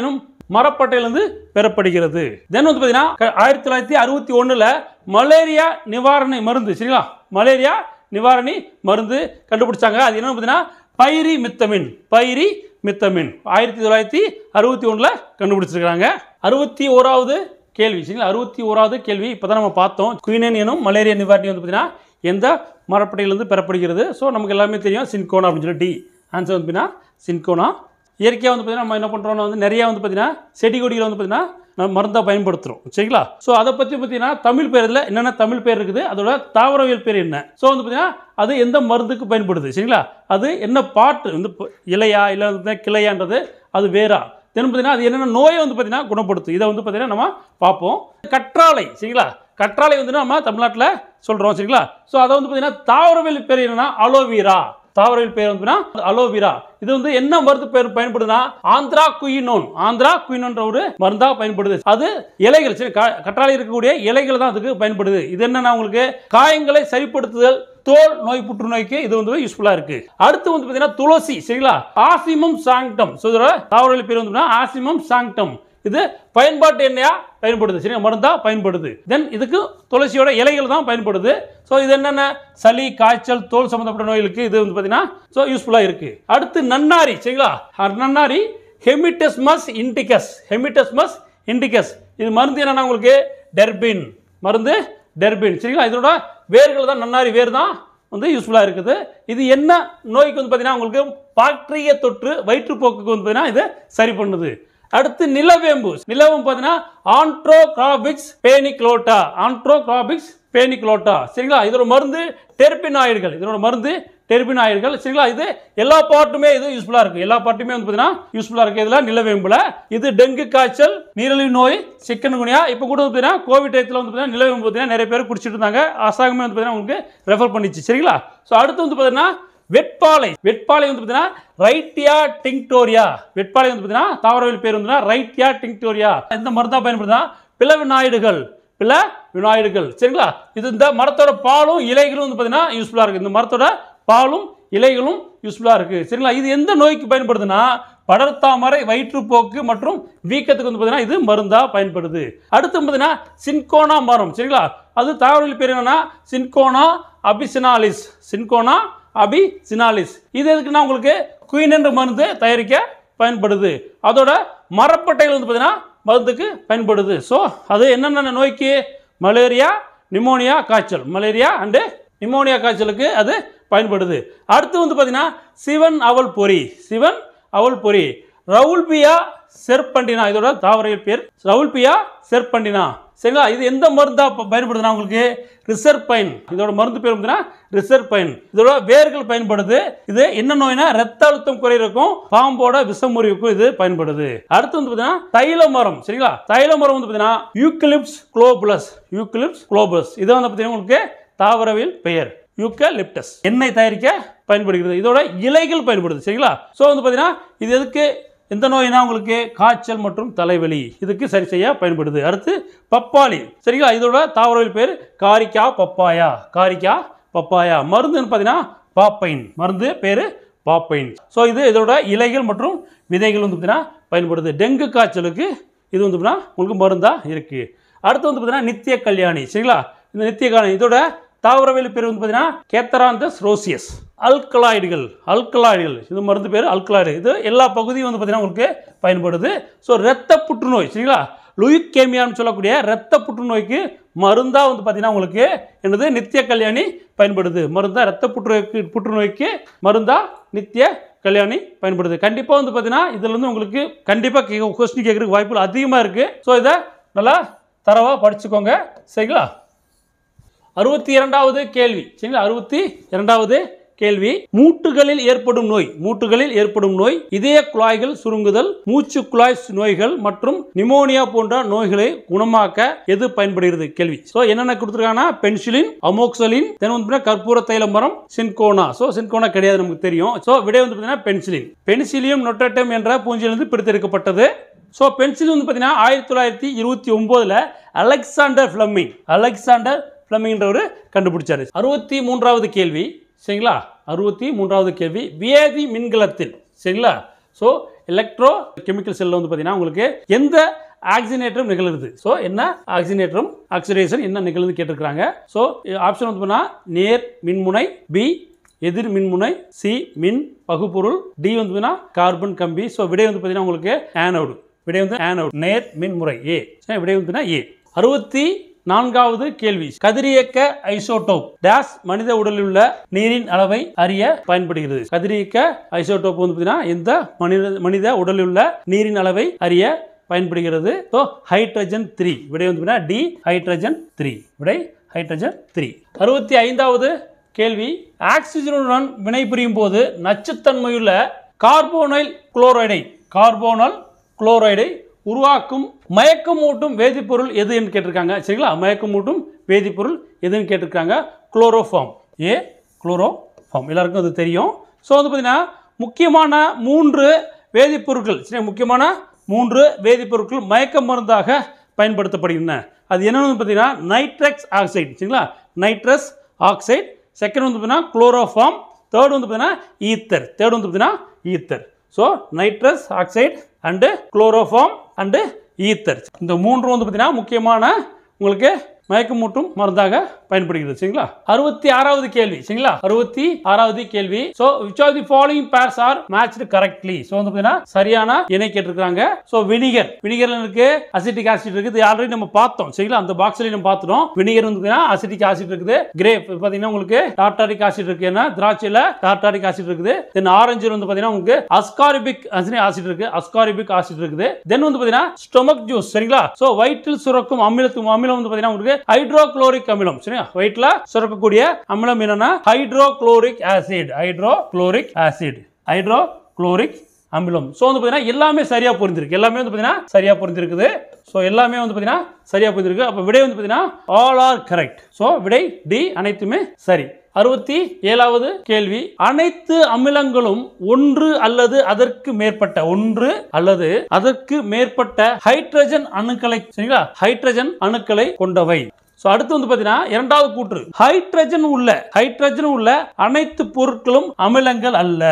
எனும் மரப்பட்டையிலிருந்து பெறப்படுகிறது. தென் வந்து பாத்தீங்கன்னா 1961 மலேரியா நிவாரணி மருந்து சரிங்களா. மலேரியா நிவாரணி மருந்து கண்டுபிடிச்சாங்க. அது என்ன பார்த்தீங்கன்னா பைரிமித்தமின் 1961 கண்டுபிடிச்சிருக்காங்க. 61வது கேள்வி சரிங்களா. 61வது கேள்வி இப்பதான் நம்ம பார்த்தோம். குயினைன் எனும் மலேரியா நிவாரணி வந்து பார்த்தீங்கன்னா எந்த மரப்பட்டையிலிருந்து பெறப்படுகிறது? ஸோ நமக்கு எல்லாமே தெரியும் சின்கோனா அப்படின்னு சொல்லி ஆன்சர் வந்து பார்த்தீங்கன்னா சின்கோனா. இயற்கையாக வந்து பார்த்தீங்கன்னா நம்ம என்ன பண்ணுறோம்னா வந்து நிறைய வந்து பார்த்தீங்கன்னா செடி கொடிகளை வந்து பார்த்தீங்கன்னா நம்ம மருந்தாக பயன்படுத்துகிறோம் சரிங்களா. ஸோ அதை பற்றி பார்த்தீங்கன்னா தமிழ் பேரில் என்னென்ன தமிழ் பேர் இருக்குது, அதோட தாவரவியல் பேர் என்ன, ஸோ வந்து பார்த்தீங்கன்னா அது எந்த மருந்துக்கு பயன்படுது சரிங்களா, அது என்ன பாட்டு வந்து இலையா இல்லை வந்து கிளையான்றது அது வேறா, தென் பார்த்தீங்கன்னா அது என்னென்ன நோயை வந்து பார்த்தீங்கன்னா குணப்படுத்தும். இதை வந்து பார்த்தீங்கன்னா நம்ம பார்ப்போம். கற்றாழை சரிங்களா. கற்றாழை வந்து நம்ம தமிழ்நாட்டில் சொல்கிறோம் சரிங்களா. ஸோ அதை வந்து பார்த்தீங்கன்னா தாவரவியல் பேர் என்னன்னா அலோவேரா. தாவரவியல் பேர் வந்து அலோவேரா. இது வந்து என்ன மருந்து பேர் பயன்படுதுன்னா ஆந்திராகுயினோன்ற ஒரு மருந்தா பயன்படுது. அது இலைகள் கற்றாழை இருக்கக்கூடிய இலைகள் தான் அதுக்கு பயன்படுது. இது என்னன்னா உங்களுக்கு காயங்களை சரிப்படுத்துதல், தோல் நோய் புற்றுநோய்க்கு இது வந்து யூஸ்ஃபுல்லா இருக்கு. அடுத்து வந்து பாத்தீங்கன்னா துளசி சரிங்களா. ஆசிமம் சாங்டம். தாவரவியல் பேர் வந்து ஆசிமம் சாங்டம். இது பயன்பாட்டு எண்ணெயா பயன்படுது சரி, மருந்தா பயன்படுது. தென் இதுக்கு துளசியோட இலைகள் தான் பயன்படுது. ஸோ இது என்னென்ன சளி காய்ச்சல் தோல் சம்பந்தப்பட்ட நோய்களுக்கு இது வந்து பார்த்தீங்கன்னா ஸோ யூஸ்ஃபுல்லாக இருக்கு. அடுத்து நன்னாரி சரிங்களா. நன்னாரி ஹெமிடெஸ்மஸ் இண்டிகஸ். இது மருந்து என்னன்னா உங்களுக்கு மருந்து டெர்பின் சரிங்களா. இதோட வேர்கள் தான் நன்னாரி வேர் தான் வந்து யூஸ்ஃபுல்லாக இருக்குது. இது என்ன நோய்க்கு வந்து பார்த்தீங்கன்னா உங்களுக்கு பாக்டீரிய தொற்று வயிற்றுப்போக்குக்கு வந்து பார்த்தீங்கன்னா இது சரி பண்ணுது. அடுத்து நிலவேம்பு பார்த்தீங்கன்னா ஆண்ட்ரோகிராபிக்ஸ் பேனிக்லோட்டா சரிங்களா. இதோட மருந்து டெர்பினாய்டுகள். சரிங்களா. இது எல்லா பார்ட்டுமே இது யூஸ்ஃபுல்லா இருக்கு. எல்லா பார்ட்டுமே வந்து பார்த்தீங்கன்னா யூஸ்ஃபுல்லா இருக்கு. இதுல நிலவேம்புல இது டெங்கு காய்ச்சல், நீரிழிவு நோய், சிக்கன்குனியா இப்போ கூட வந்து பார்த்தீங்கன்னா கோவிட் டயத்தில் வந்து பார்த்தீங்கன்னா நிலவேம்பு பார்த்தீங்கன்னா நிறைய பேர் குடிச்சிட்டு இருந்தாங்க. அரசாங்கமே வந்து பார்த்தீங்கன்னா உங்களுக்கு ரெஃபர் பண்ணிச்சு சரிங்களா. ஸோ அடுத்து வந்து பார்த்தீங்கன்னா வெட்பாலை வந்து பார்த்தீங்கன்னா ரைட்டியா டிங்டோரியா. வெட்பாலை வந்து பார்த்தீங்கன்னா தாவரவியல் பேர் வந்து ரைட்டியா டிங்டோரியா. இந்த மருந்தா பயன்படுத்தா பிளவினாய்டுகள் சரிங்களா. இது இந்த மரத்தோட பாலும் இலைகளும் வந்து பார்த்தீங்கன்னா யூஸ்ஃபுல்லா இருக்கு. இந்த மரத்தோட பாலும் இலைகளும் யூஸ்ஃபுல்லா இருக்கு சரிங்களா. இது எந்த நோய்க்கு பயன்படுதுன்னா படர்தாமரை, வயிற்றுப்போக்கு மற்றும் வீக்கத்துக்கு வந்து பார்த்தீங்கன்னா இது மருந்தா பயன்படுது. அடுத்து பார்த்தீங்கன்னா சின்கோனா மரம் சரிங்களா. அது தாவரவியல் பேர் என்னன்னா சின்கோனா அபிசினாலிஸ். இது எதுக்குன்னா உங்களுக்கு குயின் என்ற மருந்து தயாரிக்க பயன்படுது. அதோட மரப்பட்டைகள் வந்து பார்த்தீங்கன்னா மருந்துக்கு பயன்படுது. ஸோ அது என்னென்ன நோய்க்கு மலேரியா காய்ச்சலுக்கு அது பயன்படுது. அடுத்து வந்து பார்த்தீங்கன்னா சிவன் அவல் பொறி ரவுல்பியா செர்பண்டினா. இதோட தாவரவியல் பேர் ரவுல்பியா செர்பண்டினா சரிங்களா. இது எந்த மருந்தா பயன்படுதுன்னா உங்களுக்கு ரிசர்பைன். இதோட மருந்து பேர் வந்து ரிசர்பைன். இதோட வேர்கள் பயன்படுது. இது என்ன நோய்னா ரத்த அழுத்தம் குறைக்கும், பாம்போட விஷமுறிவுக்கும் இது பயன்படுது. அடுத்து வந்து பார்த்தீங்கன்னா தைல மரம் சரிங்களா. தைல மரம் வந்து பார்த்தீங்கன்னா யூக்கலிப்டஸ் குளோபுலஸ். இது வந்து பார்த்தீங்கன்னா உங்களுக்கு தாவரவியல் பெயர் யூக்கலிப்டஸ். எண்ணெய் தயாரிக்க பயன்படுகிறது. இதோட இலைகள் பயன்படுது சரிங்களா. ஸோ வந்து பார்த்தீங்கன்னா இது எதுக்கு இந்த நோய்னா உங்களுக்கு காய்ச்சல் மற்றும் தலைவலி இதுக்கு சரி செய்ய பயன்படுது. அடுத்து பப்பாளி சரிங்களா. இதோட தாவரவியல் பேர் காரிக்கா பப்பாயா. மருந்து பார்த்தீங்கன்னா மருந்து பேரு பாப்பைன். ஸோ இது இதோட இலைகள் மற்றும் விதைகள் வந்து பார்த்தீங்கன்னா பயன்படுது. டெங்கு காய்ச்சலுக்கு இது வந்து உங்களுக்கு மருந்தா இருக்கு. அடுத்து வந்து பார்த்தீங்கன்னா நித்திய கல்யாணி சரிங்களா. இந்த நித்திய கல்யாணி இதோட தாவரவியல் பேர் வந்து பார்த்தீங்கன்னா கேத்தராந்தஸ் ரோசியஸ். அல்கலாய்டுகள் இது மருந்து பேர் அல்கலாய்டு. இது எல்லா பகுதியும் வந்து பார்த்தீங்கன்னா உங்களுக்கு பயன்படுது. ஸோ ரத்த புற்றுநோய் சரிங்களா. லுயிக்கேமியான்னு சொல்லக்கூடிய ரத்த புற்றுநோய்க்கு மருந்தா வந்து பார்த்தீங்கன்னா உங்களுக்கு என்னது நித்திய கல்யாணி பயன்படுது. மருந்தா ரத்த புற்றுநோய்க்கு மருந்தா நித்திய கல்யாணி பயன்படுது. கண்டிப்பாக வந்து பார்த்தீங்கன்னா இதுல இருந்து உங்களுக்கு கண்டிப்பாக கொஸ்டின் கேட்கறதுக்கு வாய்ப்புகள் அதிகமாக இருக்கு. ஸோ இதை நல்லா தரவா படிச்சுக்கோங்க. சரிங்களா? 62வது கேள்வி. சரிங்களா? 62வது கேள்வி. மூட்டுகளில் ஏற்படும் நோய், இதய குழாய்கள் சுருங்குதல், மூச்சு குழாய் நோய்கள் மற்றும் நிமோனியா போன்ற நோய்களை குணமாக்க எது பயன்படுகிறது? கேள்வி. சோ என்னென்ன கொடுத்திருக்காங்கன்னா பென்சிலின், அமோக்சலின், தென் வந்து கற்பூர தைல மரம், சின்கோனா. சோ சின்கோனா கிடையாது, நமக்கு தெரியும். சோ விடை வந்து பார்த்தீங்கன்னா பென்சிலின். பென்சிலியம் நொட்டேட்டம் என்ற பூஞ்சிலிருந்து பிரித்தெடுக்கப்பட்டது. சோ பென்சிலின் வந்து பார்த்தீங்கன்னா 1929ல அலெக்சாண்டர் ஃப்ளெமிங்ன்றவர் கண்டுபிடிச்சாரு. 63வது கேள்வி. சரிங்களா? 63வது கேள்வி. வேதி மின்கலத்தில், சரிங்களா, ஸோ எலக்ட்ரோ கெமிக்கல் செல்ல வந்து பார்த்தீங்கன்னா உங்களுக்கு எந்த ஆக்சிஜனேற்றம் நிகழ்கிறது? ஸோ என்ன ஆக்சிஜனேற்றம், ஆக்சிடேஷன் என்ன நிகழ்ந்து கேட்டிருக்காங்க. ஸோ ஆப்ஷன் வந்து பார்த்தீங்கன்னா நேர் மின்முனை, பி எதிர் மின்முனை, சி மின் பகுபொருள், டி வந்து பார்த்தீங்கன்னா கார்பன் கம்பி. ஸோ விடை வந்து பார்த்தீங்கன்னா உங்களுக்கு ஆனோடு. விடை வந்து ஆனோடு, நேர் மின்முறை, ஏ. விடை வந்து ஏ. 64வது கேள்வி. கதிரியக்க ஐசோடோப் டேஸ் மனித உடலில் உள்ள நீரின் அளவை அறிய பயன்படுகிறது. கதிரியக்க ஐசோடோப் வந்து பார்த்தீங்கன்னா எந்த மனித உடலில் உள்ள நீரின் அளவை அறிய பயன்படுகிறது. So hydrogen 3. விடை வந்து டி ஹைட்ரஜன் 3. விடை ஹைட்ரஜன் 3. 65வது கேள்வி. ஆக்சிஜனுடன் வினைபுரியும் போது நச்சுத்தன்மையுள்ள கார்போனைல் குளோரைடை உருவாக்கும் மயக்கமூட்டும் வேதிப்பொருள் எது என்று கேட்டிருக்காங்க. சரிங்களா? மயக்கமூட்டும் வேதிப்பொருள் எதுன்னு கேட்டிருக்காங்க. குளோரோஃபார்ம். ஏ குளோரோஃபார்ம். எல்லாருக்கும் அது தெரியும். ஸோ வந்து பார்த்தீங்கன்னா முக்கியமான 3 வேதிப்பொருட்கள், சரி, முக்கியமான 3 வேதிப்பொருட்கள் மயக்க மருந்தாக பயன்படுத்தப்படுகின்றன. அது என்னன்னு பார்த்தீங்கன்னா நைட்ரஸ் ஆக்சைடு. சரிங்களா? Nitrous oxide. செகண்ட் வந்து பார்த்தீங்கன்னா குளோரோஃபார்ம். தேர்ட் வந்து பார்த்தீங்கன்னா ether. So nitrous oxide and chloroform and ether. இந்த 3 வந்து பார்த்தீங்கன்னா முக்கியமான உங்களுக்கு மயக்கமூட்டும் மருந்தாக பயன்படுகிறது. சரிங்களா? 66வது கேள்வி. சரிங்களா? 66வது கேள்வி. So which of the following pairs are matched correctly? So வந்து பார்த்தீங்கன்னா சரியான இணை கேட்டிருக்காங்க. சோ வினிகர்ல இருக்கு அசிட்டிக் ஆசிட் இருக்குது. இது ஆல்ரெடி நம்ம பார்த்தோம். சரிங்களா? அந்த பாக்ஸ்ல நம்ம பார்த்துட்டோம். வினிகர் வந்து பார்த்தீங்கன்னா அசிட்டிக் ஆசிட் இருக்குது. கிரேப் பார்த்தீங்கன்னா உங்களுக்கு டார்டாரிக் ஆசிட் இருக்கு. ஏன்னா திராட்சையில டார்டாரிக் ஆசிட் இருக்குது. தென் ஆரஞ்சு வந்து பார்த்தீங்கன்னா உங்களுக்கு அஸ்காரிபிக் ஆசிட் இருக்குது. தென் வந்து பார்த்தீங்கன்னா ஸ்டொமக் ஜூஸ். சரிங்களா? சோ வயிற்றில் சுரக்கும் அமிலம் வந்து பார்த்தீங்கன்னா உங்களுக்கு ஹைட்ரோகுளோரிக் அமிலம். சரியா? வயிற்றில் சுரக்கக்கூடிய அமிலம் என்னன்னா ஹைட்ரோகுளோரிக் அமிலம். சோ வந்து பார்த்தீங்கன்னா எல்லாமே சரியா புரிஞ்சிருக்கு. சோ எல்லாமே வந்து பார்த்தீங்கன்னா சரியா புரிஞ்சிருக்கு. அப்ப விடை வந்து பார்த்தீங்கன்னா ஆல் ஆர் கரெக்ட். சோ விடை டி அனைத்துமே சரி. 67வது கேள்வி. அனைத்து அமிலங்களும் ஒன்று அல்லது அதற்கு மேற்பட்ட ஹைட்ரஜன் அணுக்களை, சரிங்களா, ஹைட்ரஜன் அணுக்களை கொண்டவை. அடுத்து வந்து பாத்தீங்கன்னா இரண்டாவது கூற்று. ஹைட்ரஜன் உள்ள அனைத்து பொருட்களும் அமிலங்கள் அல்ல.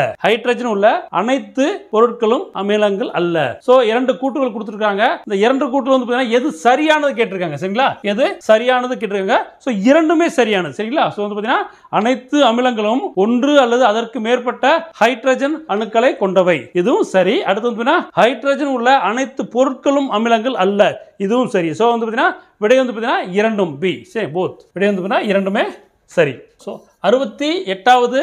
சோ இரண்டு கூற்றுகள் கொடுத்திருக்காங்க. இந்த இரண்டு கூற்று வந்து பாத்தீங்கன்னா எது சரியானது கேட்டிருக்காங்க. சரிங்களா? எது சரியானது கேட்டிருக்காங்க. சோ இரண்டுமே சரியானது. சரிங்களா? சோ வந்து பாத்தீங்கன்னா அனைத்து அமிலங்களும் ஒன்று அல்லது அதற்கு மேற்பட்ட ஹைட்ரஜன் அணுக்களை கொண்டவை. இதுவும் சரி. அடுத்து வந்து பாத்தீங்கன்னா ஹைட்ரஜன் உள்ள அனைத்து பொருட்களும் அமிலங்கள் அல்ல. இதுவும் சரி. சோ வந்து பாத்தீங்கன்னா விடை வந்து பாத்தீங்கன்னா இரண்டும் பி. சரி, போத். விடை வந்து பாத்தீங்கன்னா இரண்டுமே சரி. சோ 68வது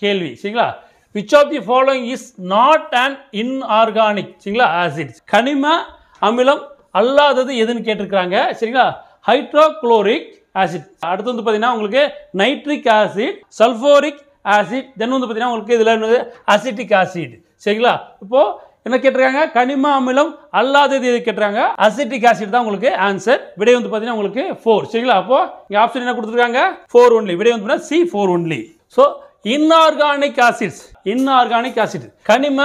கேள்வி. சரிங்களா? which of the following is not an inorganic, சரிங்களா, acid? கனிம அமிலம் அல்லாதது எதுன்னு கேட்டிருக்காங்க. சரிங்களா? Hydrochloric acid. அடுத்து வந்து பாத்தீங்கன்னா உங்களுக்கு நைட்ரிக் ஆசிட், சல்பூரிக் ஆசிட், தென் வந்து பாத்தீங்கன்னா உங்களுக்கு இதுல அசிட்டிக் ஆசிட். சரிங்களா? இப்போ என்ன கேட்டிருக்காங்க? கனிம அமிலம் அல்லாதது எது கேட்டிருக்காங்க? அசிட்டிக் ஆசிட் தான் உங்களுக்கு ஆன்சர். விடை வந்து பாத்தீங்கன்னா உங்களுக்கு 4. சரிங்களா? அப்போ இங்க ஆப்ஷன் என்ன கொடுத்திருக்காங்க? 4 only. விடை வந்து C 4 only. So inorganic acid கனிம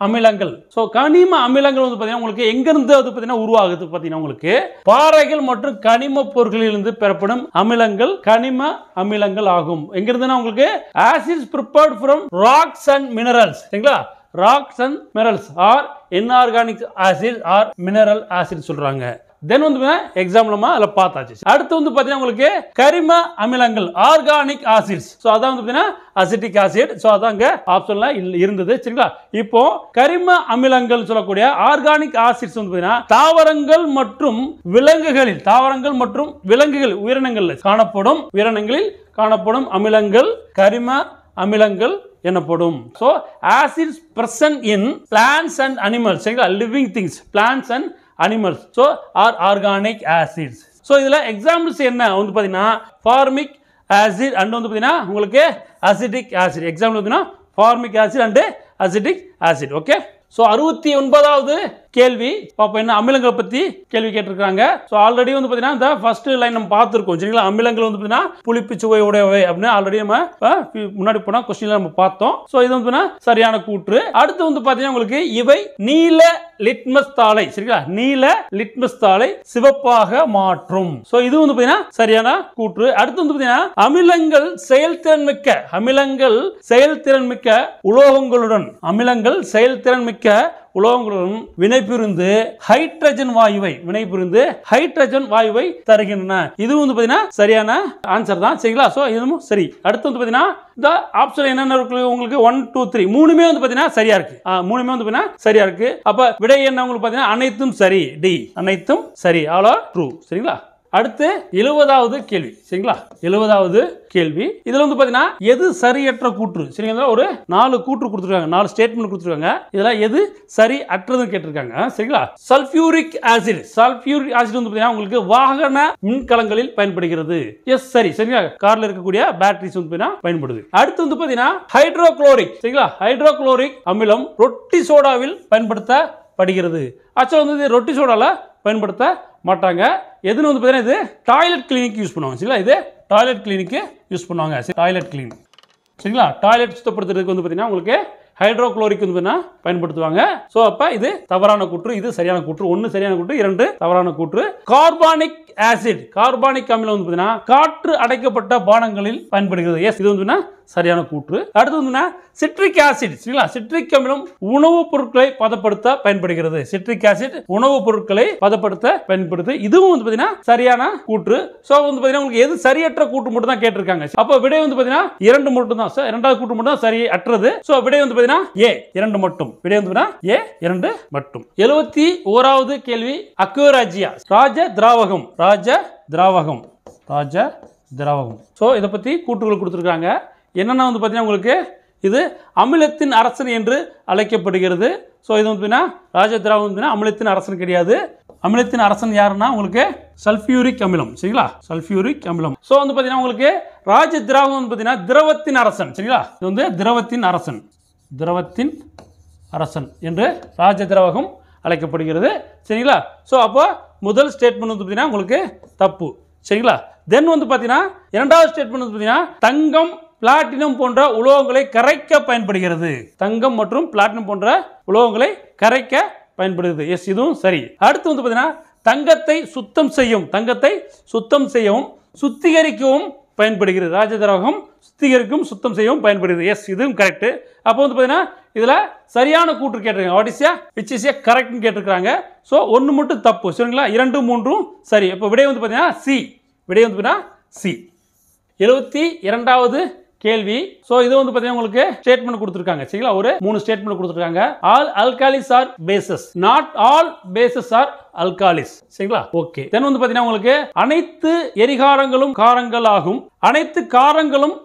அமிலங்கள். சோ கனிம அமிலங்கள் வந்து பாத்தீங்கன்னா உங்களுக்கு எங்க இருந்து வந்து பாத்தீங்கன்னா உருவாகுது பாத்தீங்கன்னா உங்களுக்கு பாறைகள் மற்றும் கனிம பொருட்களிலிருந்து பெறப்படும் அமிலங்கள் கனிம அமிலங்கள் ஆகும். எங்க இருந்துன்னா உங்களுக்கு acids prepared from rocks and minerals. சரிங்களா? rocks and minerals are inorganic acid or mineral acid சொல்றாங்க. தென் வந்து எக்ஸாம்பிள் அதுல பார்த்தாச்சு. அடுத்து வந்து பாத்தீங்கன்னா உங்களுக்கு கரிம அமிலங்கள் ஆர்கானிக் ஆசிட்ஸ். சோ அதான் வந்து பாத்தீங்கன்னா அசிட்டிக் ஆசிட். சோ அதாங்க ஆப்ஷன்ல இருந்தது. சரிங்களா? இப்போ கரிம அமிலங்கள் சொல்லக்கூடிய ஆர்கானிக் ஆசிட்ஸ் வந்து பாத்தீங்கன்னா தாவரங்கள் மற்றும் உயிரினங்களில் காணப்படும் அமிலங்கள் கரிம அமிலங்கள் எனப்படும். So acids present in plants and animals, சரிங்களா, living things, plants and animals, so are organic acids. So இதில் எக்ஸாம்பிள்ஸ் என்ன வந்து பார்த்தீங்கன்னா ஃபார்மிக் ஆசிட் அண்ட் வந்து பார்த்தீங்கன்னா உங்களுக்கு அசிட்டிக் ஆசிட். எக்ஸாம்பிள் பார்த்தீங்கன்னா formic acid and acetic acid. Okay, so 69வது கேள்வி பாப்போம். என்ன அமிலங்களை பற்றி கேள்வி கேட்டிருக்காங்க. ஸோ ஆல்ரெடி வந்து பார்த்தீங்கன்னா இந்த ஃபர்ஸ்ட் லைன் நம்ம பார்த்துருக்கோம், சரிங்களா. அமிலங்கள் வந்து பார்த்தீங்கன்னா புளிப்பு சுவை உடையவை அப்படின்னு ஆல்ரெடி நம்ம முன்னாடி போன கொஸ்டின்ல நம்ம பார்த்தோம். ஸோ இது வந்து சரியான கூற்று. அடுத்து வந்து பார்த்தீங்கன்னா உங்களுக்கு இவை நீல லிட்மஸ் தாளை, சரிங்களா, நீல லிட்மஸ் தாளை சிவப்பாக மாற்றும். ஸோ இது வந்து பார்த்தீங்கன்னா சரியான கூற்று. அடுத்து வந்து பார்த்தீங்கன்னா அமிலங்கள் செயல்திறன் மிக்க உலோகங்களுடன் உலோகங்களுடன் வினைபுரிந்து ஹைட்ரஜன் வாயுவை தருகின்றன. இது வந்து பாத்தீங்கன்னா சரியான ஆன்சர் தான், சரிங்களா. சோ இதுவும் சரி. அடுத்து வந்து பாத்தீங்கன்னா இந்த ஆப்ஷன் என்னென்ன இருக்கு உங்களுக்கு 1 2 3 மூணுமே வந்து பாத்தீங்கன்னா சரியா இருக்கு. மூணுமே வந்து பாத்தீங்கன்னா சரியா இருக்கு. அப்ப விடை என்ன உங்களுக்கு பாத்தீங்கன்னா அனைத்தும் சரி, டி அனைத்தும் சரி, ஆல் ஆர் ட்ரூ, சரிங்களா. அடுத்து 70வது கேள்வி, சரிங்களா. 70வது கேள்வி இதுல வந்து பாத்தீங்கன்னா எது சரியாற்ற கூற்று, சரிங்களா. ஒரு 4 கூற்று கொடுத்திருக்காங்க, 4 ஸ்டேட்மென்ட் கொடுத்திருக்காங்க. இதுல எது சரி அற்றதுன்னு கேட்டிருக்காங்க, சரிங்களா. சல்ஃபியூரிக் ஆசிட் வந்து பாத்தீங்கன்னா உங்களுக்கு வாகன மின்கலங்களில் பயன்படுகிறது. எஸ் சரி, சரிங்களா. கார்ல இருக்கக்கூடிய பேட்டரிஸ் வந்து பயன்படுது. அடுத்து வந்து பாத்தீங்கன்னா ஹைட்ரோகுளோரிக், சரிங்களா, ஹைட்ரோகுளோரிக் அமிலம் ரொட்டி சோடாவில் பயன்படுத்தப்படுகிறது. ஆக்சுவலா வந்து ரொட்டி சோடால பயன்படுத்த மாட்டாங்க. எதுன்னு வந்து பார்த்தீங்கன்னா இது டாய்லெட் கிளீனிக் யூஸ் பண்ணுவாங்க, சரிங்களா. இது டாய்லெட் கிளீனிக்கு யூஸ் பண்ணுவாங்க, டாய்லெட் கிளீன், சரிங்களா. டாய்லெட் சுத்தப்படுத்துறதுக்கு வந்து பார்த்தீங்கன்னா உங்களுக்கு ஹைட்ரோகுளோரிக் வந்து பயன்படுத்துவாங்க. ஸோ அப்போ இது தவறான கூற்று, இது சரியான கூற்று. 1 சரியான கூற்று, 2 தவறான கூற்று. கார்பானிக் அமிலம் வந்து பார்த்தீங்கன்னா காற்று அடைக்கப்பட்ட பானங்களில் பயன்படுகிறது. எஸ் இது வந்து சரியான கூற்று. அடுத்து வந்து சிட்ரிக் ஆசிட், சரிங்களா. சிட்ரிக் அமிலம் உணவுப் பொருட்களை பதப்படுத்த பயன்படுகிறது. சிட்ரிக் ஆசிட் உணவுப் பொருட்களை பதப்படுத்த பயன்படுது. இதுவும் வந்து பார்த்தீங்கன்னா சரியான கூற்று. ஸோ வந்து பார்த்தீங்கன்னா உங்களுக்கு எது சரியற்ற கூற்று மட்டும் தான் கேட்டிருக்காங்க. அப்போ விடை வந்து பார்த்தீங்கன்னா 2 மட்டும் தான். இரண்டாவது கூற்று மட்டும் தான் சரி அற்றது. ஸோ விடை வந்து பார்த்தீங்கன்னா ஏ 2 மட்டும். விடை வந்து ஏ 2 மட்டும். 71வது கேள்வி அக்வேராஜியா ராஜ திராவகம். ஸோ இதை பற்றி கூற்றுகள் கொடுத்துருக்காங்க. என்னன்னா வந்து பார்த்தீங்கன்னா உங்களுக்கு இது அமிலத்தின் அரசன் என்று அழைக்கப்படுகிறது. ஸோ இது வந்து ராஜ திராவகம் அமிலத்தின் அரசன் கிடையாது. அமிலத்தின் அரசன் யாருன்னா உங்களுக்கு சல்ஃபியூரிக் அமிலம், சரிங்களா, சல்ஃபியூரிக் அமிலம். ஸோ வந்து பார்த்தீங்கன்னா உங்களுக்கு ராஜ திராவகம் வந்து பார்த்தீங்கன்னா திரவத்தின் அரசன், சரிங்களா. இது வந்து திரவத்தின் அரசன் என்று ராஜ திராவகம் அழைக்கப்படுகிறது, சரிங்களா. ஸோ அப்போ முதல் ஸ்டேட்மெண்ட் வந்து பார்த்தீங்கன்னா உங்களுக்கு தப்பு, சரிங்களா. தென் வந்து பார்த்தீங்கன்னா இரண்டாவது ஸ்டேட்மெண்ட் வந்து பார்த்தீங்கன்னா தங்கம் பிளாட்டினம் போன்ற உலோகங்களை கரைக்க பயன்படுகிறது. தங்கம் மற்றும் பிளாட்டினம் போன்ற உலோகங்களை கரைக்க பயன்படுகிறது. எஸ் இதுவும் சரி. அடுத்து வந்து பார்த்தீங்கன்னா தங்கத்தை சுத்தம் செய்யவும் சுத்திகரிக்கவும் பயன்படுகிறது. ராஜதிராவகம் சுத்தம் செய்யவும் பயன்படுகிறது. எஸ் இதுவும் கரெக்ட். அப்போ வந்து பார்த்தீங்கன்னா இதில் சரியான கூற்று கேட்டிருக்காங்க. வாட் இஸ் விச் இஸ் கரெக்ட்னு கேட்டிருக்காங்க. ஸோ 1 மட்டும் தப்பு, சரிங்களா. 2 3 சரி. இப்போ விடை வந்து பார்த்தீங்கன்னா சி. விடை வந்து பார்த்தீங்கன்னா சி. 72வது கேள்வி. ஸோ இது வந்து பார்த்தீங்கன்னா உங்களுக்கு ஸ்டேட்மெண்ட் கொடுத்துருக்காங்க, சரிங்களா. ஒரு 3 ஸ்டேட்மெண்ட் கொடுத்துருக்காங்க. All alkalis are bases, not all bases are alkalis, சரிங்களா. ஓகே. தென் வந்து பார்த்தீங்கன்னா உங்களுக்கு அனைத்து எரிகாரங்களும் காரங்கள் ஆகும், அனைத்து காரங்களும்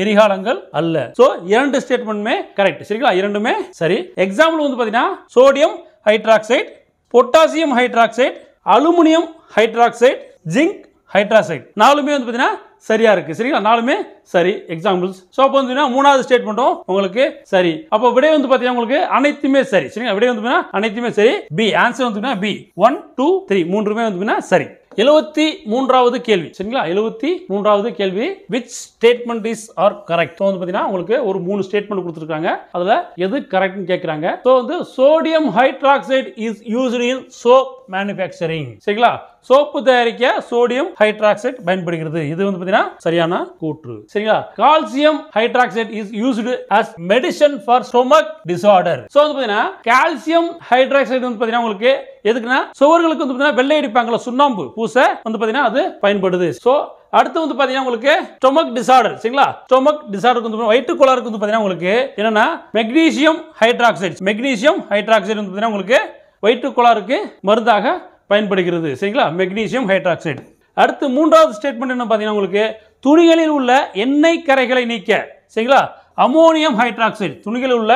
எரிகாலங்கள் அல்ல. ஸோ 2 ஸ்டேட்மெண்ட்டுமே கரெக்ட், சரிங்களா. 2மே சரி. எக்ஸாம்பிள் வந்து பார்த்தீங்கன்னா sodium hydroxide, potassium hydroxide, aluminium hydroxide, zinc hydroxide 4மே வந்து பார்த்தீங்கன்னா சரியா இருக்கு, சரிங்களா. 4மே சரி எக்ஸாம்பிள்ஸ். ஸோ அப்போ வந்து 3வது ஸ்டேட்மெண்ட்டும் உங்களுக்கு சரி. அப்போ விடை வந்து பார்த்தீங்கன்னா உங்களுக்கு அனைத்துமே சரி, சரிங்களா. விடை வந்து அனைத்துமே சரி. பி ஆன்சர் வந்து பி 1 2 3 மூன்றுமே வந்து சரி. 73வது கேள்வி, சரிங்களா. 73வது கேள்வி which statement is are correct. வந்து பார்த்தீங்கன்னா உங்களுக்கு ஒரு 3 ஸ்டேட்மெண்ட் கொடுத்துருக்காங்க. அதுல எது கரெக்ட்னு கேட்குறாங்க. ஸோ வந்து sodium hydroxide is used in soap manufacturing, சரிங்களா. சோப்பு தயாரிக்க சோடியம் ஹைட்ராக்சைடு பயன்படுகிறது. இது வந்து பார்த்தீங்கன்னா சரியான கூற்று, சரிங்களா. Calcium hydroxide is used as medicine for stomach disorder. So வந்து பார்த்தீங்கன்னா கால்சியம் ஹைட்ராக்சைடு வந்து பார்த்தீங்கன்னா உங்களுக்கு எதுக்குன்னா சுவர்களுக்கு வந்து பார்த்தீங்கன்னா வெள்ளை அடிப்பாங்கல்ல, சுண்ணாம்பு பூச வந்து பார்த்தீங்கன்னா அது பயன்படுது. ஸோ அடுத்து வந்து பார்த்தீங்கன்னா உங்களுக்கு ஸ்டொமக் டிசார்டர், சரிங்களா. ஸ்டொமக் டிசார்டருக்கு வந்து வயிற்று கோளாறுக்கு வந்து பார்த்தீங்கன்னா உங்களுக்கு என்னன்னா மெக்னீசியம் ஹைட்ராக்சைடு வந்து பார்த்தீங்கன்னா உங்களுக்கு வயிற்று கோளாறுக்கு மருந்தாக பயன்படுகிறது, சரிங்களா. Magnesium hydroxide. அடுத்து 3வது ஸ்டேட்மெண்ட் என்ன பார்த்தீங்கன்னா உங்களுக்கு துணிகளில் உள்ள எண்ணெய் கரைகளை நீக்க, சரிங்களா, அமோனியம் ஹைட்ராக்சைடு, துணிகளில் உள்ள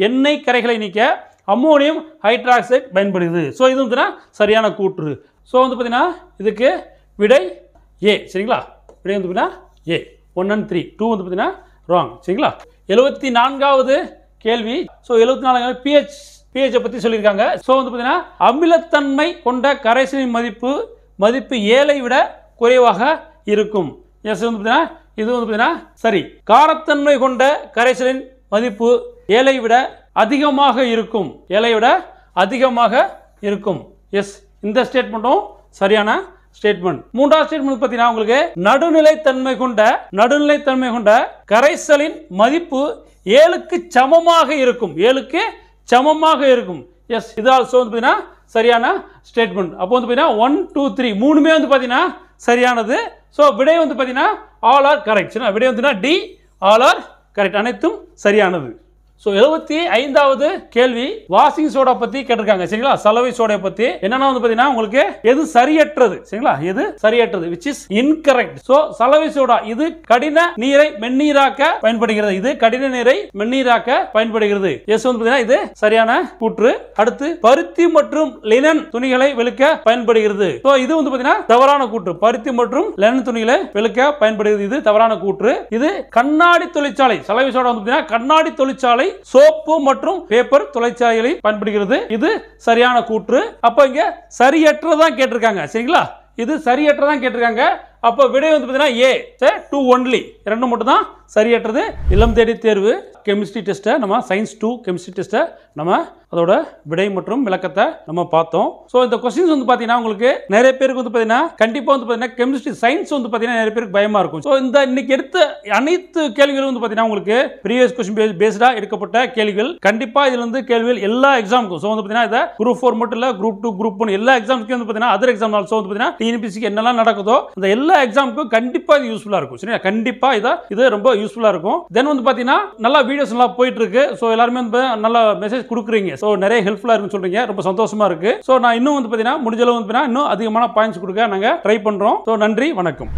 எண்ணெய் கரைகளை நீக்க அமோனியம் ஹைட்ராக்சைடு பயன்படுது. ஸோ இது வந்து சரியான கூற்று. ஸோ வந்து பார்த்தீங்கன்னா இதுக்கு விடை ஏ. சரிங்களா, விடை வந்து பார்த்தீங்கன்னா ஏ. 1 and 3, 2 வந்து பார்த்தீங்கன்னா ராங். சரிங்களா, 74வது கேள்வி. ஸோ 74 pH பற்றி சொல்லியிருக்காங்க. ஸோ வந்து பார்த்தீங்கன்னா அமிலத்தன்மை கொண்ட கரைசலின் மதிப்பு 7ஐ விட குறைவாக இருக்கும். எஸ் வந்து பார்த்தீங்கன்னா இது வந்து பார்த்தீங்கன்னா சரி. காரத்தன்மை கொண்ட கரைசலின் மதிப்பு 7ஐ விட அதிகமாக இருக்கும். 7ஐ விட அதிகமாக இருக்கும். எஸ், இந்த ஸ்டேட்மெண்ட்டும் சரியான ஸ்டேட்மெண்ட். மூன்றாவது ஸ்டேட்மெண்ட் பார்த்தீங்கன்னா உங்களுக்கு நடுநிலைத்தன்மை கொண்ட கரைசலின் மதிப்பு 7க்கு சமமாக இருக்கும். 7க்கு சமமாக இருக்கும். எஸ், இது ஆல்சோ வந்து பார்த்தீங்கன்னா சரியான ஸ்டேட்மெண்ட். அப்போ வந்து பார்த்தீங்கன்னா 1, 2, 3 மூணுமே வந்து பார்த்தீங்கன்னா சரியானது. ஸோ விடை வந்து பார்த்தீங்கன்னா ஆல் ஆர் கரெக்ட். விடை வந்து டி, ஆல் ஆர் கரெக்ட், அனைத்தும் சரியானது. ஸோ 75வது கேள்வி வாஷிங் சோடா பத்தி கேட்டிருக்காங்க. சரிங்களா, சலவை சோடா பத்தி என்னன்னா வந்து பாத்தீங்கன்னா உங்களுக்கு எது சரியற்றது, சரிங்களா, எது சரியற்றது, which is incorrect. ஸோ சலவை சோடா இது கடின நீரை மென்னீராக்க பயன்படுகிறது. எஸ் வந்து பாத்தீங்கன்னா இது சரியான கூற்று. அடுத்து பருத்தி மற்றும் லினன் துணிகளை வெளுக்க பயன்படுகிறது. ஸோ இது வந்து பாத்தீங்கன்னா தவறான கூற்று. பருத்தி மற்றும் லினன் துணிகளை வெளுக்க பயன்படுகிறது, இது தவறான கூற்று. இது கண்ணாடி தொழிற்சாலை, சலவை சோடா வந்து பாத்தீங்கன்னா கண்ணாடி தொழிற்சாலை, சோப்பு மற்றும் பேப்பர் தொழிற்சாலைகளில் பயன்படுகிறது, இது சரியான கூற்று. அப்ப இங்க சரியற்றதான் கேட்டிருக்காங்க. சரிங்களா, இது சரியற்றதான் கேட்டிருக்காங்க. அப்ப விடை வந்து பாத்தீங்கன்னா ஏ, 2 only, 2 மட்டும் தான் சரியற்றது. இல்லம் தேடி தேர்வு கெமிஸ்ட்ரி டெஸ்ட்டை நம்ம சயின்ஸ் 2 கெமிஸ்ட்ரி டெஸ்ட்டை நம்ம அதோட விடை மற்றும் விளக்கத்தை நம்ம பார்த்தோம். ஸோ இந்த கொஸ்டின்ஸ் வந்து பார்த்தீங்கன்னா உங்களுக்கு நிறைய பேருக்கு வந்து பார்த்தீங்கன்னா கண்டிப்பாக வந்து பார்த்தீங்கன்னா கெமிஸ்ட்ரி சயின்ஸ் வந்து பார்த்தீங்கன்னா நிறைய பேருக்கு பயமா இருக்கும். ஸோ இந்த இன்னைக்கு எடுத்த அனைத்து கேள்விகளும் வந்து பார்த்தீங்கன்னா உங்களுக்கு ப்ரீவியஸ் கொஸ்டின் பேஸ்டாக எடுக்கப்பட்ட கேள்விகள். கண்டிப்பாக இதுல இருந்து கேள்விகள் எல்லா எக்ஸாமுக்கும். ஸோ வந்து பார்த்தீங்கன்னா இதை குரூப் 4 மட்டும் இல்லை, குரூப் 2, குரூப் 1 எல்லா எக்ஸாமுக்கும் வந்து பார்த்தீங்கன்னா அதர் எக்ஸாம் ஆல்சோ வந்து பார்த்தீங்கன்னா டிஎன்பிசிக்கு என்னெல்லாம் நடக்குதோ அந்த எல்லா எக்ஸாமுக்கும் கண்டிப்பாக இது யூஸ்ஃபுல்லாக இருக்கும். சரியா, கண்டிப்பாக இது ரொம்ப யூஸ்ஃபுல்லாக இருக்கும். தென் வந்து பார்த்தீங்கன்னா நல்லா வீடியோஸ் நல்லா போயிட்டு இருக்கு. ஸோ எல்லாருமே வந்து நல்லா மெசேஜ் கொடுக்குறீங்க. ஸோ நிறைய ஹெல்ப்ஃபுல்லாக இருக்குன்னு சொல்றீங்க, ரொம்ப சந்தோஷமா இருக்கு. ஸோ நான் இன்னும் வந்து பார்த்தீங்கன்னா முடிஞ்ச அளவு வந்து இன்னும் அதிகமான பாயிண்ட்ஸ் கொடுக்க நாங்கள் ட்ரை பண்றோம். ஸோ நன்றி, வணக்கம்.